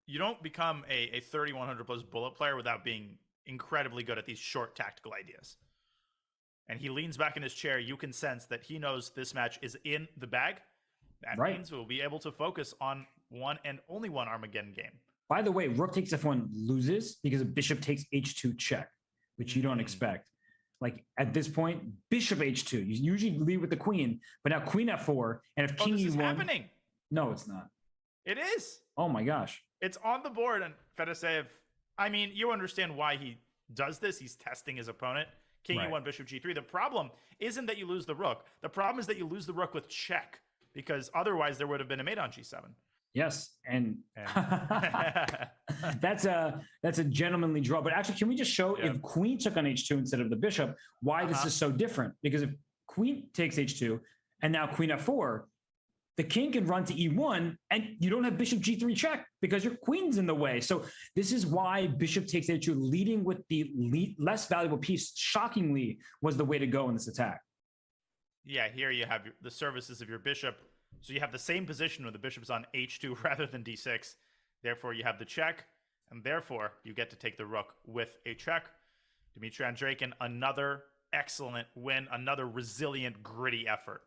you don't become a 3,100 plus bullet player without being incredibly good at these short tactical ideas. And he leans back in his chair. You can sense that he knows this match is in the bag. That means we'll be able to focus on one and only one Armageddon game. By the way, rook takes f1 loses because a bishop takes h2 check, which you don't expect. Like at this point, bishop h2. You usually lead with the queen, but now queen f4. And if king this e1, is happening. No, it's not. It is. Oh my gosh. It's on the board, and Fedoseev, I mean, you understand why he does this. He's testing his opponent. King e1, bishop g3. The problem isn't that you lose the rook. The problem is that you lose the rook with check, because otherwise there would have been a mate on g7. Yes, and that's a gentlemanly draw. But actually, can we just show if queen took on h2 instead of the bishop, why this is so different? Because if queen takes h2 and now queen f4, the king can run to e1 and you don't have bishop g3 check because your queen's in the way. So this is why bishop takes h2, leading with the less valuable piece, shockingly, was the way to go in this attack. Yeah, here you have the services of your bishop. So you have the same position where the bishop's on h2 rather than d6. Therefore, you have the check, and therefore, you get to take the rook with a check. Dimitri Andreikin, another excellent win, another resilient, gritty effort.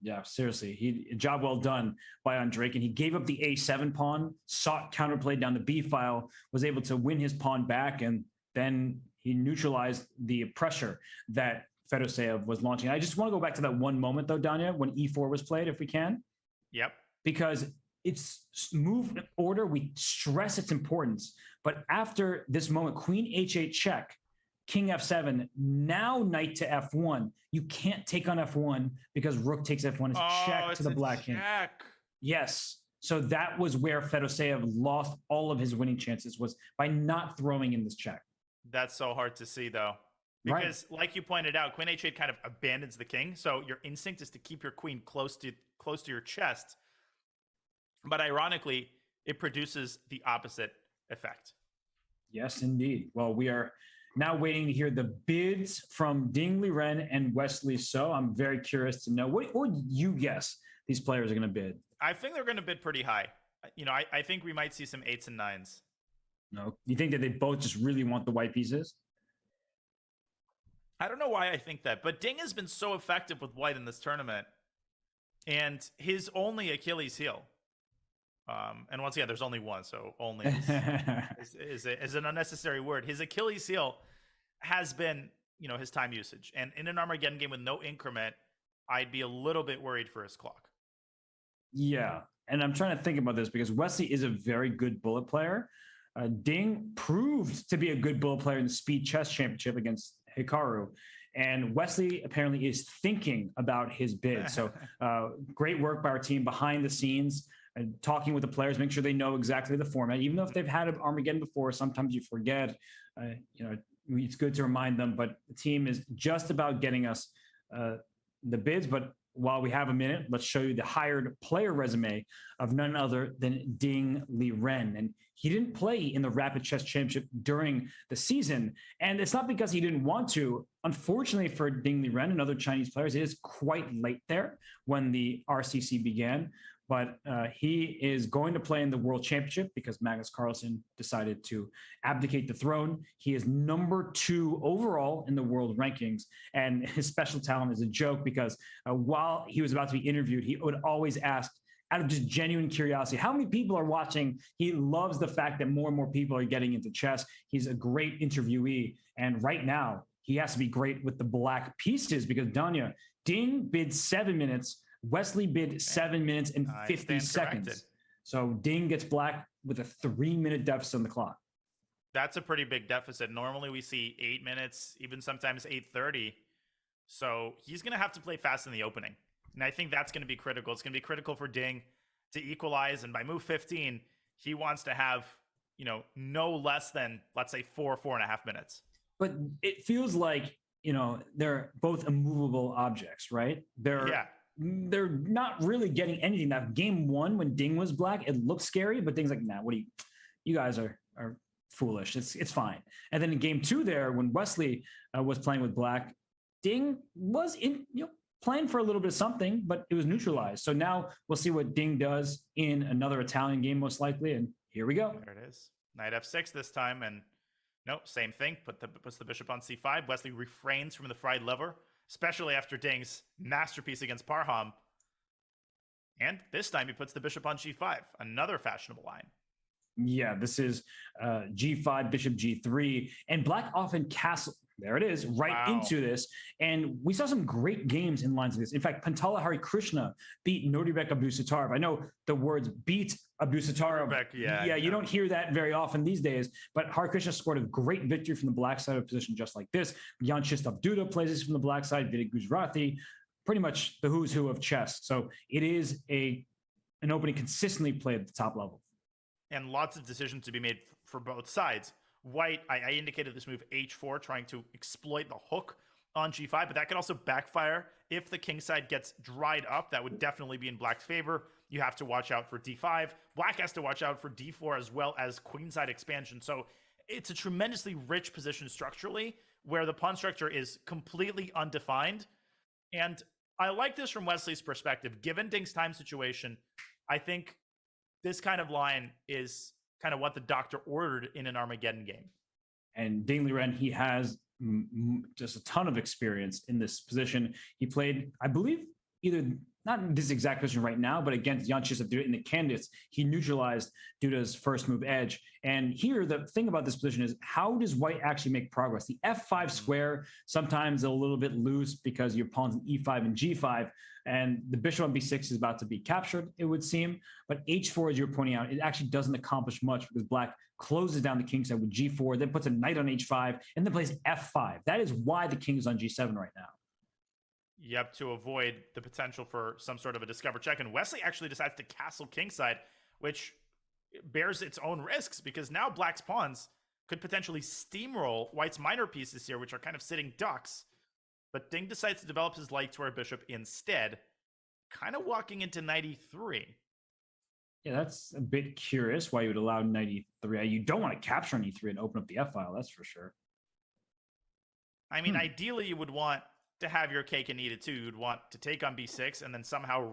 Yeah, seriously. Job well done by Andreikin. He gave up the a7 pawn, sought counterplay down the b file, was able to win his pawn back, and then he neutralized the pressure that Fedoseev was launching. I just want to go back to that one moment, though, Danya, when e4 was played, if we can. Yep. Because it's move order, we stress its importance. But after this moment, queen h8 check, king f7, now knight to f1. You can't take on f1 because rook takes f1. It's check to the black king. Yes. So that was where Fedoseev lost all of his winning chances, was by not throwing in this check. That's so hard to see, though. Because, like you pointed out, queen h8 kind of abandons the king. So your instinct is to keep your queen close to your chest. But ironically, it produces the opposite effect. Yes, indeed. Well, we are now waiting to hear the bids from Ding Liren and Wesley So. I'm very curious to know, what would you guess these players are going to bid? I think they're going to bid pretty high. You know, I think we might see some 8s and 9s. No, you think that they both just really want the white pieces? I don't know why I think that, but Ding has been so effective with white in this tournament, and his only Achilles heel. And once again, there's only one, so only is an unnecessary word. His Achilles heel has been, you know, his time usage. And in an Armageddon game with no increment, I'd be a little bit worried for his clock. Yeah, and I'm trying to think about this because Wesley is a very good bullet player. Ding proved to be a good bullet player in the Speed Chess Championship against Hikaru. And Wesley apparently is thinking about his bid. So great work by our team behind the scenes, talking with the players, make sure they know exactly the format. Even though if they've had an Armageddon before, sometimes you forget. You know, it's good to remind them. But the team is just about getting us the bids. But while we have a minute, let's show you the hired player resume of none other than Ding Liren. And he didn't play in the Rapid Chess Championship during the season. And it's not because he didn't want to. Unfortunately for Ding Liren and other Chinese players, it is quite late there when the RCC began. But he is going to play in the World Championship because Magnus Carlsen decided to abdicate the throne. He is number 2 overall in the world rankings. And his special talent is a joke because while he was about to be interviewed, he would always ask, out of just genuine curiosity, how many people are watching? He loves the fact that more and more people are getting into chess. He's a great interviewee. And right now, he has to be great with the black pieces because Danya, Ding bid 7 minutes, Wesley bid 7 minutes and 50 seconds. Corrected. So Ding gets black with a 3-minute deficit on the clock. That's a pretty big deficit. Normally we see 8 minutes, even sometimes 8:30. So he's going to have to play fast in the opening. And I think that's going to be critical. It's going to be critical for Ding to equalize. And by move 15, he wants to have, no less than, let's say, 4.5 minutes. But it feels like, they're both immovable objects, right? They're not really getting anything. That game 1, when Ding was black, it looked scary, but Ding's like, nah, you guys are foolish. It's fine. And then in game 2 there, when Wesley was playing with black, Ding was playing for a little bit of something, but it was neutralized. So now we'll see what Ding does in another Italian game, most likely. And here we go. There it is. Knight f6 this time. And nope, same thing. Puts the bishop on c5. Wesley refrains from the fried liver, especially after Ding's masterpiece against Parham. And this time he puts the bishop on g5, another fashionable line. Yeah, this is g5, bishop g3, and black often castle. There it is, right into this. And we saw some great games in lines of this. In fact, Pantala Harikrishna beat Nodirbek Abusatarov. I know the words beat Abusatarov. You don't hear that very often these days, but Harikrishna scored a great victory from the black side of position just like this. Jan Krzysztof Duda plays this from the black side, Vidit Gujrathi, pretty much the who's who of chess. So it is an opening consistently played at the top level. And lots of decisions to be made for both sides. White, I indicated this move h4, trying to exploit the hook on g5, but that could also backfire if the king side gets dried up. That would definitely be in black's favor. You have to watch out for d5. Black has to watch out for d4 as well as queenside expansion. So it's a tremendously rich position structurally where the pawn structure is completely undefined. And I like this from Wesley's perspective. Given Ding's time situation, I think this kind of line is kind of what the doctor ordered in an Armageddon game. And Ding Liren, he has just a ton of experience in this position. He played, I believe, either not in this exact position right now, but against Jan Krzysztof Duda in the candidates, he neutralized Duda's first move edge. And here, the thing about this position is, how does white actually make progress? The f5 square, sometimes a little bit loose because your pawn's in e5 and g5, and the bishop on b6 is about to be captured, it would seem. But h4, as you're pointing out, it actually doesn't accomplish much because black closes down the king side with g4, then puts a knight on h5, and then plays f5. That is why the king is on g7 right now. Yep, to avoid the potential for some sort of a discover check. And Wesley actually decides to castle kingside, which bears its own risks because now black's pawns could potentially steamroll white's minor pieces here, which are kind of sitting ducks. But Ding decides to develop his light square bishop instead, kind of walking into knight e3. Yeah, that's a bit curious why you would allow knight e3. You don't want to capture an e3 and open up the f file, that's for sure. I mean, ideally you would want to have your cake and eat it too. You'd want to take on b6 and then somehow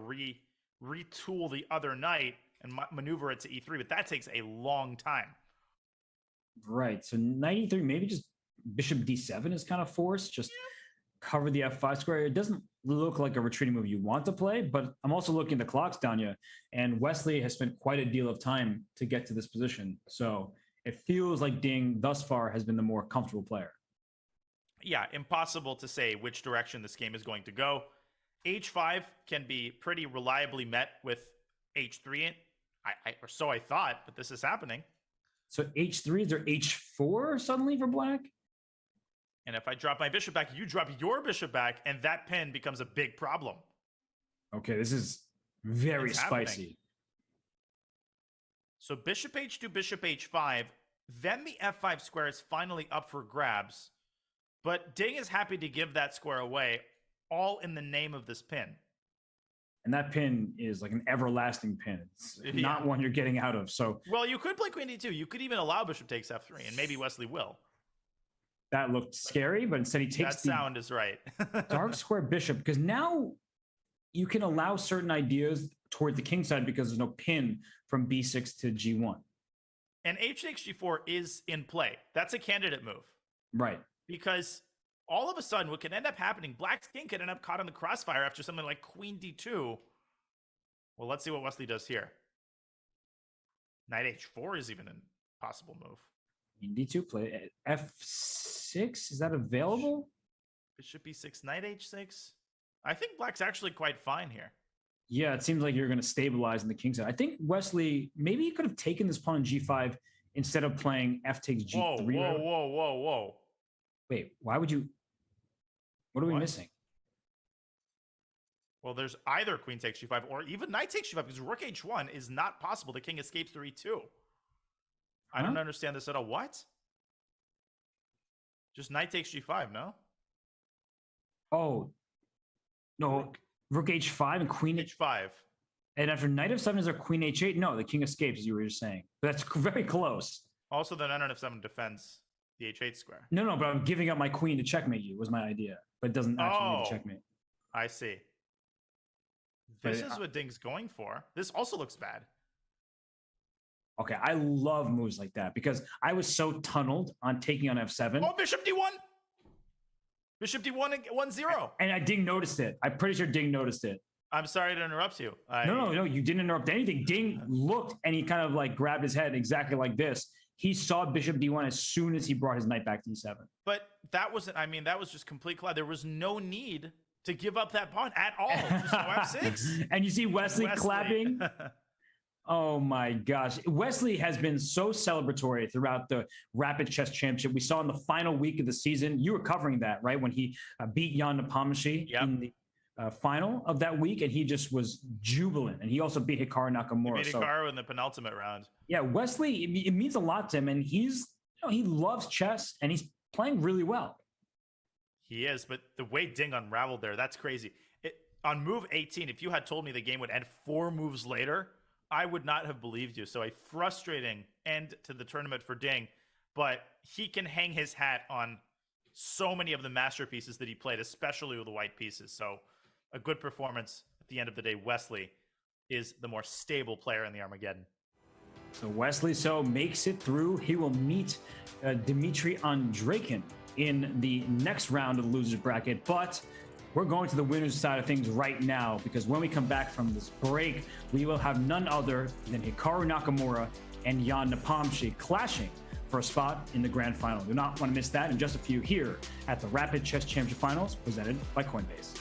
retool the other knight and maneuver it to e3, but that takes a long time. Right, so knight e3, maybe just bishop d7 is kind of forced, just cover the f5 square. It doesn't look like a retreating move you want to play, but I'm also looking at the clocks, Danya, and Wesley has spent quite a deal of time to get to this position. So it feels like Ding thus far has been the more comfortable player. Yeah, impossible to say which direction this game is going to go. h5 can be pretty reliably met with h3, or so I thought, but this is happening. So h3, is there h4 suddenly for black? And if I drop my bishop back, you drop your bishop back, and that pin becomes a big problem. Okay, this is very spicy. Happening. So bishop h2, bishop h5, then the f5 square is finally up for grabs. But Ding is happy to give that square away, all in the name of this pin. And that pin is like an everlasting pin. It's not one you're getting out of. So, well, you could play queen d2. You could even allow bishop takes f3, and maybe Wesley will. That looked scary, but instead he takes that sound is right. dark square bishop, because now you can allow certain ideas toward the king side because there's no pin from b6 to g1. And h6, g4 is in play. That's a candidate move. Right. Because all of a sudden, what could end up happening, black's king could end up caught in the crossfire after something like queen d2. Well, let's see what Wesley does here. Knight h4 is even a possible move. Queen d2 play f6. h6. Is that available? Bishop e6, knight h6. I think black's actually quite fine here. Yeah, it seems like you're going to stabilize in the king side. I think Wesley, maybe he could have taken this pawn on g5 instead of playing f takes g3. Whoa. Wait, why would you? What are we missing? Well, there's either queen takes g5 or even knight takes g5 because rook h1 is not possible. The king escapes through e2. I don't understand this at all. What? Just knight takes g5, no? Oh, no. Rook h5 and queen h5. And after knight f7, is there queen h8? No, the king escapes, as you were just saying. But that's very close. Also, the knight on f7 defends the h8 square. No, but I'm giving up my queen to checkmate you was my idea. But it doesn't actually need to checkmate. I see. This is what Ding's going for. This also looks bad. Okay, I love moves like that because I was so tunneled on taking on f7. Oh, bishop d1! Bishop d1 1-0. And Ding noticed it. I'm pretty sure Ding noticed it. I'm sorry to interrupt you. No, you didn't interrupt anything. Ding looked and he kind of like grabbed his head exactly like this. He saw bishop d1 as soon as he brought his knight back to e7. But that wasn't, that was just complete collide. There was no need to give up that pawn at all. Just no f6. And you see Wesley clapping. Oh my gosh. Wesley has been so celebratory throughout the Rapid Chess Championship. We saw in the final week of the season, you were covering that, right? When he beat Jan Nepomucci in the final of that week, and he just was jubilant. And he also beat Hikaru Nakamura. He beat Hikaru in the penultimate round. Yeah, Wesley, it means a lot to him, and he loves chess, and he's playing really well. He is, but the way Ding unraveled there, that's crazy. On move 18, if you had told me the game would end 4 moves later, I would not have believed you. So a frustrating end to the tournament for Ding, but he can hang his hat on so many of the masterpieces that he played, especially with the white pieces. So a good performance at the end of the day. Wesley is the more stable player in the Armageddon. So Wesley makes it through. He will meet Dmitry Andreikin in the next round of the loser's bracket, but we're going to the winner's side of things right now because when we come back from this break, we will have none other than Hikaru Nakamura and Jan Nepomucci clashing for a spot in the grand final. Do not want to miss that in just a few here at the Rapid Chess Championship Finals presented by Coinbase.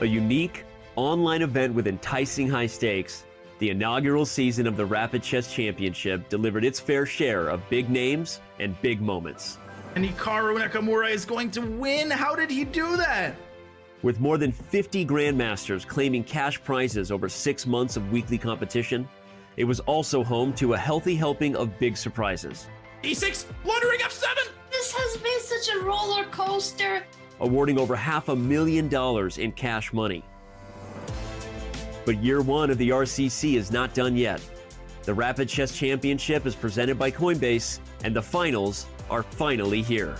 A unique, online event with enticing high stakes, the inaugural season of the Rapid Chess Championship delivered its fair share of big names and big moments. And Hikaru Nakamura is going to win. How did he do that? With more than 50 grandmasters claiming cash prizes over 6 months of weekly competition, it was also home to a healthy helping of big surprises. E6, blundering F7. This has been such a roller coaster. Awarding over $500,000 in cash money. But year one of the RCC is not done yet. The Rapid Chess Championship is presented by Coinbase, and the finals are finally here.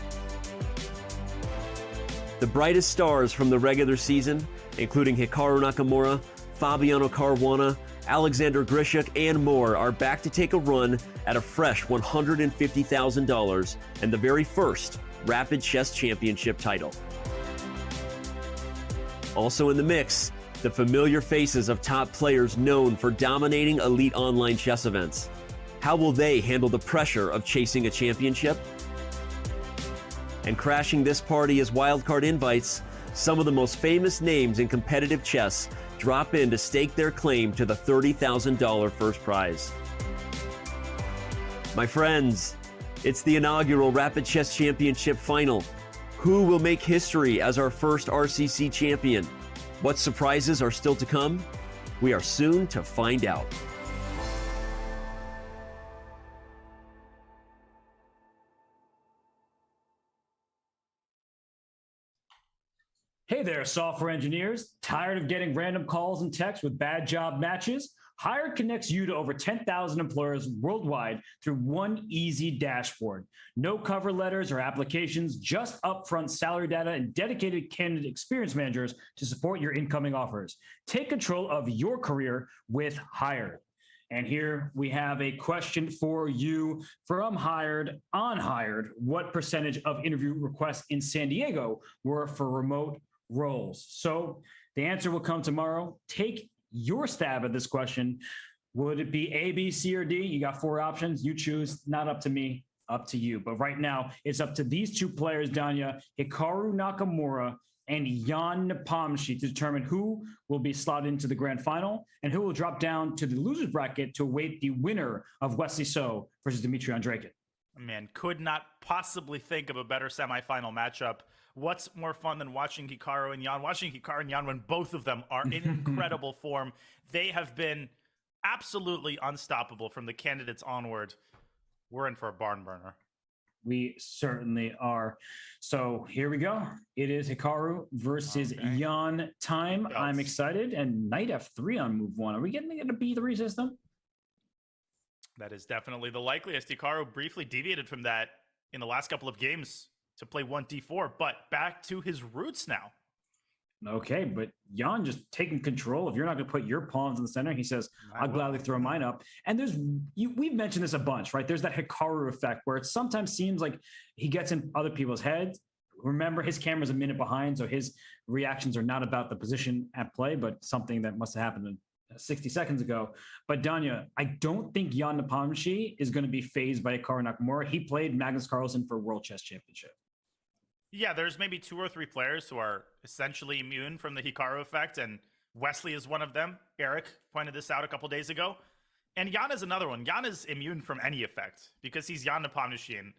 The brightest stars from the regular season, including Hikaru Nakamura, Fabiano Caruana, Alexander Grishuk, and more, are back to take a run at a fresh $150,000 and the very first Rapid Chess Championship title. Also in the mix, the familiar faces of top players known for dominating elite online chess events. How will they handle the pressure of chasing a championship? And crashing this party as wildcard invites, some of the most famous names in competitive chess drop in to stake their claim to the $30,000 first prize. My friends, it's the inaugural Rapid Chess Championship final. Who will make history as our first RCC champion? What surprises are still to come? We are soon to find out. Hey there, software engineers. Tired of getting random calls and texts with bad job matches? Hired connects you to over 10,000 employers worldwide through one easy dashboard. No cover letters or applications, just upfront salary data and dedicated candidate experience managers to support your incoming offers. Take control of your career with Hired. And here we have a question for you from Hired on Hired. What percentage of interview requests in San Diego were for remote roles? So the answer will come tomorrow. Take your stab at this question. Would it be A, B, C, or D? You got 4 options. You choose. Not up to me, up to you. But right now, it's up to these 2 players, Danya, Hikaru Nakamura and Jan Nepomniachtchi, to determine who will be slotted into the grand final and who will drop down to the loser's bracket to await the winner of Wesley So versus Dmitry Andreikin. Man, could not possibly think of a better semifinal matchup. What's more fun than watching Hikaru and Jan? Watching Hikaru and Jan when both of them are in incredible form. They have been absolutely unstoppable from the candidates onward. We're in for a barn burner. We certainly are. So here we go. It is Hikaru versus Jan time. Yes. I'm excited. And knight F3 on move 1. Are we getting a B3 system? That is definitely the likeliest. Hikaru briefly deviated from that in the last couple of games to play 1d4, but back to his roots now. Okay, but Jan just taking control. If you're not going to put your pawns in the center, he says, I'll gladly throw mine up. And we've mentioned this a bunch, right? There's that Hikaru effect where it sometimes seems like he gets in other people's heads. Remember, his camera's a minute behind, so his reactions are not about the position at play, but something that must have happened 60 seconds ago. But Danya, I don't think Jan Nepomniachtchi is going to be phased by Hikaru Nakamura. He played Magnus Carlsen for World Chess Championship. Yeah, there's maybe 2 or 3 players who are essentially immune from the Hikaru effect, and Wesley is one of them. Eric pointed this out a couple days ago. And Jan is another one. Jan is immune from any effect because he's Jan Nepomniachtchi, and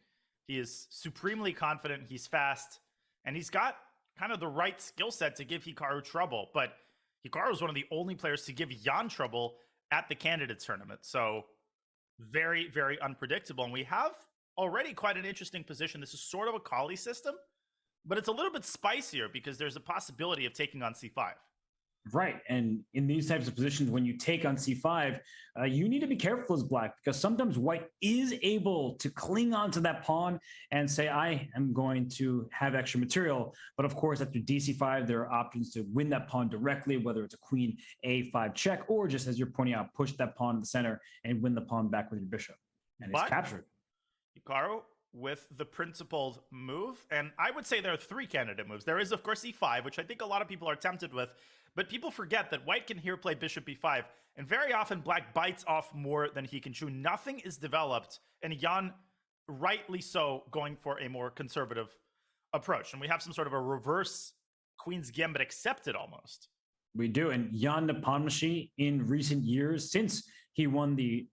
he is supremely confident, he's fast, and he's got kind of the right skill set to give Hikaru trouble. But Hikaru is one of the only players to give Jan trouble at the candidates tournament. So very, very unpredictable. And we have already quite an interesting position. This is sort of a Kali system, but it's a little bit spicier because there's a possibility of taking on c5. Right. And in these types of positions, when you take on c5, you need to be careful as black, because sometimes white is able to cling on to that pawn and say, I am going to have extra material. But of course, after dc5, there are options to win that pawn directly, whether it's a queen a5 check, or just as you're pointing out, push that pawn in the center and win the pawn back with your bishop. And it's captured. Hikaru with the principled move. And I would say there are 3 candidate moves. There is, of course, e5, which I think a lot of people are tempted with. But people forget that white can here play bishop b5. And very often black bites off more than he can chew. Nothing is developed. And Jan, rightly so, going for a more conservative approach. And we have some sort of a reverse Queen's Gambit accepted almost. We do. And Jan Nepo in recent years, since he won the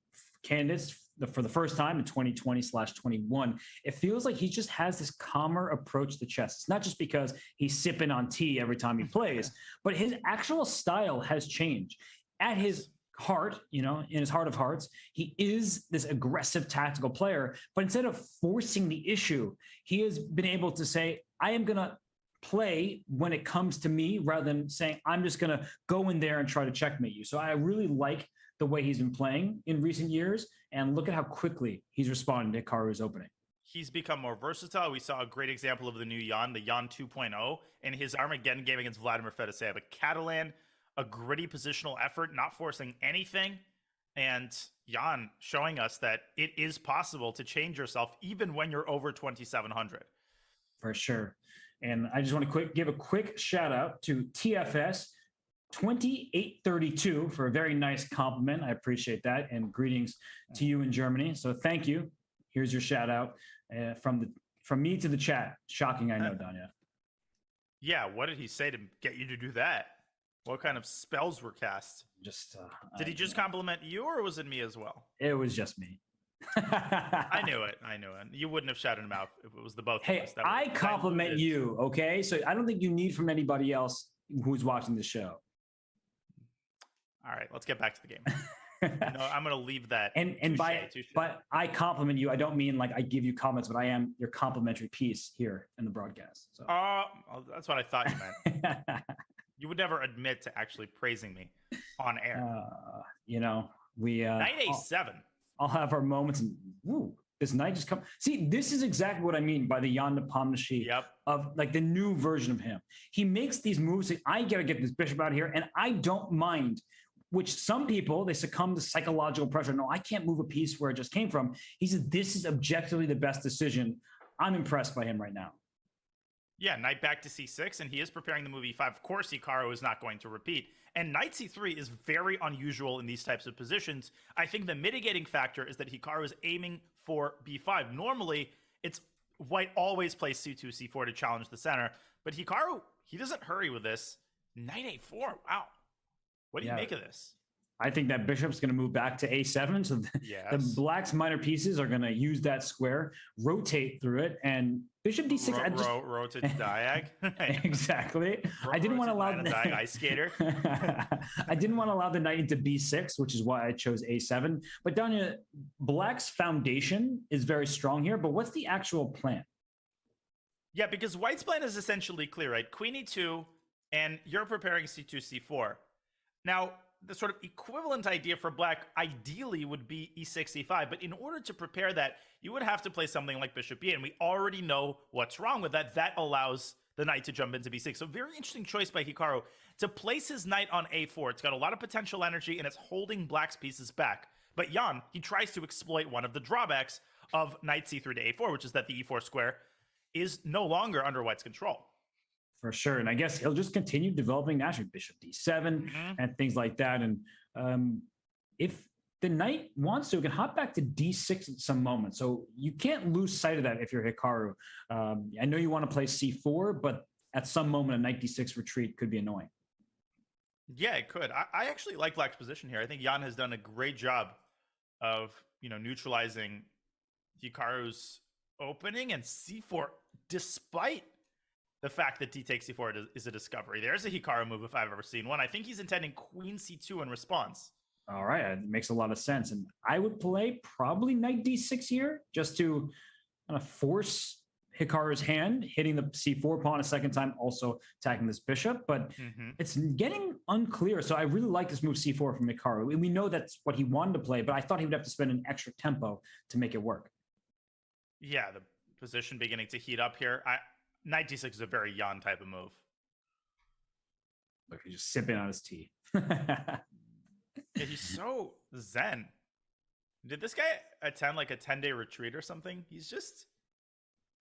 candidates for the first time in 2020/21, it feels like he just has this calmer approach to chess. It's not just because he's sipping on tea every time he plays, but his actual style has changed. At his heart, in his heart of hearts, he is this aggressive tactical player, but instead of forcing the issue, he has been able to say, I am going to play when it comes to me, rather than saying, I'm just going to go in there and try to checkmate you. So I really like the way he's been playing in recent years, and look at how quickly he's responding to Hikaru's opening. He's become more versatile. We saw a great example of the new Jan, the Jan 2.0, in his Armageddon game against Vladimir Fedoseev. A Catalan, a gritty positional effort, not forcing anything. And Jan showing us that it is possible to change yourself even when you're over 2,700. For sure. And I just want to give a quick shout out to TFS 2832 for a very nice compliment. I appreciate that. And greetings to you in Germany. So thank you. Here's your shout out from me to the chat. Shocking, I know, Danya. Yeah, what did he say to get you to do that? What kind of spells were cast? Did he just compliment you, or was it me as well? It was just me. I knew it. You wouldn't have shouted him out if it was the both of us. I compliment you, okay? So I don't think you need from anybody else who's watching the show. All right, let's get back to the game. No, I'm going to leave that. But I compliment you. I don't mean like I give you comments, but I am your complimentary piece here in the broadcast. So. That's what I thought you meant. You would never admit to actually praising me on air. Knight A7. I'll have our moments, and this knight just come. See, this is exactly what I mean by the Jan Nepo of like the new version of him. He makes these moves. Like, I got to get this bishop out here, and I don't mind. Which some people, they succumb to psychological pressure. No, I can't move a piece where it just came from. He said, this is objectively the best decision. I'm impressed by him right now. Yeah, knight back to c6, and he is preparing the move e5. Of course, Hikaru is not going to repeat. And knight c3 is very unusual in these types of positions. I think the mitigating factor is that Hikaru is aiming for b5. Normally, it's white always plays c2, c4 to challenge the center. But Hikaru, he doesn't hurry with this. Knight a4, wow. What do you make of this? I think that bishop's going to move back to a7. So the black's minor pieces are going to use that square, rotate through it, and bishop d6. Rotate diag. Exactly. I didn't want to allow the ice skater. I didn't want to allow the knight into b6, which is why I chose a7. But Danya, black's foundation is very strong here. But what's the actual plan? Yeah, because white's plan is essentially clear, right? Queen e2, and you're preparing c2, c4. Now, the sort of equivalent idea for black ideally would be e6, e5, but in order to prepare that, you would have to play something like bishop b, and we already know what's wrong with that. That allows the knight to jump into b6. So very interesting choice by Hikaru to place his knight on a4. It's got a lot of potential energy, and it's holding black's pieces back. But Jan, he tries to exploit one of the drawbacks of knight c3 to a4, which is that the e4 square is no longer under white's control. For sure. And I guess he'll just continue developing naturally, bishop d7 and things like that. And if the knight wants to, it can hop back to d6 at some moment. So you can't lose sight of that if you're Hikaru. I know you want to play c4, but at some moment, a knight d6 retreat could be annoying. Yeah, it could. I actually like black's position here. I think Jan has done a great job of, neutralizing Hikaru's opening, and c4, despite the fact that d takes c4 is a discovery. There's a Hikaru move if I've ever seen one. I think he's intending queen c2 in response. All right, it makes a lot of sense. And I would play probably knight d6 here just to kind of force Hikaru's hand, hitting the c4 pawn a second time, also attacking this bishop. But it's getting unclear. So I really like this move c4 from Hikaru. We know that's what he wanted to play, but I thought he would have to spend an extra tempo to make it work. Yeah, the position beginning to heat up here. Knight d6 is a very Jan type of move. Look, he's just sipping on his tea. Yeah, he's so zen. Did this guy attend like a 10-day retreat or something? He's just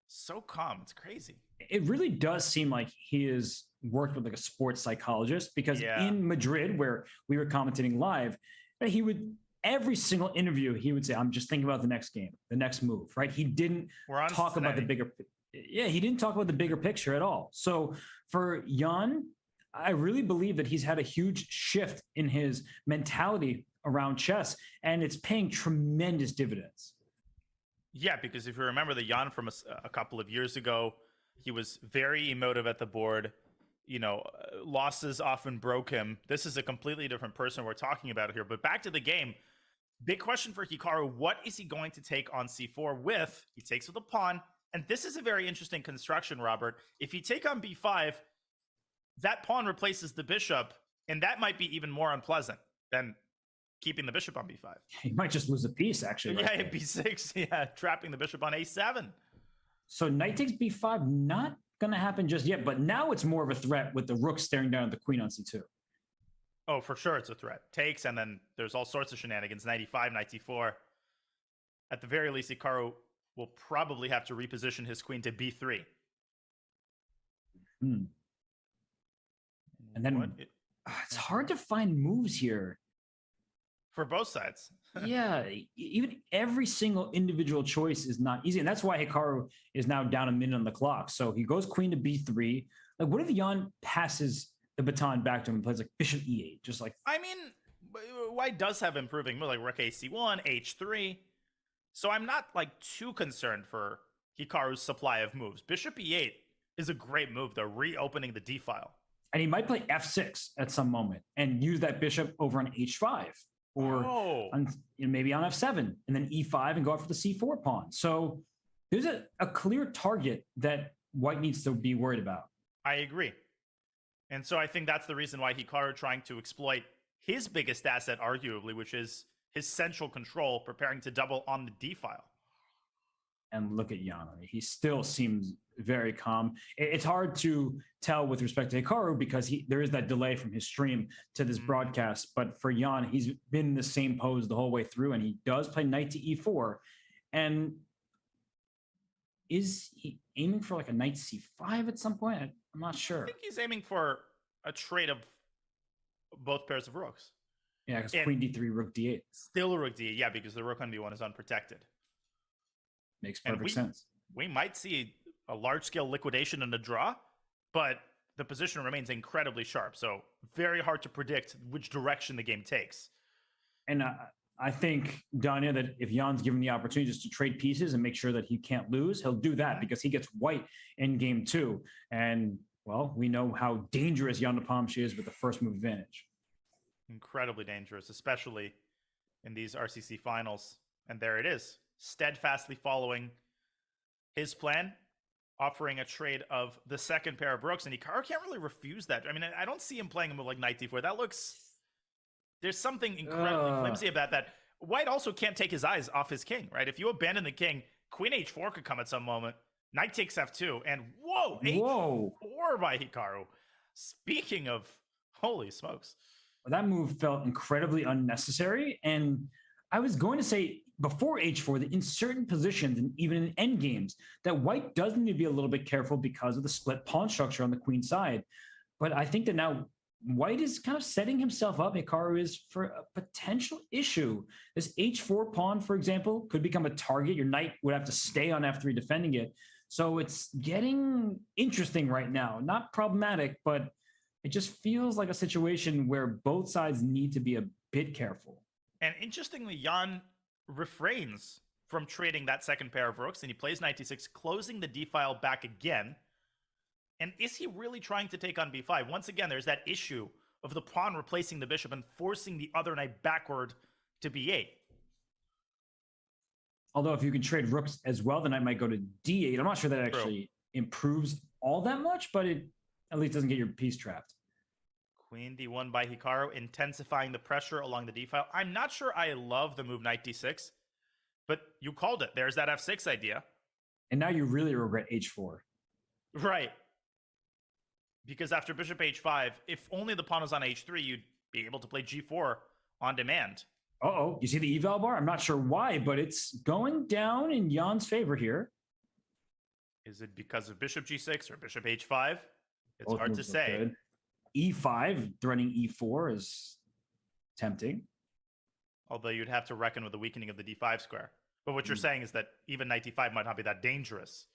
so calm. It's crazy. It really does seem like he has worked with like a sports psychologist, because in Madrid, where we were commentating live, he would, every single interview, he would say, I'm just thinking about the next game, the next move, right? He didn't talk about the bigger. Yeah, he didn't talk about the bigger picture at all. So for Jan, I really believe that he's had a huge shift in his mentality around chess, and it's paying tremendous dividends. Yeah, because if you remember the Jan from a couple of years ago, he was very emotive at the board. Losses often broke him. This is a completely different person we're talking about here. But back to the game, big question for Hikaru. What is he going to take on c4 with? He takes with a pawn. And this is a very interesting construction, Robert. If you take on b5, that pawn replaces the bishop, and that might be even more unpleasant than keeping the bishop on b5. He might just lose a piece, actually. Yeah, b6, yeah, trapping the bishop on a7. So knight takes b5, not going to happen just yet, but now it's more of a threat with the rook staring down at the queen on c2. Oh, for sure it's a threat. Takes, and then there's all sorts of shenanigans. Knight e5, knight c4. At the very least, Hikaru will probably have to reposition his queen to b3. And then it's hard to find moves here. For both sides. Yeah, even every single individual choice is not easy. And that's why Hikaru is now down a minute on the clock. So he goes queen to b3. Like, what if Jan passes the baton back to him and plays like bishop e8? Just like, I mean, White does have improving moves like rook ac1, h3. So I'm not like too concerned for Hikaru's supply of moves. Bishop e8 is a great move, though, reopening the d file. And he might play f6 at some moment and use that bishop over on h5. Or on, maybe on f7 and then e5 and go after the c4 pawn. So there's a clear target that White needs to be worried about. I agree. And so I think that's the reason why Hikaru trying to exploit his biggest asset, arguably, which is his central control, preparing to double on the d file. And look at Jan. He still seems very calm. It's hard to tell with respect to Hikaru because there is that delay from his stream to this broadcast. But for Jan, he's been in the same pose the whole way through, and he does play knight to e4. And is he aiming for like a knight c5 at some point? I'm not sure. I think he's aiming for a trade of both pairs of rooks. Yeah, because queen d3, rook d8. Still rook d8, yeah, because the rook on b1 is unprotected. Makes perfect sense. We might see a large-scale liquidation and a draw, but the position remains incredibly sharp. So very hard to predict which direction the game takes. And I think, Danya, that if Jan's given the opportunity just to trade pieces and make sure that he can't lose, he'll do that because he gets White in game 2. And, well, we know how dangerous Jan Nepomuk is with the first move advantage. Incredibly dangerous, especially in these RCC finals. And there it is, steadfastly following his plan, offering a trade of the second pair of rooks. And Hikaru can't really refuse that. I mean, I don't see him playing a move like knight d4. That looks... There's something incredibly flimsy about that. White also can't take his eyes off his king, right? If you abandon the king, queen h4 could come at some moment. Knight takes f2, and whoa, h4 by Hikaru. Speaking of, holy smokes. That move felt incredibly unnecessary. And I was going to say before h4 that in certain positions and even in endgames, that White does need to be a little bit careful because of the split pawn structure on the queen side. But I think that now White is kind of setting himself up, Hikaru is, for a potential issue. This h4 pawn, for example, could become a target. Your knight would have to stay on f3 defending it. So it's getting interesting right now. Not problematic, but it just feels like a situation where both sides need to be a bit careful. And interestingly, Jan refrains from trading that second pair of rooks, and he plays knight d6, closing the d-file back again. And is he really trying to take on b5? Once again, there's that issue of the pawn replacing the bishop and forcing the other knight backward to b8. Although if you can trade rooks as well, the knight might go to d8. I'm not sure that actually improves all that much, but it at least doesn't get your piece trapped. Queen d1 by Hikaru, intensifying the pressure along the d-file. I'm not sure I love the move knight d6, but you called it. There's that f6 idea. And now you really regret h4. Right. Because after bishop h5, if only the pawn was on h3, you'd be able to play g4 on demand. Uh-oh, you see the eval bar? I'm not sure why, but it's going down in Jan's favor here. Is it because of bishop g6 or bishop h5? It's Both hard to say. Good. E5, threatening e4 is tempting. Although you'd have to reckon with the weakening of the d5 square. But what you're saying is that even knight d5 might not be that dangerous.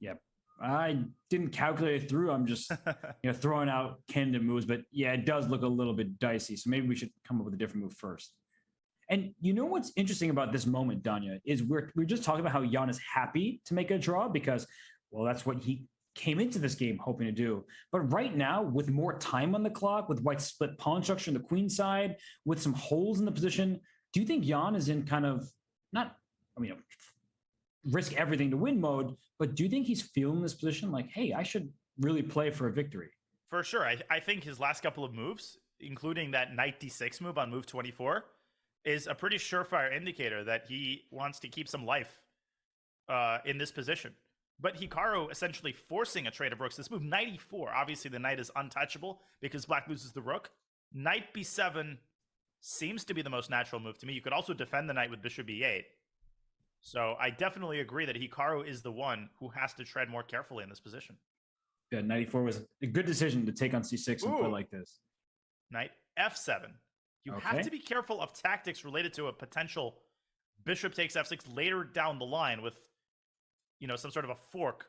Yep. I didn't calculate it through. I'm just throwing out candidate moves, but yeah, it does look a little bit dicey. So maybe we should come up with a different move first. And you know what's interesting about this moment, Danya, is we're just talking about how Jan is happy to make a draw because, well, that's what he came into this game hoping to do. But right now, with more time on the clock, with White's split pawn structure on the queen side, with some holes in the position, do you think Jan is in kind of risk everything to win mode, but do you think he's feeling this position like, hey, I should really play for a victory? For sure. I think his last couple of moves, including that knight d6 move on move 24, is a pretty surefire indicator that he wants to keep some life in this position. But Hikaru essentially forcing a trade of rooks. This move, knight e4, obviously the knight is untouchable because black loses the rook. Knight b7 seems to be the most natural move to me. You could also defend the knight with bishop e8. So I definitely agree that Hikaru is the one who has to tread more carefully in this position. Yeah, knight e4 was a good decision to take on c6 and play like this. Knight f7. You have to be careful of tactics related to a potential bishop takes f6 later down the line with, some sort of a fork.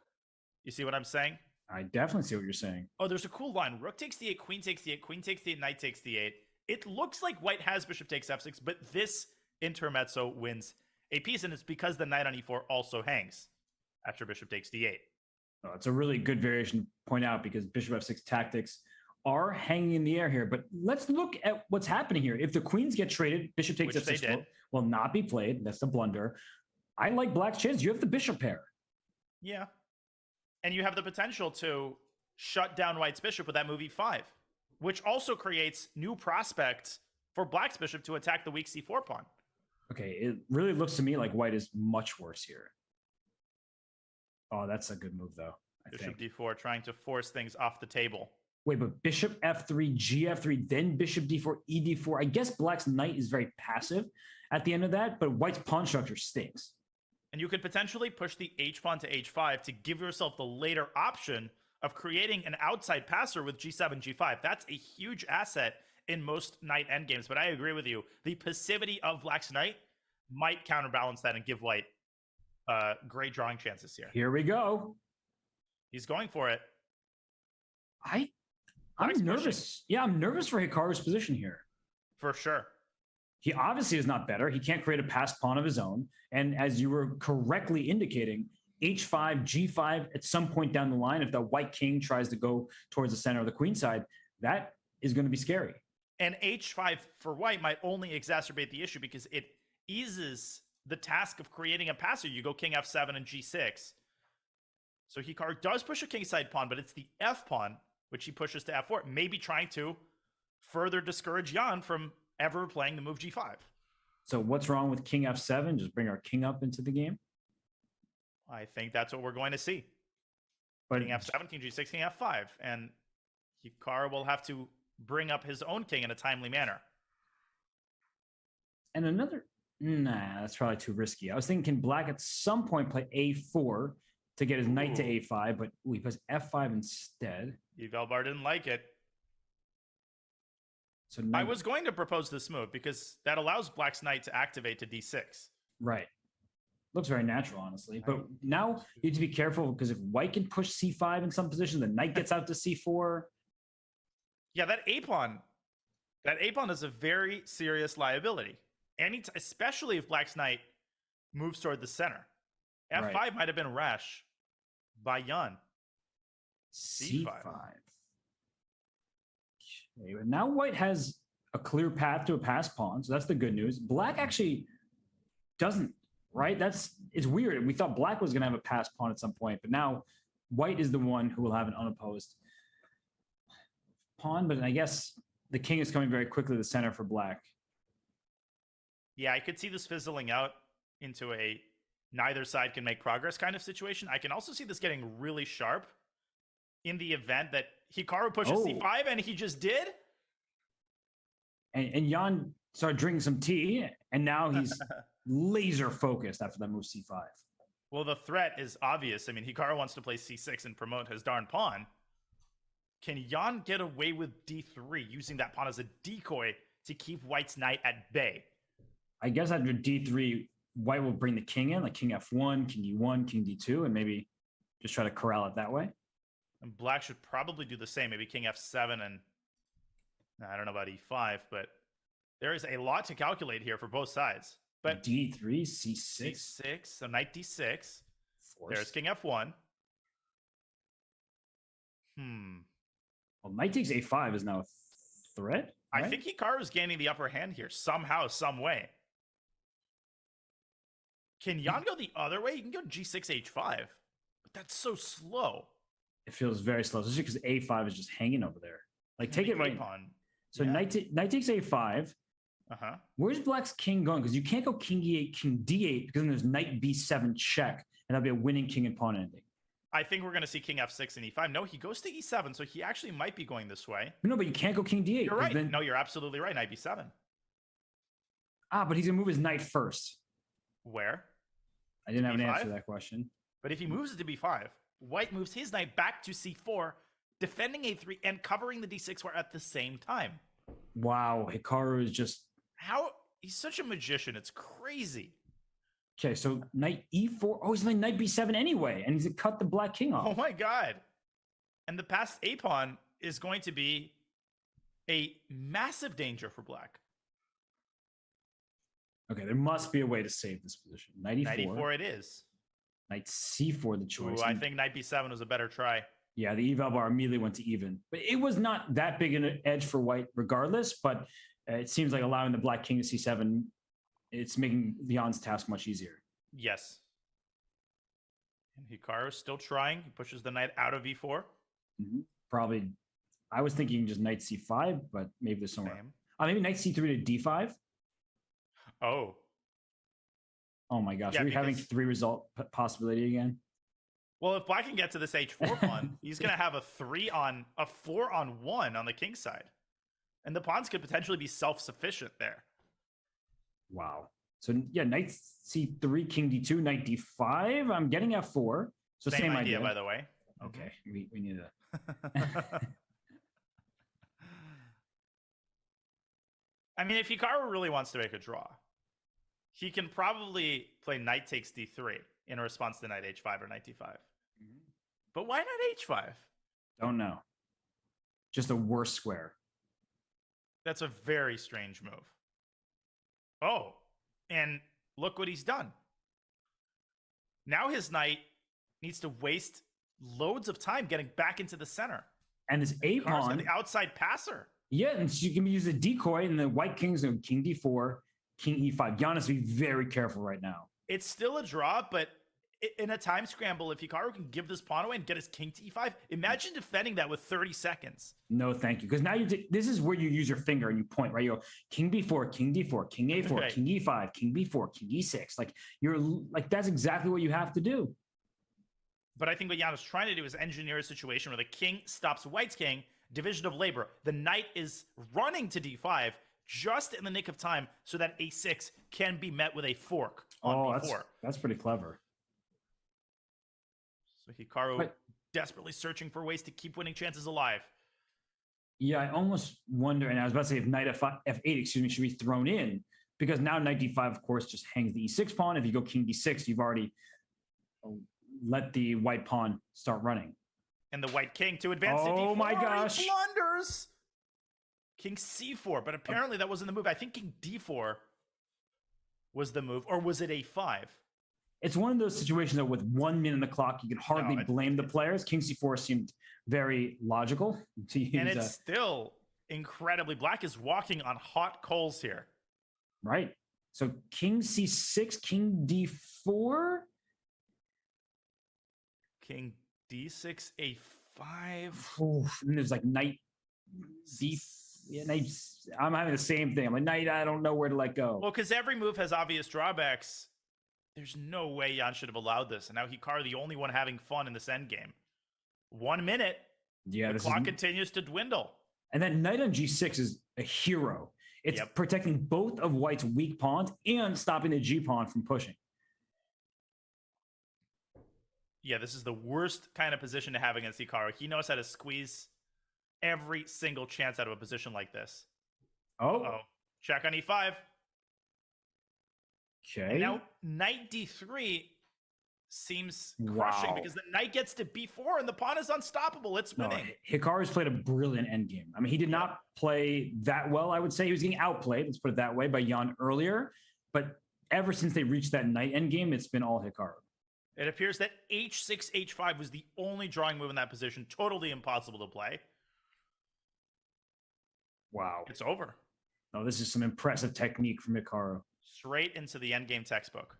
You see what I'm saying? I definitely see what you're saying. Oh, there's a cool line. Rook takes d8, queen takes d8, queen takes d8, knight takes d8. It looks like white has bishop takes f6, but this intermezzo wins a piece, and it's because the knight on e4 also hangs after bishop takes d8. Oh, it's a really good variation to point out because bishop f6 tactics are hanging in the air here. But let's look at what's happening here. If the queens get traded, bishop takes f6 will not be played. That's the blunder. I like black's chance. You have the bishop pair. Yeah. And you have the potential to shut down white's bishop with that move e5, which also creates new prospects for black's bishop to attack the weak c4 pawn. Okay, it really looks to me like white is much worse here. Oh, that's a good move, though. Bishop d4, trying to force things off the table. Wait, but bishop f3, gf3, then bishop d4, ed4. I guess black's knight is very passive at the end of that, but white's pawn structure stinks. And you could potentially push the h-pawn to h5 to give yourself the later option of creating an outside passer with g7, g5. That's a huge asset in most knight endgames, but I agree with you. The passivity of black's knight might counterbalance that and give white great drawing chances here. Here we go. He's going for it. I'm nervous. Pushing. Yeah, I'm nervous for Hikaru's position here. For sure. He obviously is not better. He can't create a passed pawn of his own. And as you were correctly indicating, h5, g5 at some point down the line, if the white king tries to go towards the center of the queen side, that is going to be scary. And h5 for white might only exacerbate the issue because it eases the task of creating a passer. You go king f7 and g6. So Hikaru does push a kingside pawn, but it's the f pawn, which he pushes to f4, maybe trying to further discourage Jan from ever playing the move g5. So what's wrong with king f7? Just bring our king up into the game? I think that's what we're going to see. But king f7, king g6, king f5. And Hikaru will have to bring up his own king in a timely manner. And that's probably too risky. I was thinking, can black at some point play a4 to get his knight to a5, but he plays f5 instead. Velbar didn't like it. So I was going to propose this move because that allows black's knight to activate to d6. Right. Looks very natural, honestly. But now you need to be careful because if white can push c5 in some position, the knight gets out to c4. Yeah, that a-pawn is a very serious liability. Especially if black's knight moves toward the center. f5 might have been rash by Jan. c5. Okay, but now white has a clear path to a passed pawn, so that's the good news. Black actually doesn't, right? It's weird. We thought black was going to have a passed pawn at some point, but now white is the one who will have an unopposed pawn, but I guess the king is coming very quickly to the center for black. Yeah, I could see this fizzling out into a neither side can make progress kind of situation. I can also see this getting really sharp in the event that Hikaru pushes c5, and he just did. And Jan started drinking some tea, and now he's laser focused after that move c5. Well, the threat is obvious. I mean, Hikaru wants to play c6 and promote his darn pawn. Can Jan get away with d3, using that pawn as a decoy to keep white's knight at bay? I guess after d3, white will bring the king in, like king f1, king d1, king d2, and maybe Just try to corral it that way. And black should probably do the same. Maybe king f7 and I don't know about e5, but there is a lot to calculate here for both sides. But d3, c6. c6, so knight d6. Force. There's king f1. Well, knight takes a5 is now a threat. Right? I think Hikaru is gaining the upper hand here somehow, some way. Can Jan go the other way? You can go g6, h5, but that's so slow. It feels very slow, especially because a5 is just hanging over there. Like, take it right. Pawn. So Yeah. knight takes a5. Uh-huh. Where's black's king going? Because you can't go king e8, king d8, because then there's knight b7 check, and that'll be a winning king and pawn ending. I think we're going to see king f6 and e5. No, he goes to e7, so he actually might be going this way. No, but you can't go king d8. You're right. Then... No, you're absolutely right. Knight b7. But he's going to move his knight first. Where? I didn't have an b5? answer to that question. But if he moves it to b5, white moves his knight back to c4, defending a3 and covering the d6 square at the same time. Wow, Hikaru is just... How? He's such a magician. It's crazy. Okay, so knight e4. Oh, he's playing knight b7 anyway, and he's going to cut the black king off. Oh my god. And the passed a pawn is going to be a massive danger for black. Okay, there must be a way to save this position. Knight e4. Knight e4 it is. Knight c4 the choice. Ooh, I think knight b7 was a better try. Yeah, the eval bar immediately went to even. But it was not that big an edge for white regardless, but it seems like allowing the black king to c7, it's making Jan's task much easier. Yes. And Hikaru still trying. He pushes the knight out of e4. Mm-hmm. Probably, I was thinking just knight c5, but maybe there's somewhere. Same. Maybe knight c3 to d5. Oh. Oh my gosh, Yeah, are we having because- 3 result possibility again? Well, if black can get to this h4 pawn, he's going to have a 4 on 1 on the king side. And the pawns could potentially be self-sufficient there. Wow. So yeah, knight c3, king d2, knight d5. I'm getting f4. So same idea, by the way. Okay, we need to... I mean, if Hikaru really wants to make a draw, he can probably play knight takes d3 in response to knight h5 or knight d5. But why not h5? Don't know. Just a worse square. That's a very strange move. Oh, and look what he's done. Now his knight needs to waste loads of time getting back into the center. And this a Hikaru's pawn, the outside passer. yeah, and so you can use a decoy, and the white king's going king d4, king e5. Jan has to be very careful right now. It's still a draw, but in a time scramble, if Hikaru can give this pawn away and get his king to e5, imagine defending that with 30 seconds. No, thank you. Because now this is where you use your finger and you point, right? You go king b4, king d4, king a4, Right. king e5, king b4, king e6. Like that's exactly what you have to do. But I think what Jan is trying to do is engineer a situation where the king stops white's king, division of labor. The knight is running to d5 just in the nick of time so that a6 can be met with a fork on b4. That's pretty clever. So Hikaru But- desperately searching for ways to keep winning chances alive. Yeah, I almost wonder, and I was about to say if knight f8, should be thrown in, because now knight d5, of course, just hangs the e6 pawn. If you go king d6, you've already let the white pawn start running. And the white king to advance to d4. Oh my gosh. He blunders. King c4, but apparently that wasn't the move. I think king d4 was the move, or was it a5? It's one of those situations that with 1 minute on the clock, you can hardly blame the players. King c4 seemed very logical to use. And it's still incredibly, black is walking on hot coals here. Right. So king c6, king d4. King d6, a5. Oof, and there's like knight d. Yeah, knight. I'm having the same thing. I'm like, knight, I don't know where to let go. Well, because every move has obvious drawbacks. There's no way Jan should have allowed this. And now Hikaru, the only one having fun in this endgame. 1 minute. Yeah, The clock continues to dwindle. And that knight on g6 is a hero. It's protecting both of white's weak pawns and stopping the g pawn from pushing. Yeah, this is the worst kind of position to have against Hikaru. He knows how to squeeze every single chance out of a position like this. Oh. Check on e5. Okay. And now knight d3 seems crushing because the knight gets to b4 and the pawn is unstoppable. It's winning. Hikaru's played a brilliant endgame. I mean, he did not play that well, I would say. He was getting outplayed, let's put it that way, by Jan earlier. But ever since they reached that knight endgame, it's been all Hikaru. It appears that h6, h5 was the only drawing move in that position. Totally impossible to play. Wow. It's over. Oh, this is some impressive technique from Hikaru. Straight into the endgame textbook.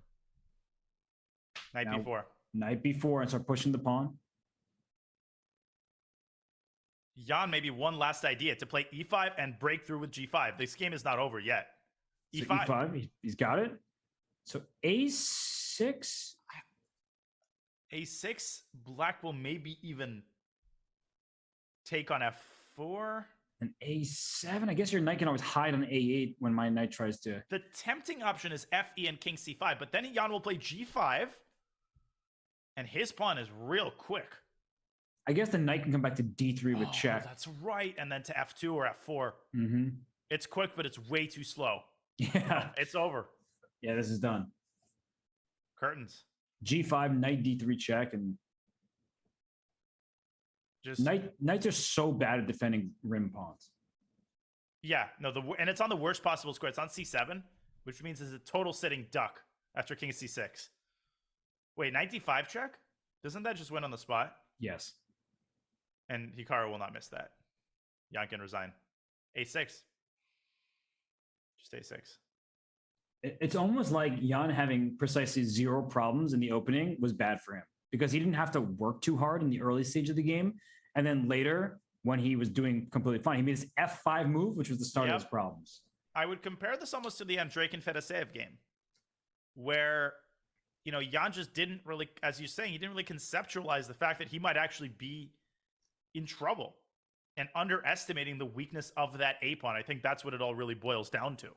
Knight Now, b4. Knight b4 and start pushing the pawn. Jan, maybe one last idea to play e5 and break through with g5. This game is not over yet. So e5. E5, he's got it. So a6. a6, black will maybe even take on f4. And a7. I guess your knight can always hide on a8 when my knight tries to. The tempting option is fe and king c5, but then Jan will play g5, and his pawn is real quick. I guess the knight can come back to d3 with check. That's right, and then to f2 or f4. Mm-hmm. It's quick, but it's way too slow. Yeah. It's over. Yeah, this is done. Curtains. G5, knight d3 check, and Just knights are so bad at defending rim pawns. Yeah, no, and it's on the worst possible square. It's on c7, which means it's a total sitting duck after king c6. Wait, knight d5 check? Doesn't that just win on the spot? Yes. And Hikaru will not miss that. Jan can resign. a6. Just a6. It's almost like Jan having precisely 0 problems in the opening was bad for him because he didn't have to work too hard in the early stage of the game. And then later, when he was doing completely fine, he made his f5 move, which was the start of his problems. I would compare this almost to the Andrei and Fedoseev game, where, you know, Jan just didn't really, as you're saying, he didn't really conceptualize the fact that he might actually be in trouble and underestimating the weakness of that a pawn. I think that's what it all really boils down to.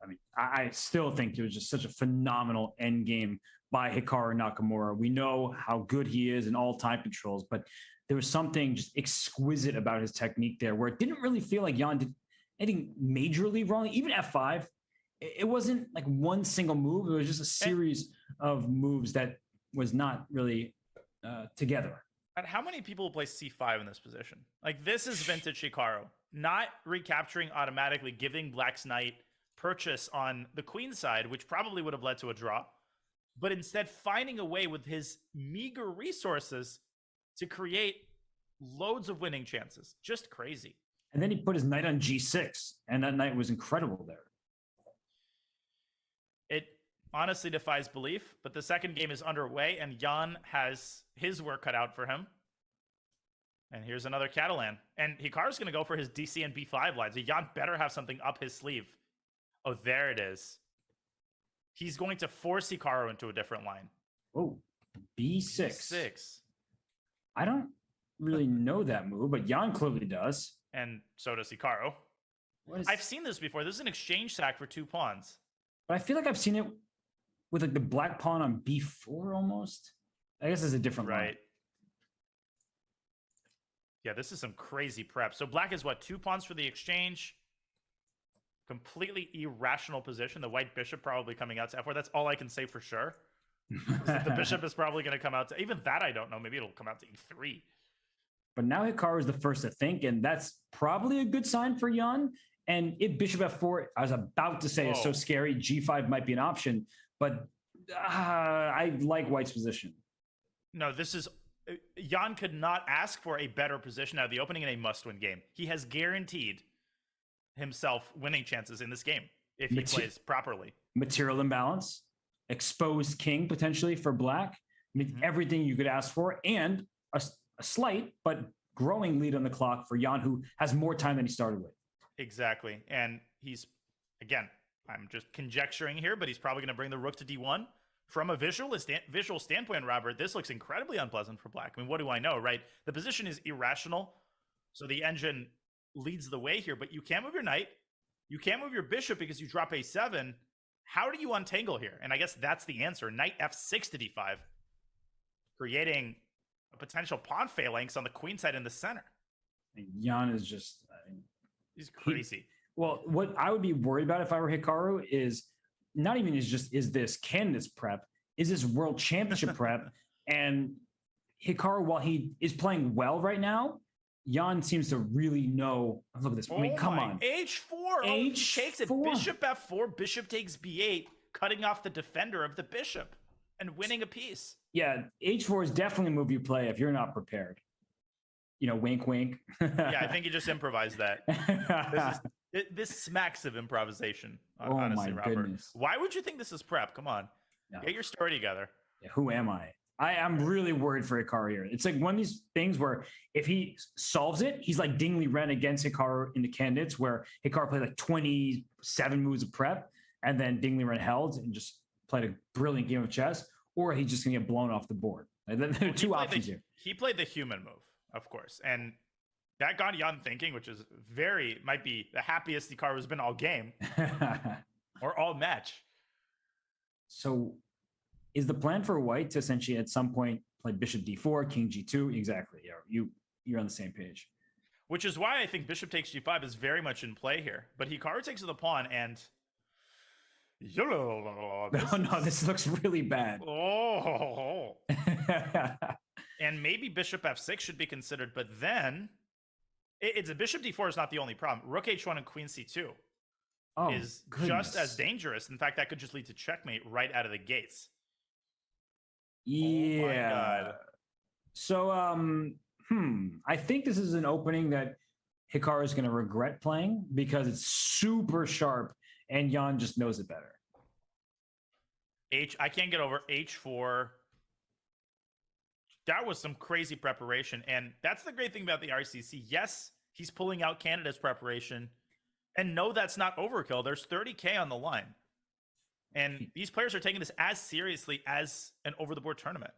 I mean, I still think it was just such a phenomenal end game by Hikaru Nakamura. We know how good he is in all time controls, but there was something just exquisite about his technique there where it didn't really feel like Jan did anything majorly wrong. Even f5, it wasn't like one single move. It was just a series of moves that was not really together. And how many people play c5 in this position? Like, this is vintage Hikaru. Not recapturing automatically, giving Black's knight purchase on the queen side, which probably would have led to a draw, but instead finding a way with his meager resources to create loads of winning chances. Just crazy. And then he put his knight on g6, and that knight was incredible there. It honestly defies belief, but the second game is underway, and Jan has his work cut out for him. And here's another Catalan. And Hikaru's going to go for his DC and b5 lines. So Jan better have something up his sleeve. Oh, there it is. He's going to force Hikaru into a different line. Oh, b6. B6. I don't really know that move, but Jan clearly does. And so does Hikaru. I've seen this before. This is an exchange sack for 2 pawns. But I feel like I've seen it with like the black pawn on b4 almost. I guess it's a different line. Right. Yeah, this is some crazy prep. So black is what? 2 pawns for the exchange. Completely irrational position. The white bishop probably coming out to f4. That's all I can say for sure. The bishop is probably going to come out to... Even that I don't know. Maybe it'll come out to e3. But now Hikaru is the first to think, and that's probably a good sign for Jan. And if bishop f4, I was about to say, is so scary, g5 might be an option. But I like white's position. No, this is... Jan could not ask for a better position out of the opening in a must-win game. He has guaranteed himself winning chances in this game if he plays properly. Material imbalance, exposed king potentially for black, everything you could ask for, and a slight but growing lead on the clock for Jan, who has more time than he started with. Exactly. And he's, again, I'm just conjecturing here, but he's probably going to bring the rook to d1. From a visual standpoint, Robert, this looks incredibly unpleasant for black. I mean, what do I know, right? The position is irrational, so the engine leads the way here, but you can't move your knight. You can't move your bishop because you drop a7. How do you untangle here? And I guess that's the answer. Knight f6 to d5, creating a potential pawn phalanx on the queen side in the center. And Jan is just... he's crazy. Well, what I would be worried about if I were Hikaru is not even is this can this prep, is this world championship prep. And Hikaru, while he is playing well right now, Jan seems to really know. Look at this. I mean, come on. H4. H takes it. Bishop F4. Bishop takes B8, cutting off the defender of the bishop and winning a piece. Yeah, H4 is definitely a move you play if you're not prepared. You know, wink, wink. Yeah, I think you just improvised that. This smacks of improvisation, honestly, Robert. Goodness. Why would you think this is prep? Come on. No. Get your story together. Yeah, who am I? I'm really worried for Hikaru here. It's like one of these things where if he solves it, he's like Dingley Ren against Hikaru in the candidates, where Hikaru played like 27 moves of prep, and then Dingley Ren held and just played a brilliant game of chess, or he's just going to get blown off the board. There are two options here. He played the human move, of course, and that got Jan thinking, which is might be the happiest Hikaru has been all game or all match. So is the plan for white to essentially at some point play bishop d4, king g2? Exactly. Yeah, you're on the same page. Which is why I think bishop takes g5 is very much in play here. But Hikaru takes the pawn and... This looks really bad. Oh. And maybe bishop f6 should be considered, but then it's a bishop d4 is not the only problem. Rook h1 and queen c2 is just as dangerous. In fact, that could just lead to checkmate right out of the gates. Yeah. Oh my God. So, I think this is an opening that Hikaru is going to regret playing because it's super sharp and Jan just knows it better. I can't get over h4. That was some crazy preparation. And that's the great thing about the RCC. Yes, he's pulling out Canada's preparation. And no, that's not overkill. There's 30K on the line. And these players are taking this as seriously as an over-the-board tournament.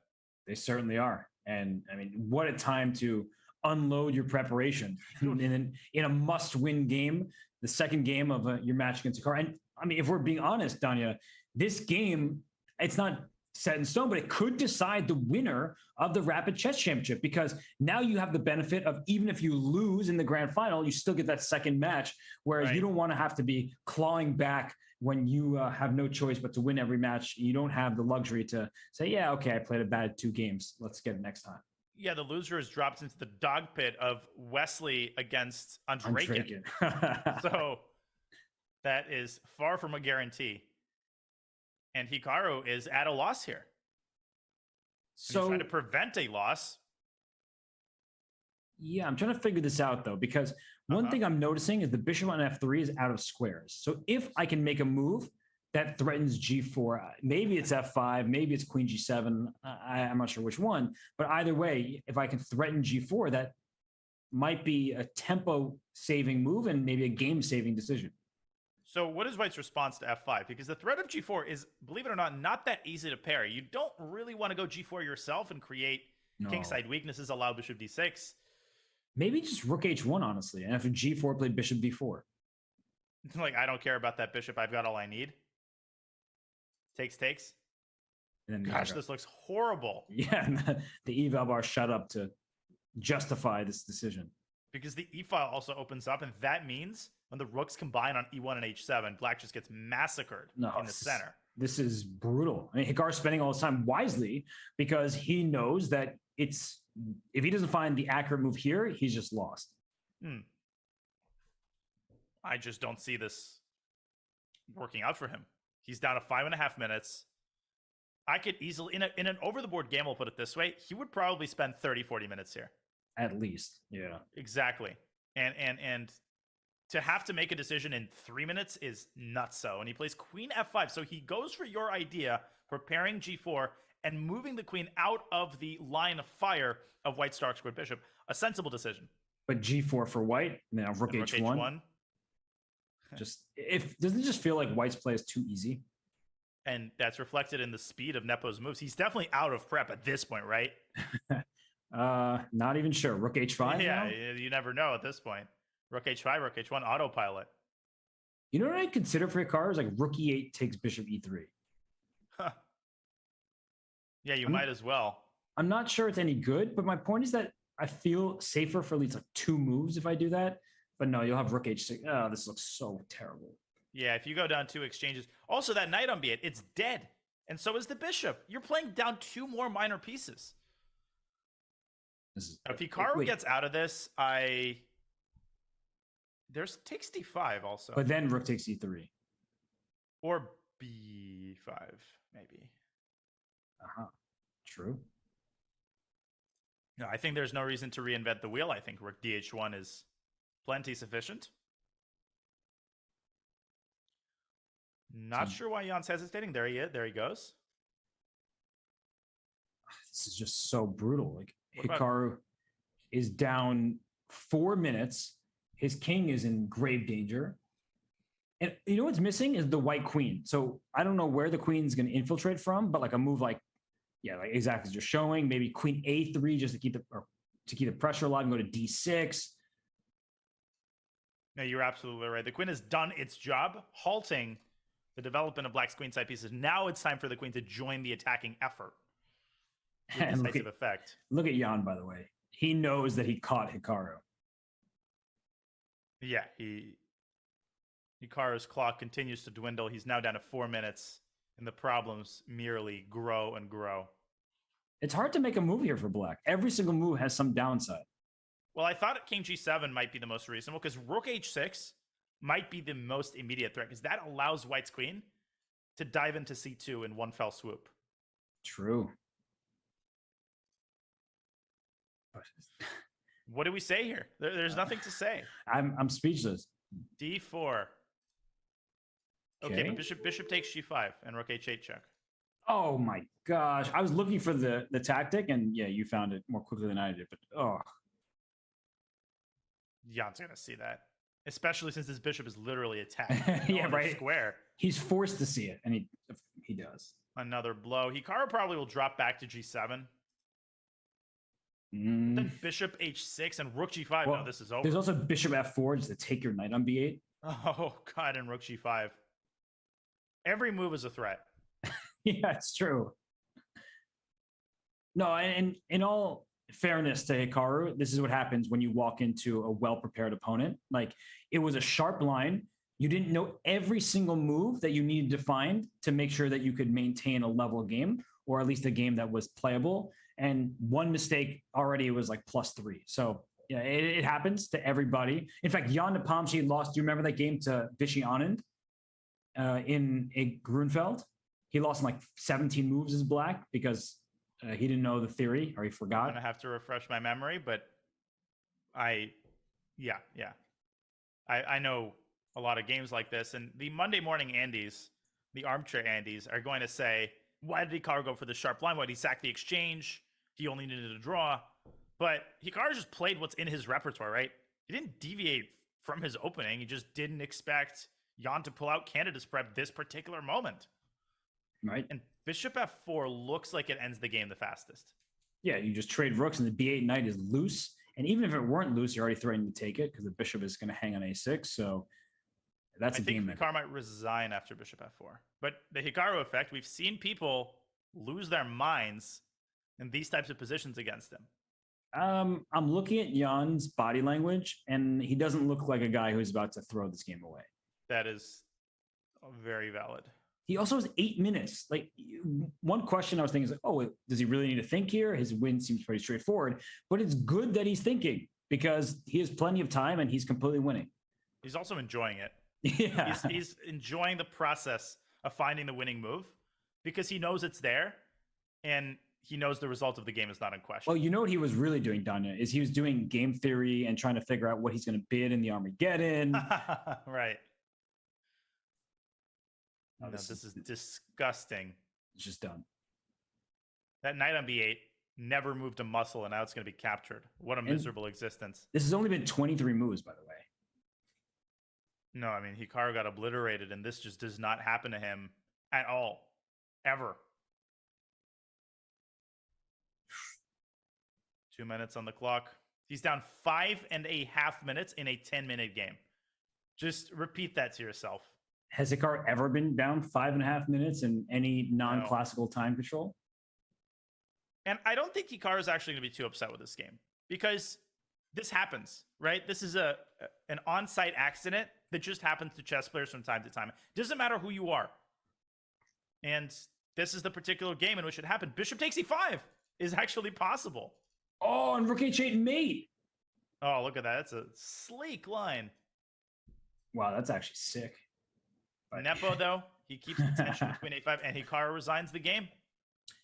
They certainly are. And, I mean, what a time to unload your preparation in a must-win game, the second game of your match against Hikaru. And, I mean, if we're being honest, Danya, this game, it's not set in stone, but it could decide the winner of the Rapid Chess Championship, because now you have the benefit of, even if you lose in the grand final, you still get that second match, whereas you don't want to have to be clawing back when you have no choice but to win every match. You don't have the luxury to say, yeah, okay, I played a bad 2 games. Let's get it next time. Yeah, the loser is dropped into the dog pit of Wesley against Andreykin. So that is far from a guarantee. And Hikaru is at a loss here. So he's trying to prevent a loss. Yeah, I'm trying to figure this out, though, because one thing I'm noticing is the bishop on f3 is out of squares. So if I can make a move that threatens g4, maybe it's f5, maybe it's queen g7. I'm not sure which one. But either way, if I can threaten g4, that might be a tempo-saving move and maybe a game-saving decision. So what is white's response to f5? Because the threat of g4 is, believe it or not that easy to parry. You don't really want to go g4 yourself and create kingside weaknesses, allow bishop d6. Maybe just rook h1, honestly. And after g4, play bishop d4. Like, I don't care about that bishop. I've got all I need. Takes. And then gosh, this looks horrible. Yeah, the eval bar shut up to justify this decision. Because the e-file also opens up, and that means when the rooks combine on e1 and h7, black just gets massacred in the center. This is brutal. I mean, Hikaru's spending all his time wisely because he knows that if he doesn't find the accurate move here, he's just lost. I just don't see this working out for him. He's down to 5.5 minutes. I could easily, in an over-the-board game, we'll put it this way, he would probably spend 30, 40 minutes here. At least, yeah. Exactly. And to have to make a decision in 3 minutes is nutso. And he plays queen f5. So he goes for your idea, preparing g4 and moving the queen out of the line of fire of white's dark squared bishop. A sensible decision. But g4 for white, now rook h1. Doesn't it just feel like white's play is too easy? And that's reflected in the speed of Nepo's moves. He's definitely out of prep at this point, right? Not even sure. Rook h5? Yeah, now? You never know at this point. Rook h5, rook h1, autopilot. You know what I consider for Hikaru is like rook e8 takes bishop e3. Huh. Yeah, you might as well. I'm not sure it's any good, but my point is that I feel safer for at least like 2 moves if I do that. But no, you'll have rook h6. Oh, this looks so terrible. Yeah, if you go down 2 exchanges. Also, that knight on b8, it's dead. And so is the bishop. You're playing down 2 more minor pieces. If Hikaru gets out of this, there's takes d5 also. But then rook takes e3. Or b5, maybe. True. No, I think there's no reason to reinvent the wheel. I think rook dh1 is plenty sufficient. Not sure why Jan's hesitating. There he is. There he goes. This is just so brutal. Like, What about- Hikaru is down 4 minutes. His king is in grave danger. And you know what's missing is the white queen. So I don't know where the queen's going to infiltrate from, but like a move like exactly just showing, maybe queen a3 just to keep the pressure alive and go to d6. No, you're absolutely right. The queen has done its job, halting the development of black's queenside pieces. Now it's time for the queen to join the attacking effort. And Decisive effect. Look at Jan, by the way. He knows that he caught Hikaru. Yeah, Hikaru's clock continues to dwindle. He's now down to 4 minutes, and the problems merely grow and grow. It's hard to make a move here for black. Every single move has some downside. Well, I thought king g7 might be the most reasonable because rook h6 might be the most immediate threat because that allows white's queen to dive into c2 in one fell swoop. True. What do we say here? There's nothing to say. I'm speechless. d4. Okay, Okay. but bishop takes g5 and rook h8 check. Oh my gosh. I was looking for the tactic, and yeah, you found it more quickly than I did. But Jan's gonna see that, especially since this bishop is literally attacked. Yeah, right. Square. He's forced to see it, and he does. Another blow. Hikaru probably will drop back to g7. Mm. Then bishop h6 and rook g5. Well, no, this is over. There's also bishop f4 just to take your knight on b8. Oh god, and rook g5. Every move is a threat. Yeah, it's true. No, and in all fairness to Hikaru, this is what happens when you walk into a well-prepared opponent. Like, it was a sharp line. You didn't know every single move that you needed to find to make sure that you could maintain a level game, or at least a game that was playable. And one mistake already was like +3. So yeah, it happens to everybody. In fact, Jan Nepomsky lost. Do you remember that game to Vichy Anand in a Grunfeld? He lost in like 17 moves as black because he didn't know the theory, or he forgot. I'm gonna have to refresh my memory, but I know a lot of games like this, and the Monday morning Andes, the armchair Andes, are going to say, why did Hikaru go for the sharp line? Why did he sack the exchange? He only needed a draw. But Hikaru just played what's in his repertoire, right? He didn't deviate from his opening. He just didn't expect Jan to pull out candidates prep this particular moment. Right. And bishop f4 looks like it ends the game the fastest. Yeah, you just trade rooks and the b8 knight is loose. And even if it weren't loose, you're already threatening to take it because the bishop is going to hang on a6. So that's I a think game. Hikaru might resign after bishop f4. But the Hikaru effect, we've seen people lose their minds in these types of positions against him. I'm looking at Jan's body language, and he doesn't look like a guy who's about to throw this game away. That is very valid. He also has 8 minutes. Like, one question I was thinking is like, oh, does he really need to think here? His win seems pretty straightforward, but it's good that he's thinking because he has plenty of time and he's completely winning. He's also enjoying it. Yeah. He's enjoying the process of finding the winning move because he knows it's there and he knows the result of the game is not in question. Well, you know what he was really doing, Danya, is he was doing game theory and trying to figure out what he's going to bid in the Armageddon. Right. Oh, No, this is disgusting. It's just done. That knight on b8 never moved a muscle, and now it's going to be captured. What a miserable existence. This has only been 23 moves, by the way. No, I mean, Hikaru got obliterated, and this just does not happen to him at all. Ever. 2 minutes on the clock. He's down 5.5 minutes in a 10-minute game. Just repeat that to yourself. Has Hikaru ever been down 5.5 minutes in any non-classical time control? And I don't think Hikaru is actually going to be too upset with this game because this happens, right? This is an on-site accident that just happens to chess players from time to time. It doesn't matter who you are. And this is the particular game in which it happened. Bishop takes e5 is actually possible. Oh, and rook h8 mate. Oh, look at that. That's a sleek line. Wow, that's actually sick. Nepo, though, he keeps the tension between a5, and Hikaru resigns the game.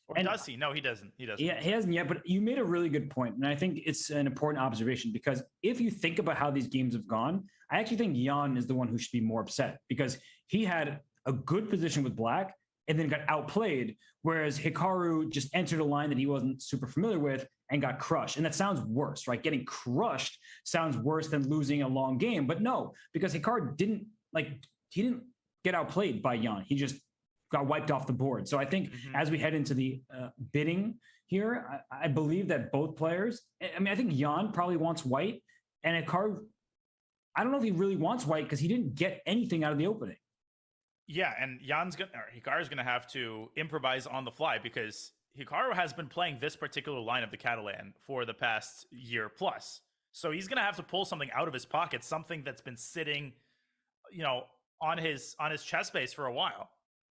Or does he? No, he doesn't. He doesn't. Yeah, he hasn't yet, but you made a really good point, and I think it's an important observation because if you think about how these games have gone, I actually think Jan is the one who should be more upset because he had a good position with black and then got outplayed, whereas Hikaru just entered a line that he wasn't super familiar with and got crushed. And that sounds worse, right? Getting crushed sounds worse than losing a long game, but no, because Hikaru didn't get outplayed by Jan. He just got wiped off the board. So I think as we head into the bidding here, I believe that both players, I mean, I think Jan probably wants white, and Hikaru, I don't know if he really wants white because he didn't get anything out of the opening. Yeah, and Hikaru's gonna have to improvise on the fly because Hikaru has been playing this particular line of the Catalan for the past year plus. So he's gonna have to pull something out of his pocket, something that's been sitting, on his chess base for a while,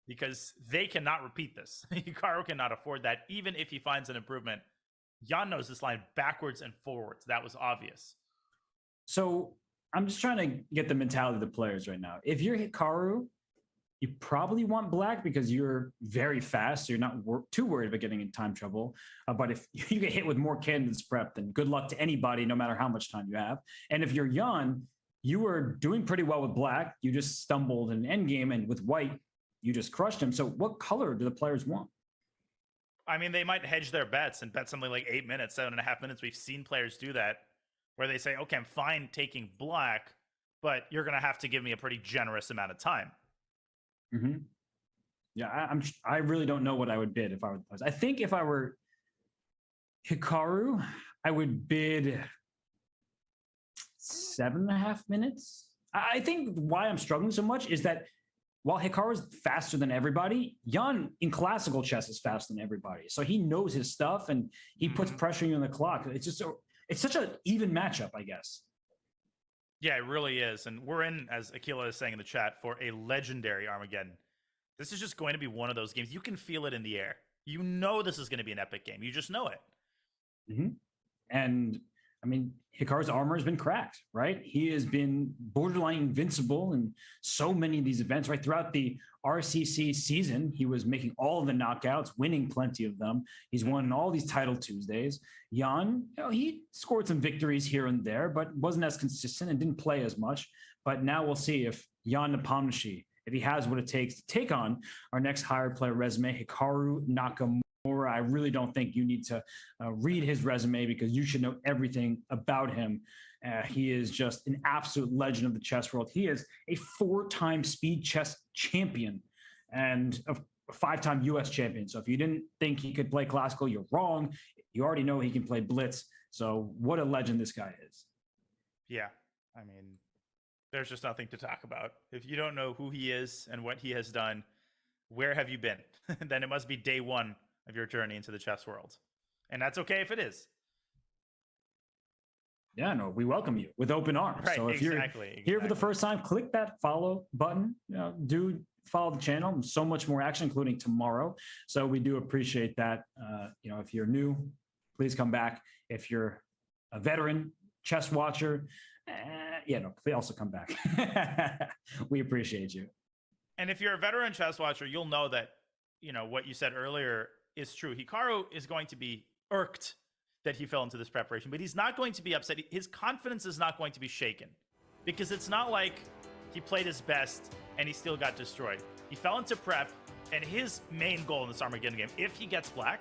because they cannot repeat this. Hikaru cannot afford that, even if he finds an improvement. Jan knows this line backwards and forwards. That was obvious. So I'm just trying to get the mentality of the players right now. If you're Hikaru, you probably want black because you're very fast. So you're not too worried about getting in time trouble. But if you get hit with more candidates prep, then good luck to anybody, no matter how much time you have. And if you're Jan, you were doing pretty well with black. You just stumbled in endgame, and with white, you just crushed him. So what color do the players want? I mean, they might hedge their bets and bet something like 8 minutes, 7.5 minutes. We've seen players do that where they say, okay, I'm fine taking black, but you're going to have to give me a pretty generous amount of time. Mm-hmm. Yeah, I really don't know what I would bid if I were. I think if I were Hikaru, I would bid 7.5 minutes. I think why I'm struggling so much is that while Hikaru is faster than everybody, Jan in classical chess is faster than everybody. So he knows his stuff and he puts pressure on the clock. It's such an even matchup, I guess. Yeah, it really is. And we're in, as Akila is saying in the chat, for a legendary Armageddon. This is just going to be one of those games. You can feel it in the air. You know this is going to be an epic game. You just know it. Mm-hmm. And I mean, Hikaru's armor has been cracked, right? He has been borderline invincible in so many of these events, right? Throughout the RCC season, he was making all of the knockouts, winning plenty of them. He's won all these title Tuesdays. Jan, he scored some victories here and there, but wasn't as consistent and didn't play as much. But now we'll see if Jan Nepomniachtchi, if he has what it takes to take on our next higher player resume, Hikaru Nakamura. I really don't think you need to read his resume because you should know everything about him. He is just an absolute legend of the chess world. He is a 4-time speed chess champion and a 5-time US champion. So if you didn't think he could play classical, you're wrong. You already know he can play blitz. So what a legend this guy is. Yeah. I mean, there's just nothing to talk about. If you don't know who he is and what he has done, where have you been? Then it must be day one of your journey into the chess world. And that's okay if it is. Yeah, no, we welcome you with open arms. Right, so if you're here for the first time, click that follow button. Do follow the channel. So much more action, including tomorrow. So we do appreciate that. If you're new, please come back. If you're a veteran chess watcher, please also come back. We appreciate you. And if you're a veteran chess watcher, you'll know that, what you said earlier is true. Hikaru is going to be irked that he fell into this preparation, but he's not going to be upset. His confidence is not going to be shaken because it's not like he played his best and he still got destroyed. He fell into prep, and his main goal in this Armageddon game, if he gets black,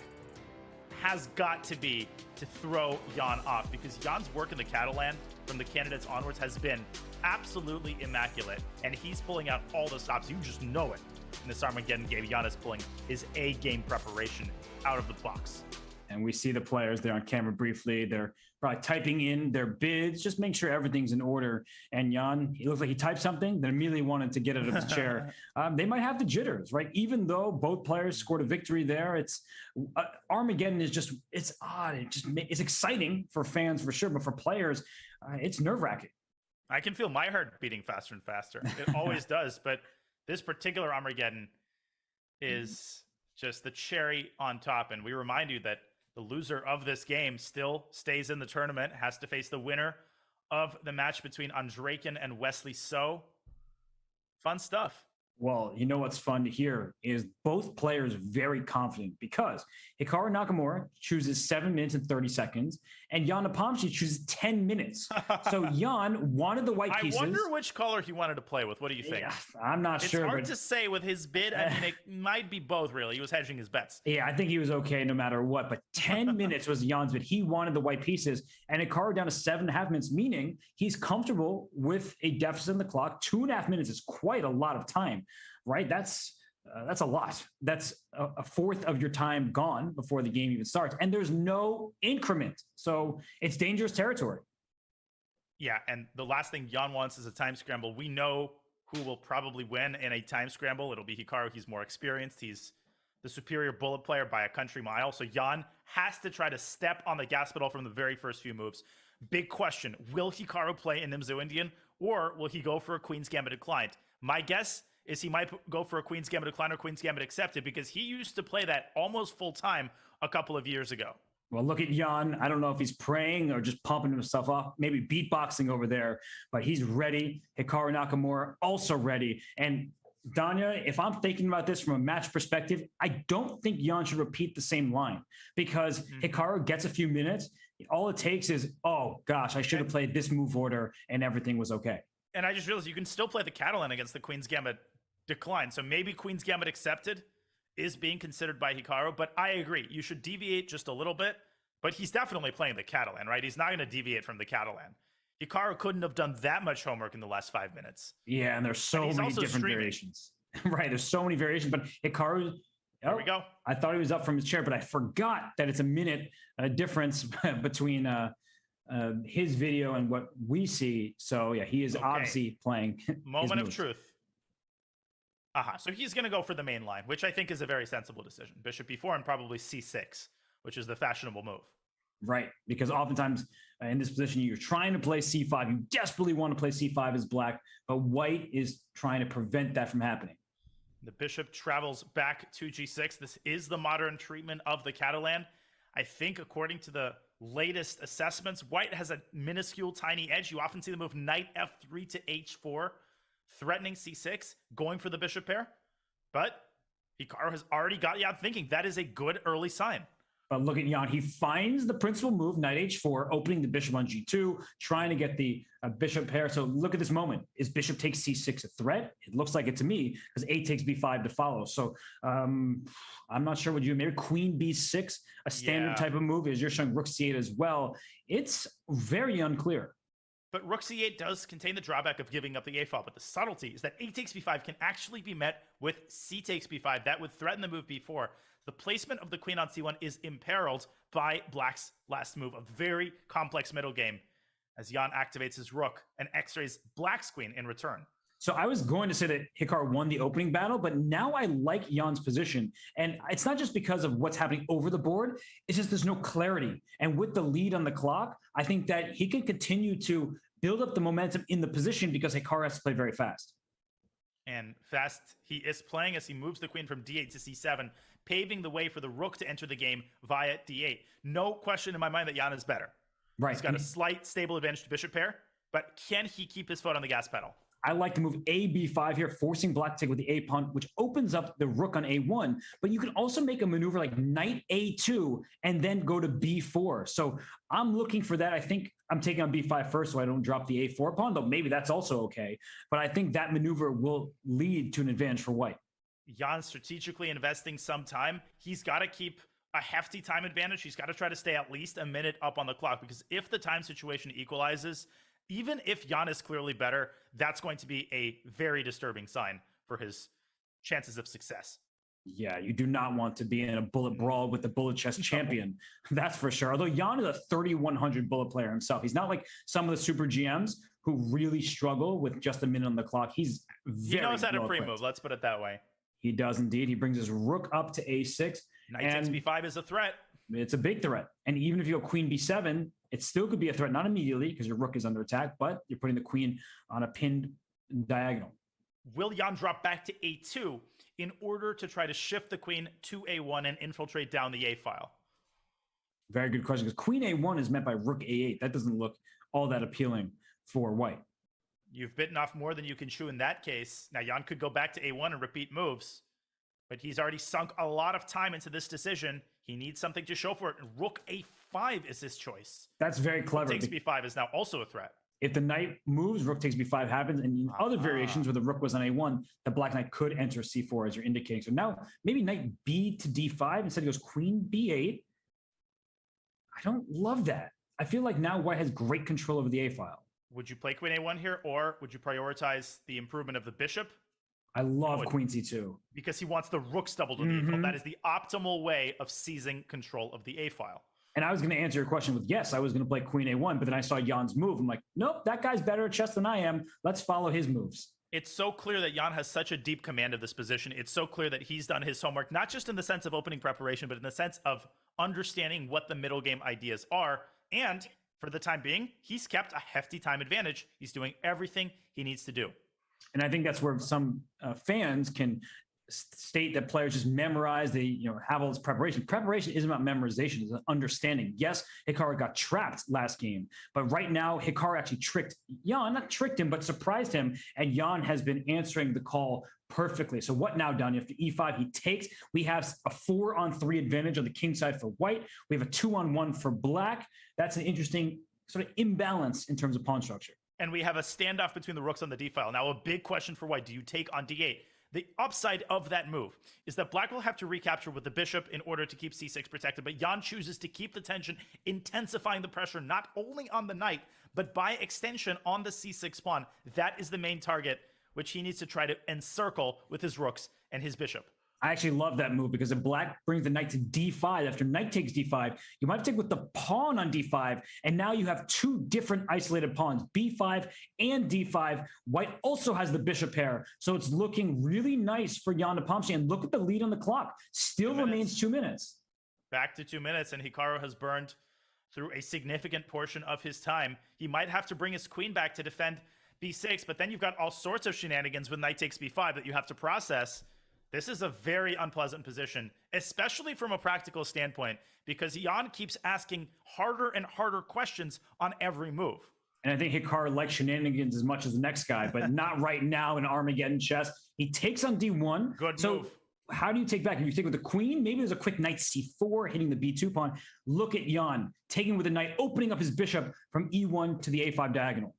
has got to be to throw Jan off, because Jan's work in the Catalan from the candidates onwards has been absolutely immaculate, and he's pulling out all the stops. You just know it. In this Armageddon game, Jan is pulling his A-game preparation out of the box. And we see the players there on camera briefly. They're probably typing in their bids, just make sure everything's in order. And Jan, he looks like he typed something, then immediately wanted to get out of his chair. They might have the jitters, right? Even though both players scored a victory there, it's Armageddon is just, it's odd. It's exciting for fans for sure, but for players, it's nerve-wracking. I can feel my heart beating faster and faster. It always does, but this particular Armageddon is just the cherry on top. And we remind you that the loser of this game still stays in the tournament, has to face the winner of the match between Andreken and Wesley So. Fun stuff. Well, you know what's fun to hear is both players very confident because Hikaru Nakamura chooses 7 minutes and 30 seconds, and Jan Nepomniachtchi chooses 10 minutes. So Jan wanted the white pieces. I wonder which color he wanted to play with. What do you think? Yeah, I'm not sure. It's hard to say with his bid. I mean, it might be both, really. He was hedging his bets. Yeah, I think he was okay no matter what. But 10 minutes was Jan's bid. He wanted the white pieces, and Hikaru down to 7.5 minutes, meaning he's comfortable with a deficit in the clock. 2.5 minutes is quite a lot of time, right? That's a lot. That's a fourth of your time gone before the game even starts. And there's no increment. So it's dangerous territory. Yeah, and the last thing Jan wants is a time scramble. We know who will probably win in a time scramble. It'll be Hikaru. He's more experienced. He's the superior bullet player by a country mile. So Jan has to try to step on the gas pedal from the very first few moves. Big question. Will Hikaru play in Nimzo Indian, or will he go for a Queen's Gambit declined? My guess is he might go for a Queen's Gambit declined or Queen's Gambit accepted, because he used to play that almost full time a couple of years ago. Well, look at Jan. I don't know if he's praying or just pumping himself up, maybe beatboxing over there, but he's ready. Hikaru Nakamura also ready. And Danya, if I'm thinking about this from a match perspective, I don't think Jan should repeat the same line, because Hikaru gets a few minutes. All it takes is, oh gosh, I should have played this move order and everything was okay. And I just realized you can still play the Catalan against the Queen's Gambit decline. So maybe Queen's Gambit accepted is being considered by Hikaru, but I agree. You should deviate just a little bit, but he's definitely playing the Catalan, right? He's not going to deviate from the Catalan. Hikaru couldn't have done that much homework in the last 5 minutes. Yeah, and there's so many different variations. Right, there's so many variations, but Hikaru, there we go. I thought he was up from his chair, but I forgot that it's a minute difference between his video and what we see. So yeah, he is obviously playing. Moment of truth. So he's going to go for the main line, which I think is a very sensible decision. Bishop b4 and probably c6, which is the fashionable move. Right, because oftentimes in this position, you're trying to play c5. You desperately want to play c5 as black, but white is trying to prevent that from happening. The bishop travels back to g6. This is the modern treatment of the Catalan. I think according to the latest assessments, white has a minuscule tiny edge. You often see the move knight f3 to h4, threatening c6, going for the bishop pair. But Hikaru has already got Jan thinking. That is a good early sign. But look at Jan. He finds the principal move, knight h4, opening the bishop on g2, trying to get the bishop pair. So look at this moment. Is bishop takes c6 a threat? It looks like it to me, because a takes b5 to follow. So I'm not sure what you do. Maybe queen b6, a standard type of move, is you're showing rook c8 as well. It's very unclear. But rook c8 does contain the drawback of giving up the a file, but the subtlety is that a takes b5 can actually be met with c takes b5. That would threaten the move b4. The placement of the queen on c1 is imperiled by black's last move, a very complex middle game, as Jan activates his rook and x-rays black's queen in return. So I was going to say that Hikaru won the opening battle, but now I like Jan's position. And it's not just because of what's happening over the board, it's just there's no clarity. And with the lead on the clock, I think that he can continue to build up the momentum in the position, because Hikaru has to play very fast. And fast he is playing as he moves the queen from d8 to c7, paving the way for the rook to enter the game via d8. No question in my mind that Jan is better. Right. He's got a slight stable advantage to bishop pair, but can he keep his foot on the gas pedal? I like to move a b5 here, forcing black to take with the a pawn, which opens up the rook on a1. But you can also make a maneuver like knight a2 and then go to b4. So I'm looking for that. I think I'm taking on b5 first so I don't drop the a4 pawn, though maybe that's also okay. But I think that maneuver will lead to an advantage for white. Jan strategically investing some time. He's got to keep a hefty time advantage. He's got to try to stay at least a minute up on the clock, because if the time situation equalizes, even if Jan is clearly better, that's going to be a very disturbing sign for his chances of success. Yeah, you do not want to be in a bullet brawl with the bullet chess champion. That's for sure. Although Jan is a 3,100 bullet player himself. He's not like some of the super GMs who really struggle with just a minute on the clock. He's very He knows how to pre-move, let's put it that way. He does indeed. He brings his rook up to a6. Knight takes b5 is a threat. It's a big threat. And even if you go queen b7, it still could be a threat, not immediately because your rook is under attack, but you're putting the queen on a pinned diagonal. Will Jan drop back to a2? in order to try to shift the queen to a1 and infiltrate down the a file? Very good question, because queen a1 is met by rook a8. That doesn't look all that appealing for white. You've bitten off more than you can chew in that case. Now, Jan could go back to a1 and repeat moves, but he's already sunk a lot of time into this decision. He needs something to show for it, and rook a5 is his choice. That's very clever. Rook takes b5 is now also a threat. If the knight moves, rook takes b5 happens, and in other variations where the rook was on a1, the black knight could enter c4 as you're indicating. So now maybe knight b to d5 instead he goes queen b8. I don't love that. I feel like now white has great control over the a file. Would you play queen a1 here, or would you prioritize the improvement of the bishop? I love queen c2. Because he wants the rooks doubled to the a file. That is the optimal way of seizing control of the a file. And I was going to answer your question with yes, I was going to play queen a1, but then I saw Jan's move. I'm like, nope, that guy's better at chess than I am. Let's follow his moves. It's so clear that Jan has such a deep command of this position. It's so clear that he's done his homework, not just in the sense of opening preparation, but in the sense of understanding what the middle game ideas are. And for the time being, he's kept a hefty time advantage. He's doing everything he needs to do. And I think that's where some fans can state that players just memorize, they have all this preparation. Preparation isn't about memorization, it's an understanding. Yes, Hikaru got trapped last game, but right now Hikaru actually tricked Jan, not tricked him, but surprised him, and Jan has been answering the call perfectly. So what now, Don? After e5, he takes. We have a 4-on-3 advantage on the king side for white. We have a 2-on-1 for black. That's an interesting sort of imbalance in terms of pawn structure. And we have a standoff between the rooks on the d file. Now, a big question for white: do you take on d8? The upside of that move is that black will have to recapture with the bishop in order to keep c6 protected, but Jan chooses to keep the tension, intensifying the pressure not only on the knight, but by extension on the c6 pawn. That is the main target, which he needs to try to encircle with his rooks and his bishop. I actually love that move because if black brings the knight to d5, after knight takes d5, you might take with the pawn on d5, and now you have two different isolated pawns, b5 and d5. White also has the bishop pair, so it's looking really nice for Jan Nepomniachtchi. And look at the lead on the clock. Still remains 2 minutes. Back to 2 minutes, and Hikaru has burned through a significant portion of his time. He might have to bring his queen back to defend b6, but then you've got all sorts of shenanigans with knight takes b5 that you have to process. This is a very unpleasant position, especially from a practical standpoint, because Jan keeps asking harder and harder questions on every move. And I think Hikaru likes shenanigans as much as the next guy, but not right now in Armageddon chess. He takes on d1. Good so move. How do you take back? If you take with the queen, maybe there's a quick knight c4 hitting the b2 pawn. Look at Jan taking with the knight, opening up his bishop from e1 to the a5 diagonal.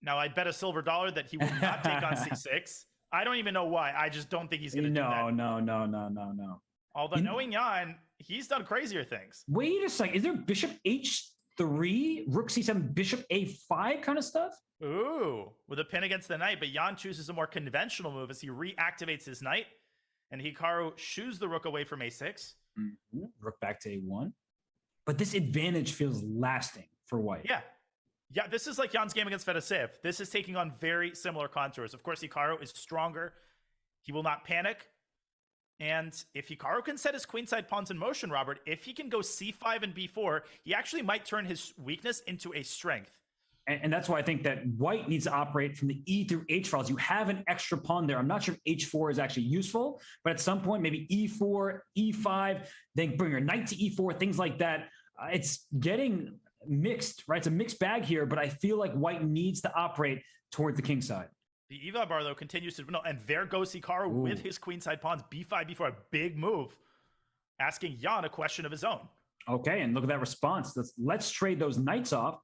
Now, I'd bet a silver dollar that he will not take on c6. I don't even know why. I just don't think he's going to do that. No. Although knowing Jan, he's done crazier things. Wait a second. Is there bishop h3, rook c7, bishop a5 kind of stuff? Ooh, with a pin against the knight, but Jan chooses a more conventional move as he reactivates his knight, and Hikaru shoos the rook away from a6. Rook back to a1. But this advantage feels lasting for white. Yeah, this is like Jan's game against Fedoseev. This is taking on very similar contours. Of course, Hikaru is stronger. He will not panic. And if Hikaru can set his queenside pawns in motion, Robert, if he can go c5 and b4, he actually might turn his weakness into a strength. And that's why I think that white needs to operate from the E through H files. You have an extra pawn there. I'm not sure if H4 is actually useful, but at some point, maybe E4, E5, then bring your knight to E4, things like that. It's getting mixed, right? It's a mixed bag here, but I feel like white needs to operate toward the king side. The eval bar, though, continues to no, and there goes Hikaru with his queenside pawns, b5, b4, a big move, asking Jan a question of his own. Okay, and look at that response. Let's trade those knights off.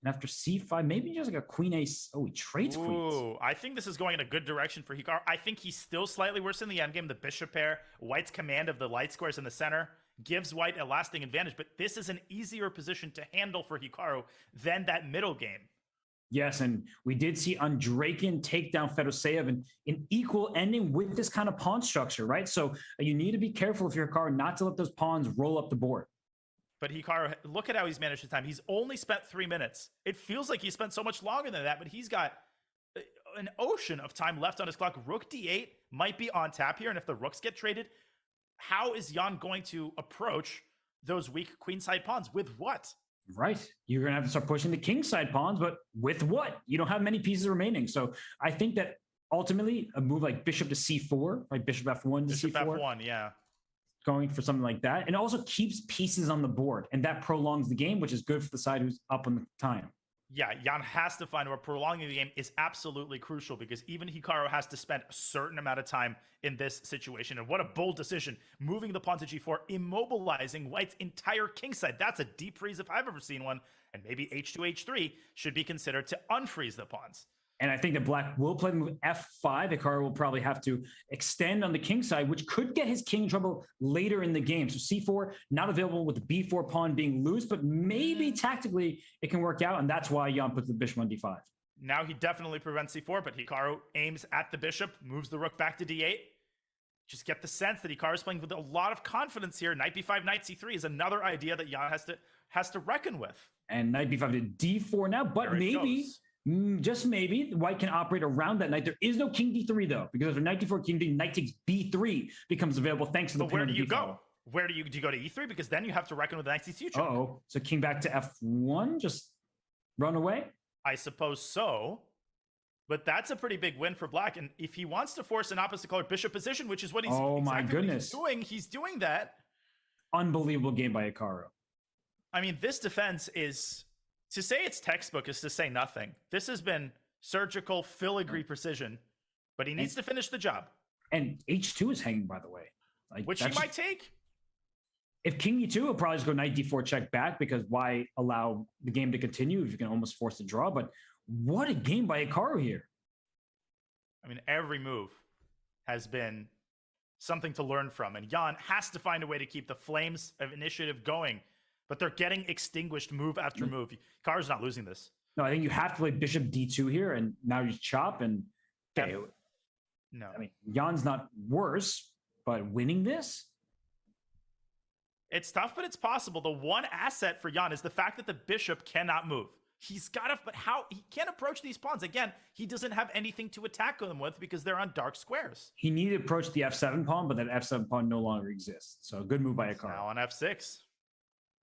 And after c5, maybe just like a queen ace. Oh, he trades queens. I think this is going in a good direction for Hikaru. I think he's still slightly worse in the endgame. The bishop pair, white's command of the light squares in the center gives white a lasting advantage, but this is an easier position to handle for Hikaru than that middle game. Yes, and we did see Andreikin take down Fedoseev in an equal ending with this kind of pawn structure, right? So you need to be careful if you're Hikaru not to let those pawns roll up the board. But Hikaru, look at how he's managed his time. He's only spent 3 minutes. It feels like he spent so much longer than that, but he's got an ocean of time left on his clock. Rook d8 might be on tap here, and if the rooks get traded, how is Jan going to approach those weak queenside pawns? With what? Right. You're going to have to start pushing the kingside pawns, but with what? You don't have many pieces remaining. So I think that ultimately, a move like bishop to c4, right? Bishop f1 to Bishop c4. f1, yeah. Going for something like that. And it also keeps pieces on the board. And that prolongs the game, which is good for the side who's up on the time. Yeah, Jan has to find where prolonging the game is absolutely crucial because even Hikaru has to spend a certain amount of time in this situation. And what a bold decision. Moving the pawn to g4, immobilizing White's entire kingside. That's a deep freeze if I've ever seen one. And maybe h2, h3 should be considered to unfreeze the pawns. And I think that Black will play the move f5. Hikaru will probably have to extend on the king side, which could get his king in trouble later in the game. So c4, not available with the b4 pawn being loose, but maybe tactically it can work out. And that's why Jan puts the bishop on d5. Now he definitely prevents c4, but Hikaru aims at the bishop, moves the rook back to d8. Just get the sense that Hikaru is playing with a lot of confidence here. Knight b5, knight c3 is another idea that Jan has to reckon with. And knight b5 to d4 now, but maybe... just maybe White can operate around that knight. There is no king d3 though, because after knight d4, king d, knight takes b3 becomes available thanks to the. But where do you go? Where do you go to e3? Because then you have to reckon with the knight c2 check. Oh, so king back to f1, just run away. I suppose so, but that's a pretty big win for Black. And if he wants to force an opposite color bishop position, which is what he's he's doing that. Unbelievable game by Hikaru. I mean, this defense is. To say it's textbook is to say nothing. This has been surgical, filigree precision, but he needs to finish the job. And h2 is hanging, by the way. Which he might take. If king e2, he'll probably just go knight d4 check back, because why allow the game to continue if you can almost force a draw? But what a game by Hikaru here. I mean, every move has been something to learn from. And Jan has to find a way to keep the flames of initiative going. But they're getting extinguished move after move. Hikaru's not losing this. No, I think you have to play bishop d2 here, and now you chop and... Okay, no. I mean, Jan's not worse, but winning this? It's tough, but it's possible. The one asset for Jan is the fact that the bishop cannot move. He's got to... But how... He can't approach these pawns. Again, he doesn't have anything to attack them with because they're on dark squares. He needed to approach the f7 pawn, but that f7 pawn no longer exists. So good move by Hikaru. Now on f6.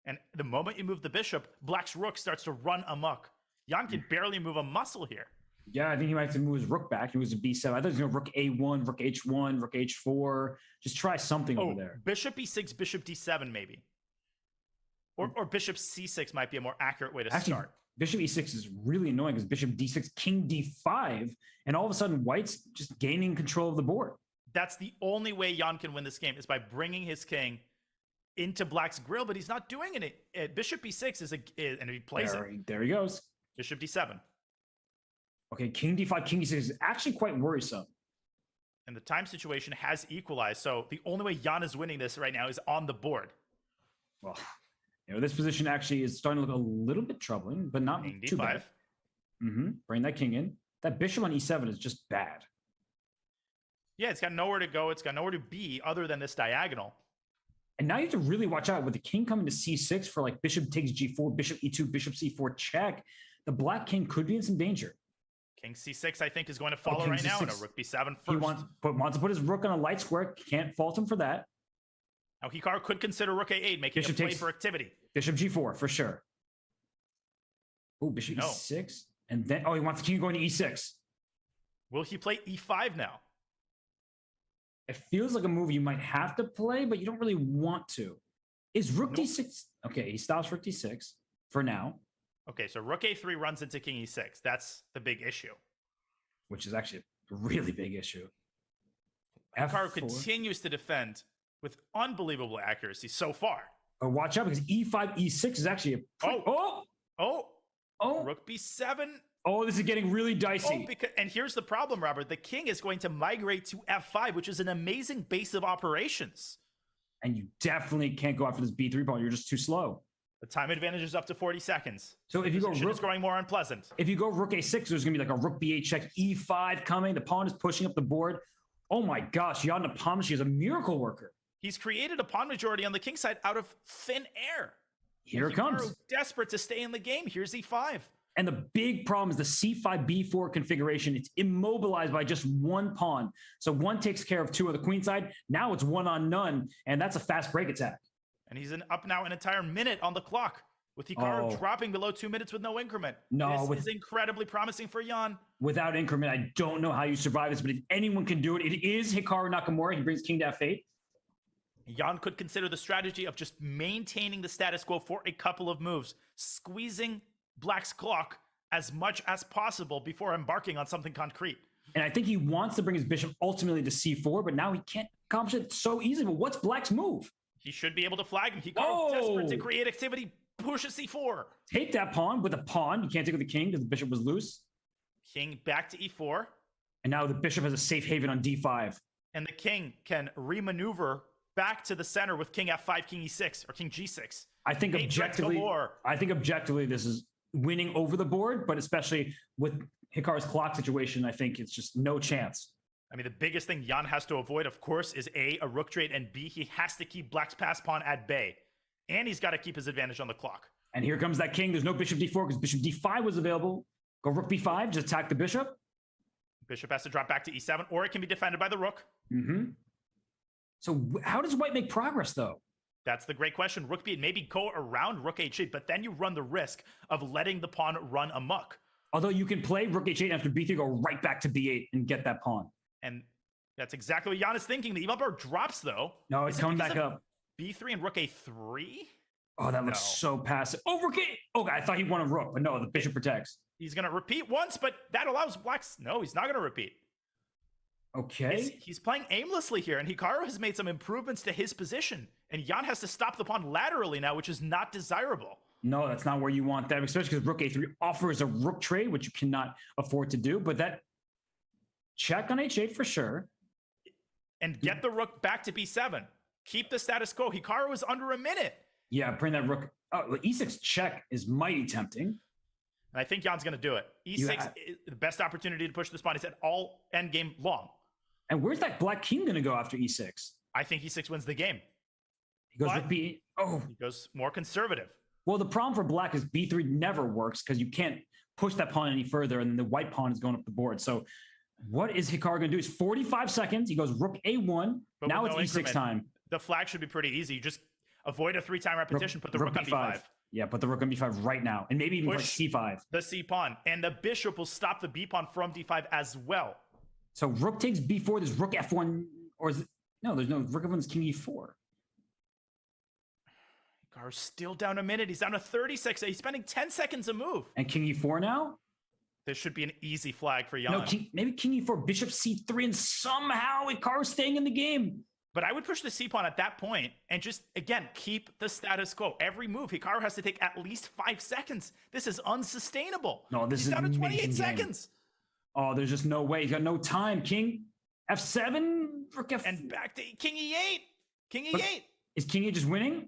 And the moment you move the bishop, Black's rook starts to run amok. Jan can barely move a muscle here. Yeah, I think he might have to move his rook back. He was a b7. I thought he was going to rook a1, rook h1, rook h4. Just try something over there. Bishop e6, bishop d7 maybe. Or bishop c6 might be a more accurate way to start. Bishop e6 is really annoying because bishop d6, king d5, and all of a sudden White's just gaining control of the board. That's the only way Jan can win this game is by bringing his king into Black's grill, but he's not doing it. Bishop e6 and he plays it. There he goes. Bishop d7. Okay, king d5, king e6 is actually quite worrisome. And the time situation has equalized, so the only way Jan is winning this right now is on the board. Well, this position actually is starting to look a little bit troubling, but not king too d5. bad. Bring that king in. That bishop on e7 is just bad. Yeah, it's got nowhere to go. It's got nowhere to be other than this diagonal. And now you have to really watch out with the king coming to c6 for like bishop takes g4, bishop e2, bishop c4 check. The black king could be in some danger. King c6, I think, is going to follow right now, and a rook b7 first. He wants to put his rook on a light square. Can't fault him for that. Now, Hikaru could consider rook a8, making bishop a play for activity. Bishop g4, for sure. Oh, bishop e6. And then, he wants the king going to e6. Will he play e5 now? It feels like a move you might have to play, but you don't really want to. Is rook d6? Okay, he stops rook d6 for now. Okay, so rook a3 runs into king e6. That's the big issue. Which is actually a really big issue. Hikaru continues to defend with unbelievable accuracy so far. Oh, watch out, because e5, e6 is actually a... Rook b7. Oh, this is getting really dicey. And here's the problem, Robert. The king is going to migrate to f5, which is an amazing base of operations. And you definitely can't go after this b3 pawn. You're just too slow. The time advantage is up to 40 seconds. So if you go rook, it's growing more unpleasant. If you go rook a6, there's going to be like a rook b8 check, e5 coming. The pawn is pushing up the board. Oh my gosh, Jan Nepo is a miracle worker. He's created a pawn majority on the king side out of thin air. Here it comes. Desperate to stay in the game. Here's e5. And the big problem is the c5, b4 configuration. It's immobilized by just one pawn. So one takes care of two on the queen side. Now it's one on none, and that's a fast break attack. And he's up now an entire minute on the clock. with Hikaru dropping below 2 minutes with no increment. No, this is incredibly promising for Jan. Without increment, I don't know how you survive this, but if anyone can do it, it is Hikaru Nakamura. He brings king to f8. Jan could consider the strategy of just maintaining the status quo for a couple of moves, squeezing Black's clock as much as possible before embarking on something concrete. And I think he wants to bring his bishop ultimately to c4, but now he can't accomplish it so easily. But what's Black's move? He should be able to flag him. Hikaru, desperate to create activity, pushes c4. Take that pawn with a pawn. You can't take with the king because the bishop was loose. King back to e4. And now the bishop has a safe haven on d5. And the king can remaneuver back to the center with king f5, king e6, or king g6. I think objectively, this is winning over the board, but especially with Hikaru's clock situation, I think it's just no chance. I mean, the biggest thing Jan has to avoid, of course, is A, a rook trade, and B, he has to keep Black's pass pawn at bay. And he's got to keep his advantage on the clock. And here comes that king. There's no bishop d4 because bishop d5 was available. Go rook b5, just attack the bishop. Bishop has to drop back to e7, or it can be defended by the rook. Mm-hmm. So how does white make progress, though? That's the great question. Rook b8, maybe go around rook h8, but then you run the risk of letting the pawn run amok. Although you can play rook h8 after b3, go right back to b8 and get that pawn. And that's exactly what Jan is thinking. The e-bumper drops, though. No, it's coming back up. b3 and rook a3? Oh, that looks so passive. Oh, rook a... Oh, I thought he won a rook, but no, the bishop protects. He's going to repeat once, but that allows Black's... No, he's not going to repeat. Okay. He's playing aimlessly here, and Hikaru has made some improvements to his position. And Jan has to stop the pawn laterally now, which is not desirable. No, that's not where you want that, especially because rook a3 offers a rook trade, which you cannot afford to do. But that check on h8 for sure. And get the rook back to b7. Keep the status quo. Hikaru is under a minute. Yeah, bring that rook. Oh, e6 check is mighty tempting. And I think Jan's going to do it. e6 is the best opportunity to push this pawn. He said all endgame long. And where's that black king going to go after e6? I think e6 wins the game. He goes rook b8. Oh. He goes more conservative. Well, the problem for black is b3 never works because you can't push that pawn any further, and the white pawn is going up the board. So what is Hikaru going to do? It's 45 seconds. He goes rook a1. But now it's e6 time. The flag should be pretty easy. You just avoid a 3-time repetition, put the rook on b5. Yeah, put the rook on b5 right now. And maybe even like c5. The c pawn. And the bishop will stop the b pawn from d5 as well. So rook takes b4. There's rook f1. Or is it... No, there's no rook f1 is king e4. Hikaru's still down a minute. He's down to 36. He's spending 10 seconds a move. And king e4 now? This should be an easy flag for Jan. No, maybe king e4, bishop c3, and somehow Hikaru's staying in the game. But I would push the c-pawn at that point and just, again, keep the status quo. Every move, Hikaru has to take at least 5 seconds. This is unsustainable. No, He's down to 28 seconds. Oh, there's just no way. He's got no time. King f7, rook f... And back to king e8. King e8. But is king e8 just winning?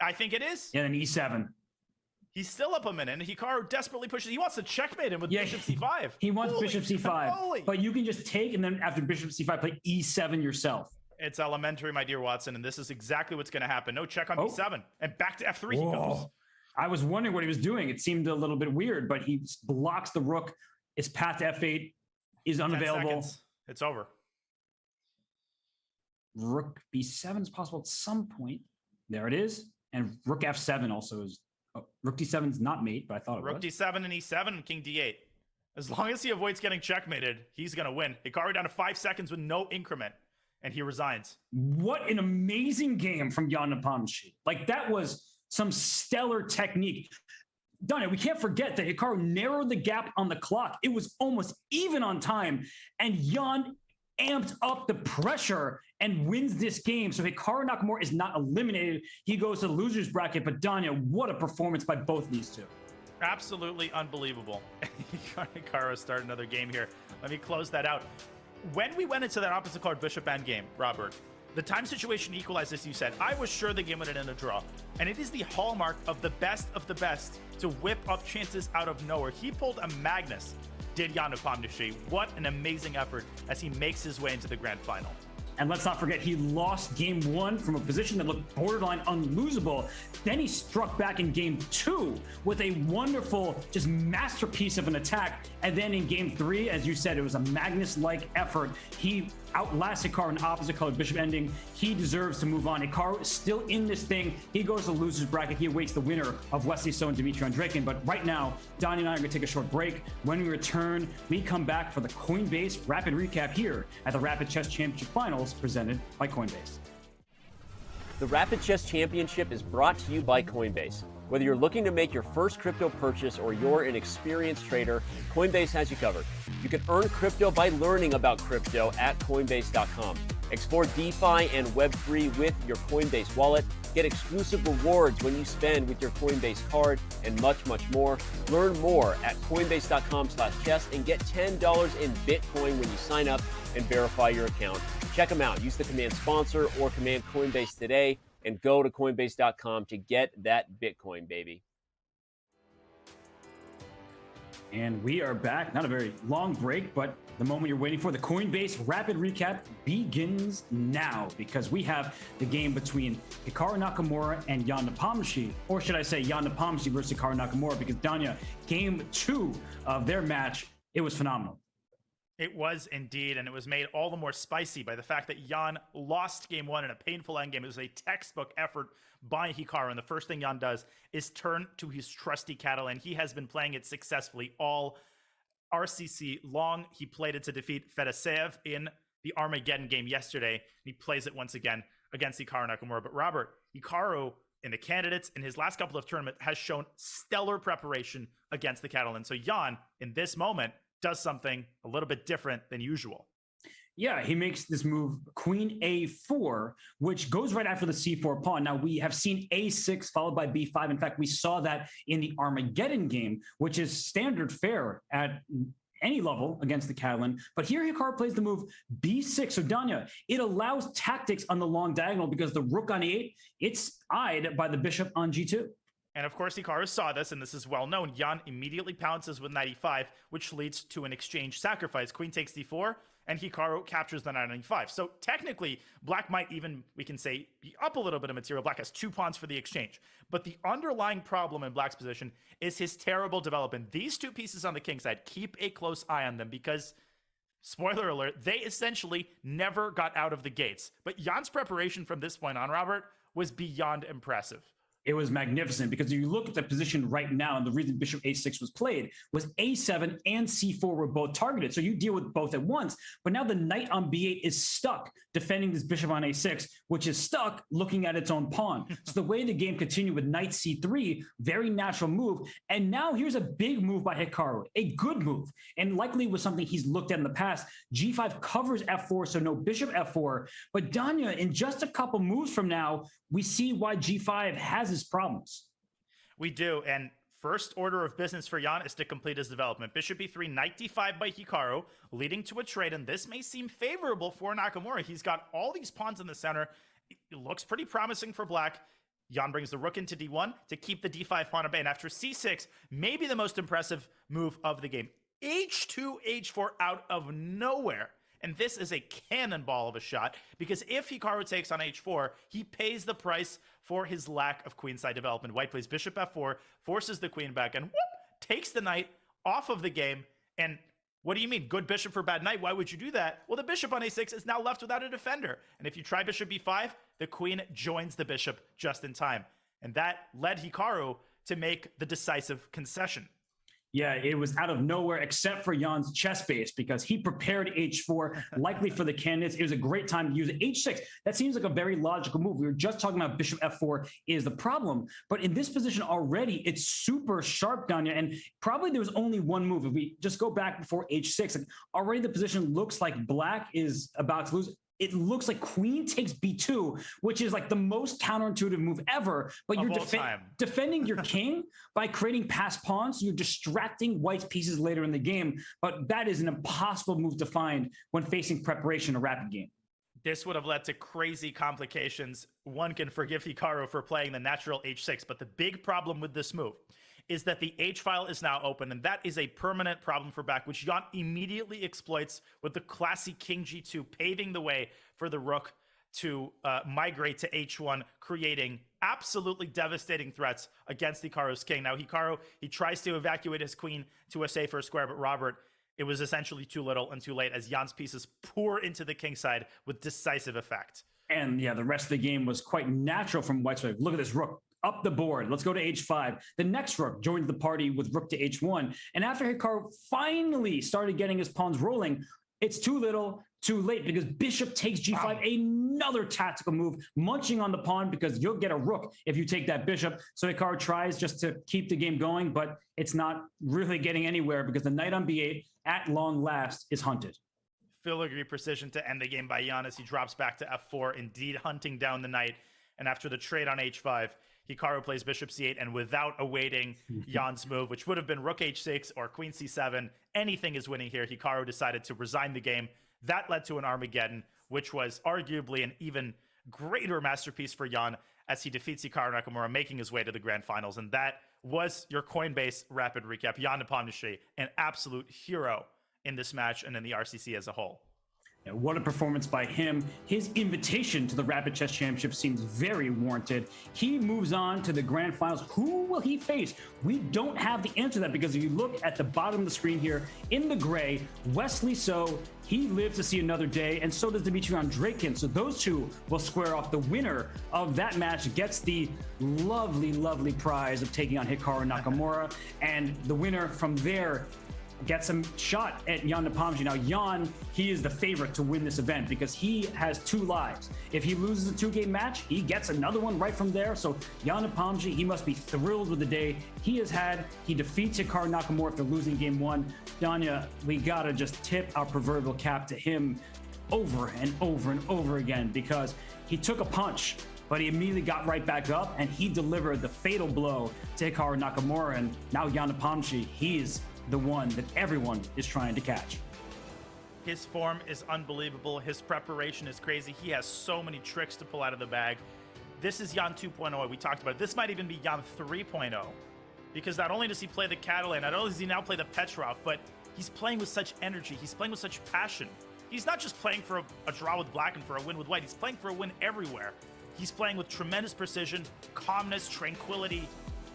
I think it is. Yeah, then e7. He's still up a minute, and Hikaru desperately pushes. He wants to checkmate him with bishop c5. He wants bishop c5. But you can just take, and then after bishop c5, play e7 yourself. It's elementary, my dear Watson, and this is exactly what's going to happen. No check on b7, and back to f3 he goes. I was wondering what he was doing. It seemed a little bit weird, but he blocks the rook. Its path to f8 is unavailable. It's over. Rook b7 is possible at some point. There it is. And rook f7 also is... rook d7 is not mate, but I thought it was. Rook d7 and e7 and king d8. As long as he avoids getting checkmated, he's going to win. Hikaru down to 5 seconds with no increment, and he resigns. What an amazing game from Jan Nepomucci. Like, that was some stellar technique. Donna, we can't forget that Hikaru narrowed the gap on the clock. It was almost even on time, and Jan amped up the pressure and wins this game. So Hikaru Nakamura is not eliminated. He goes to the loser's bracket. But Danya, what a performance by both of these two. Absolutely unbelievable. Hikaru start another game here. Let me close that out. When we went into that opposite card bishop end game, Robert, the time situation equalized, as you said. I was sure the game would end in a draw. And it is the hallmark of the best to whip up chances out of nowhere. He pulled a Magnus, did Jan Nepomucci. What an amazing effort as he makes his way into the grand final. And let's not forget, he lost game 1 from a position that looked borderline unlosable. Then he struck back in game 2 with a wonderful, just masterpiece of an attack. And then in game 3, as you said, it was a Magnus-like effort. outlast Hikaru in opposite color bishop ending. He deserves to move on. Hikaru is still in this thing. He goes to the loser's bracket. He awaits the winner of Wesley So and Dimitri Andrekin. But right now, Donnie and I are going to take a short break. When we return, we come back for the Coinbase Rapid Recap here at the Rapid Chess Championship Finals presented by Coinbase. The Rapid Chess Championship is brought to you by Coinbase. Whether you're looking to make your first crypto purchase or you're an experienced trader, Coinbase has you covered. You can earn crypto by learning about crypto at Coinbase.com. Explore DeFi and Web3 with your Coinbase wallet. Get exclusive rewards when you spend with your Coinbase card and much, much more. Learn more at Coinbase.com/chess and get $10 in Bitcoin when you sign up and verify your account. Check them out. Use the command sponsor or command Coinbase today and go to Coinbase.com to get that Bitcoin, baby. And we are back. Not a very long break, but the moment you're waiting for, the Coinbase Rapid Recap begins now, because we have the game between Hikaru Nakamura and Jan Nepomniachtchi, or should I say Jan Nepomniachtchi versus Hikaru Nakamura, because Danya, game 2 of their match, it was phenomenal. It was indeed, and it was made all the more spicy by the fact that Jan lost game 1 in a painful endgame. It was a textbook effort by Hikaru, and the first thing Jan does is turn to his trusty Catalan. He has been playing it successfully all RCC long. He played it to defeat Fedoseev in the Armageddon game yesterday. He plays it once again against Hikaru Nakamura. But Robert, Hikaru in the candidates in his last couple of tournaments has shown stellar preparation against the Catalan. So Jan, in this moment, does something a little bit different than usual. Yeah, he makes this move, Queen A4, which goes right after the C4 pawn. Now, we have seen A6 followed by B5. In fact, we saw that in the Armageddon game, which is standard fare at any level against the Catalan. But here Hikaru plays the move B6. So Danya, it allows tactics on the long diagonal because the rook on E8, it's eyed by the bishop on G2. And of course, Hikaru saw this, and this is well known. Jan immediately pounces with knight e5, which leads to an exchange sacrifice. Queen takes d4, and Hikaru captures the knight on e5. So technically, black might even, we can say, be up a little bit of material. Black has 2 pawns for the exchange. But the underlying problem in black's position is his terrible development. These 2 pieces on the king side, keep a close eye on them because, spoiler alert, they essentially never got out of the gates. But Jan's preparation from this point on, Robert, was beyond impressive. It was magnificent because if you look at the position right now, and the reason bishop a6 was played was a7 and c4 were both targeted. So you deal with both at once. But now the knight on b8 is stuck defending this bishop on a6, which is stuck looking at its own pawn. So the way the game continued with knight c3, very natural move. And now here's a big move by Hikaru, a good move, and likely was something he's looked at in the past. G5 covers f4, so no bishop f4. But Danya, in just a couple moves from now, we see why G5 has his problems. We do, and first order of business for Jan is to complete his development. Bishop e3, knight d5 by Hikaru, leading to a trade, and this may seem favorable for Nakamura. He's got all these pawns in the center. It looks pretty promising for black. Jan brings the rook into d1 to keep the d5 pawn at bay, and after c6, maybe the most impressive move of the game. h2, h4 out of nowhere. And this is a cannonball of a shot, because if Hikaru takes on h4, he pays the price for his lack of queenside development. White plays bishop f4, forces the queen back, and whoop, takes the knight off of the game. And what do you mean? Good bishop for bad knight? Why would you do that? Well, the bishop on a6 is now left without a defender. And if you try bishop b5, the queen joins the bishop just in time. And that led Hikaru to make the decisive concession. Yeah, it was out of nowhere except for Jan's chess base because he prepared h4, likely for the candidates. It was a great time to use it. h6, that seems like a very logical move. We were just talking about bishop f4 is the problem. But in this position already, it's super sharp down here. And probably there was only one move. If we just go back before h6, like already the position looks like black is about to lose. It looks like queen takes b2, which is like the most counterintuitive move ever. But you're defending your king by creating passed pawns. So you're distracting white's pieces later in the game. But that is an impossible move to find when facing preparation in a rapid game. This would have led to crazy complications. One can forgive Hikaru for playing the natural h6, but the big problem with this move is that the H file is now open, and that is a permanent problem for black, which Jan immediately exploits with the classy king g2, paving the way for the rook to migrate to h1, creating absolutely devastating threats against Hikaru's king. Now, Hikaru, he tries to evacuate his queen to a safer square, but Robert, it was essentially too little and too late as Jan's pieces pour into the king side with decisive effect. And yeah, the rest of the game was quite natural from White's way. Look at this rook up the board. Let's go to h5. The next rook joined the party with rook to h1. And after Hikaru finally started getting his pawns rolling, it's too little, too late, because bishop takes g5, another tactical move, munching on the pawn because you'll get a rook if you take that bishop. So Hikaru tries just to keep the game going, but it's not really getting anywhere because the knight on b8 at long last is hunted. Filigree precision to end the game by Jan as he drops back to f4, indeed hunting down the knight. And after the trade on h5, Hikaru plays bishop c8, and without awaiting Jan's move, which would have been rook h6 or queen c7, anything is winning here. Hikaru decided to resign the game. That led to an Armageddon, which was arguably an even greater masterpiece for Jan as he defeats Hikaru Nakamura, making his way to the grand finals. And that was your Coinbase rapid recap. Jan Nepomniachtchi, an absolute hero in this match and in the RCC as a whole. Yeah, what a performance by him. His invitation to the Rapid Chess Championship seems very warranted. He moves on to the grand finals. Who will he face? We don't have the answer to that because if you look at the bottom of the screen here in the gray, Wesley So, he lives to see another day, and so does Dmitry Andreikin. So those two will square off. The winner of that match gets the lovely, lovely prize of taking on Hikaru Nakamura, and the winner from there gets some shot at Jan Nepomniachtchi. Now, Jan, he is the favorite to win this event because he has 2 lives. If he loses a 2-game match, he gets another one right from there. So Jan Nepomniachtchi, he must be thrilled with the day he has had. He defeats Hikaru Nakamura after losing game 1. Danya, we gotta just tip our proverbial cap to him over and over and over again because he took a punch, but he immediately got right back up and he delivered the fatal blow to Hikaru Nakamura. And now Jan Nepomniachtchi, he's the one that everyone is trying to catch. His form is unbelievable. His preparation is crazy. He has so many tricks to pull out of the bag. This is Jan 2.0. We talked about it. This might even be Jan 3.0 because not only does he play the Catalan, not only does he now play the Petrov, but he's playing with such energy. He's playing with such passion. He's not just playing for a draw with black and for a win with white. He's playing for a win everywhere. He's playing with tremendous precision, calmness, tranquility,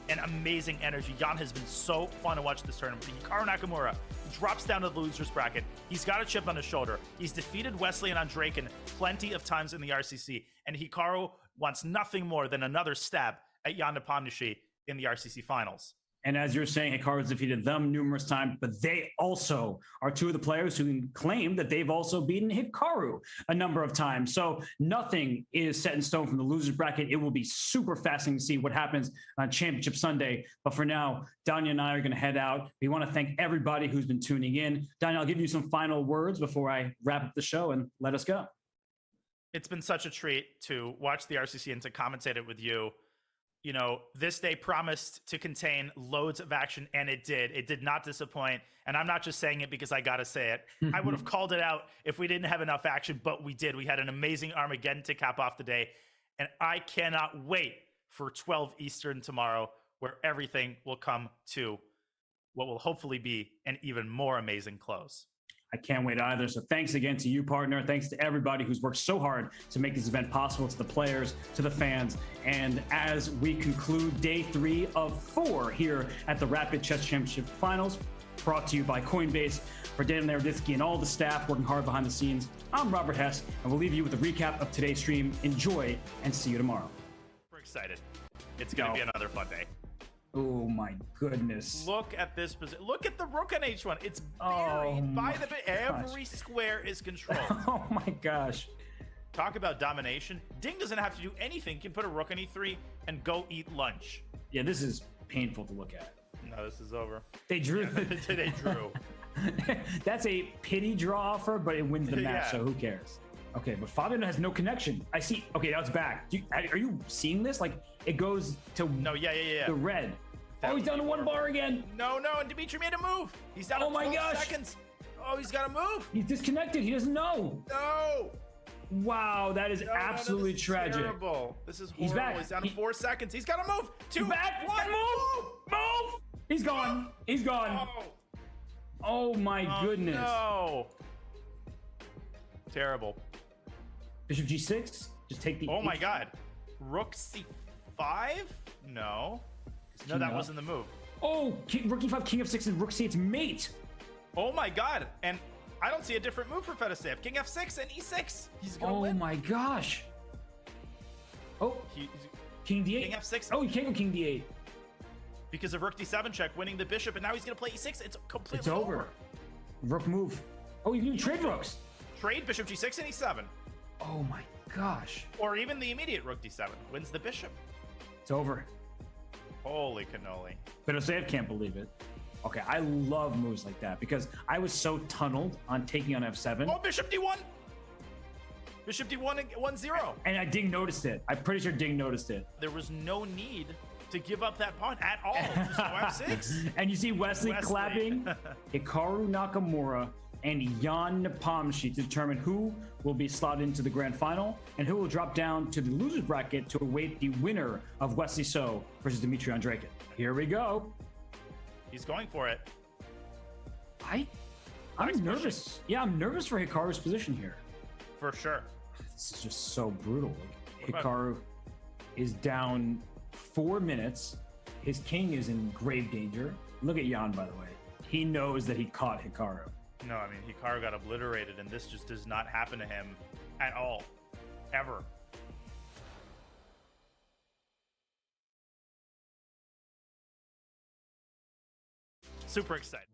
and amazing energy. Jan has been so fun to watch this tournament. Hikaru Nakamura drops down to the loser's bracket. He's got a chip on his shoulder. He's defeated Wesley and Andreikin plenty of times in the RCC, and Hikaru wants nothing more than another stab at Jan Nepomniachtchi in the RCC finals. And as you're saying, Hikaru's defeated them numerous times, but they also are 2 of the players who can claim that they've also beaten Hikaru a number of times. So nothing is set in stone from the loser's bracket. It will be super fascinating to see what happens on Championship Sunday. But for now, Danya and I are going to head out. We want to thank everybody who's been tuning in. Danya, I'll give you some final words before I wrap up the show and let us go. It's been such a treat to watch the RCC and to commentate it with you. You know, this day promised to contain loads of action, and it did. It did not disappoint. And I'm not just saying it because I got to say it. I would have called it out if we didn't have enough action, but we did. We had an amazing Armageddon to cap off the day. And I cannot wait for 12 Eastern tomorrow, where everything will come to what will hopefully be an even more amazing close. I can't wait either. So thanks again to you, partner. Thanks to everybody who's worked so hard to make this event possible, to the players, to the fans. And as we conclude day 3 of 4 here at the Rapid Chess Championship Finals, brought to you by Coinbase, for Dan Naroditsky and all the staff working hard behind the scenes, I'm Robert Hess, and we'll leave you with a recap of today's stream. Enjoy, and see you tomorrow. We're excited. It's going to be another fun day. Oh my goodness. Look at this position. Look at the rook on h1. It's buried by the bit. Every square is controlled. Oh my gosh. Talk about domination. Ding doesn't have to do anything. He can put a rook on e3 and go eat lunch. Yeah, this is painful to look at. No, this is over. They drew. Yeah, they drew. That's a pity draw offer, but it wins the match, Yeah. so who cares? Okay, but Fabian has no connection. I see. Okay, now it's back. Are you seeing this? Like, it goes to the red. That He's down to 1 bar again. No, and Dimitri made a move. He's down to 12 seconds. Oh, he's got to move. He's disconnected. He doesn't know. No. Wow, that is absolutely this is tragic. Terrible. This is horrible. He's back. He's down to 4 seconds. He's got to move. 2, back. 1, Move. He's gone. He's gone. Oh my goodness. No. Terrible. Bishop g6. Just take the. Oh my god. Rook c5? No. No, that wasn't the move. Oh, rook e5, king f6, and rook c8's mate. Oh my god. And I don't see a different move for Fedisev. King F6 and E6. He's gonna Oh win. my gosh. Oh, He's, King D8. King F6. Oh, you can't go King D8. because of Rook D7 check, winning the bishop, and now he's gonna play E6. It's completely It's over. Rook move. Oh, you can trade rooks. Trade bishop G6 and E7. Oh my gosh. Or even the immediate Rook D7 wins the bishop. It's over. Holy cannoli. Fedisev can't believe it. Okay, I love moves like that because I was so tunneled on taking on F7. Oh, bishop D1. Bishop D1 and 1-0. And Ding noticed it. I'm pretty sure Ding noticed it. There was no need to give up that pawn at all. Just go F6. And you see Wesley clapping. Hikaru Nakamura and Jan Nepomniachtchi to determine who will be slotted into the grand final and who will drop down to the loser's bracket to await the winner of Wesley So versus Dmitry Andreykin. Here we go. He's going for it. I'm Nice nervous. pushing. Yeah, I'm nervous for Hikaru's position here. For sure. This is just so brutal. Like, What about- Hikaru is down 4 minutes. His king is in grave danger. Look at Jan, by the way. He knows that he caught Hikaru. No, I mean, Hikaru got obliterated, and this just does not happen to him at all. Ever. Super excited.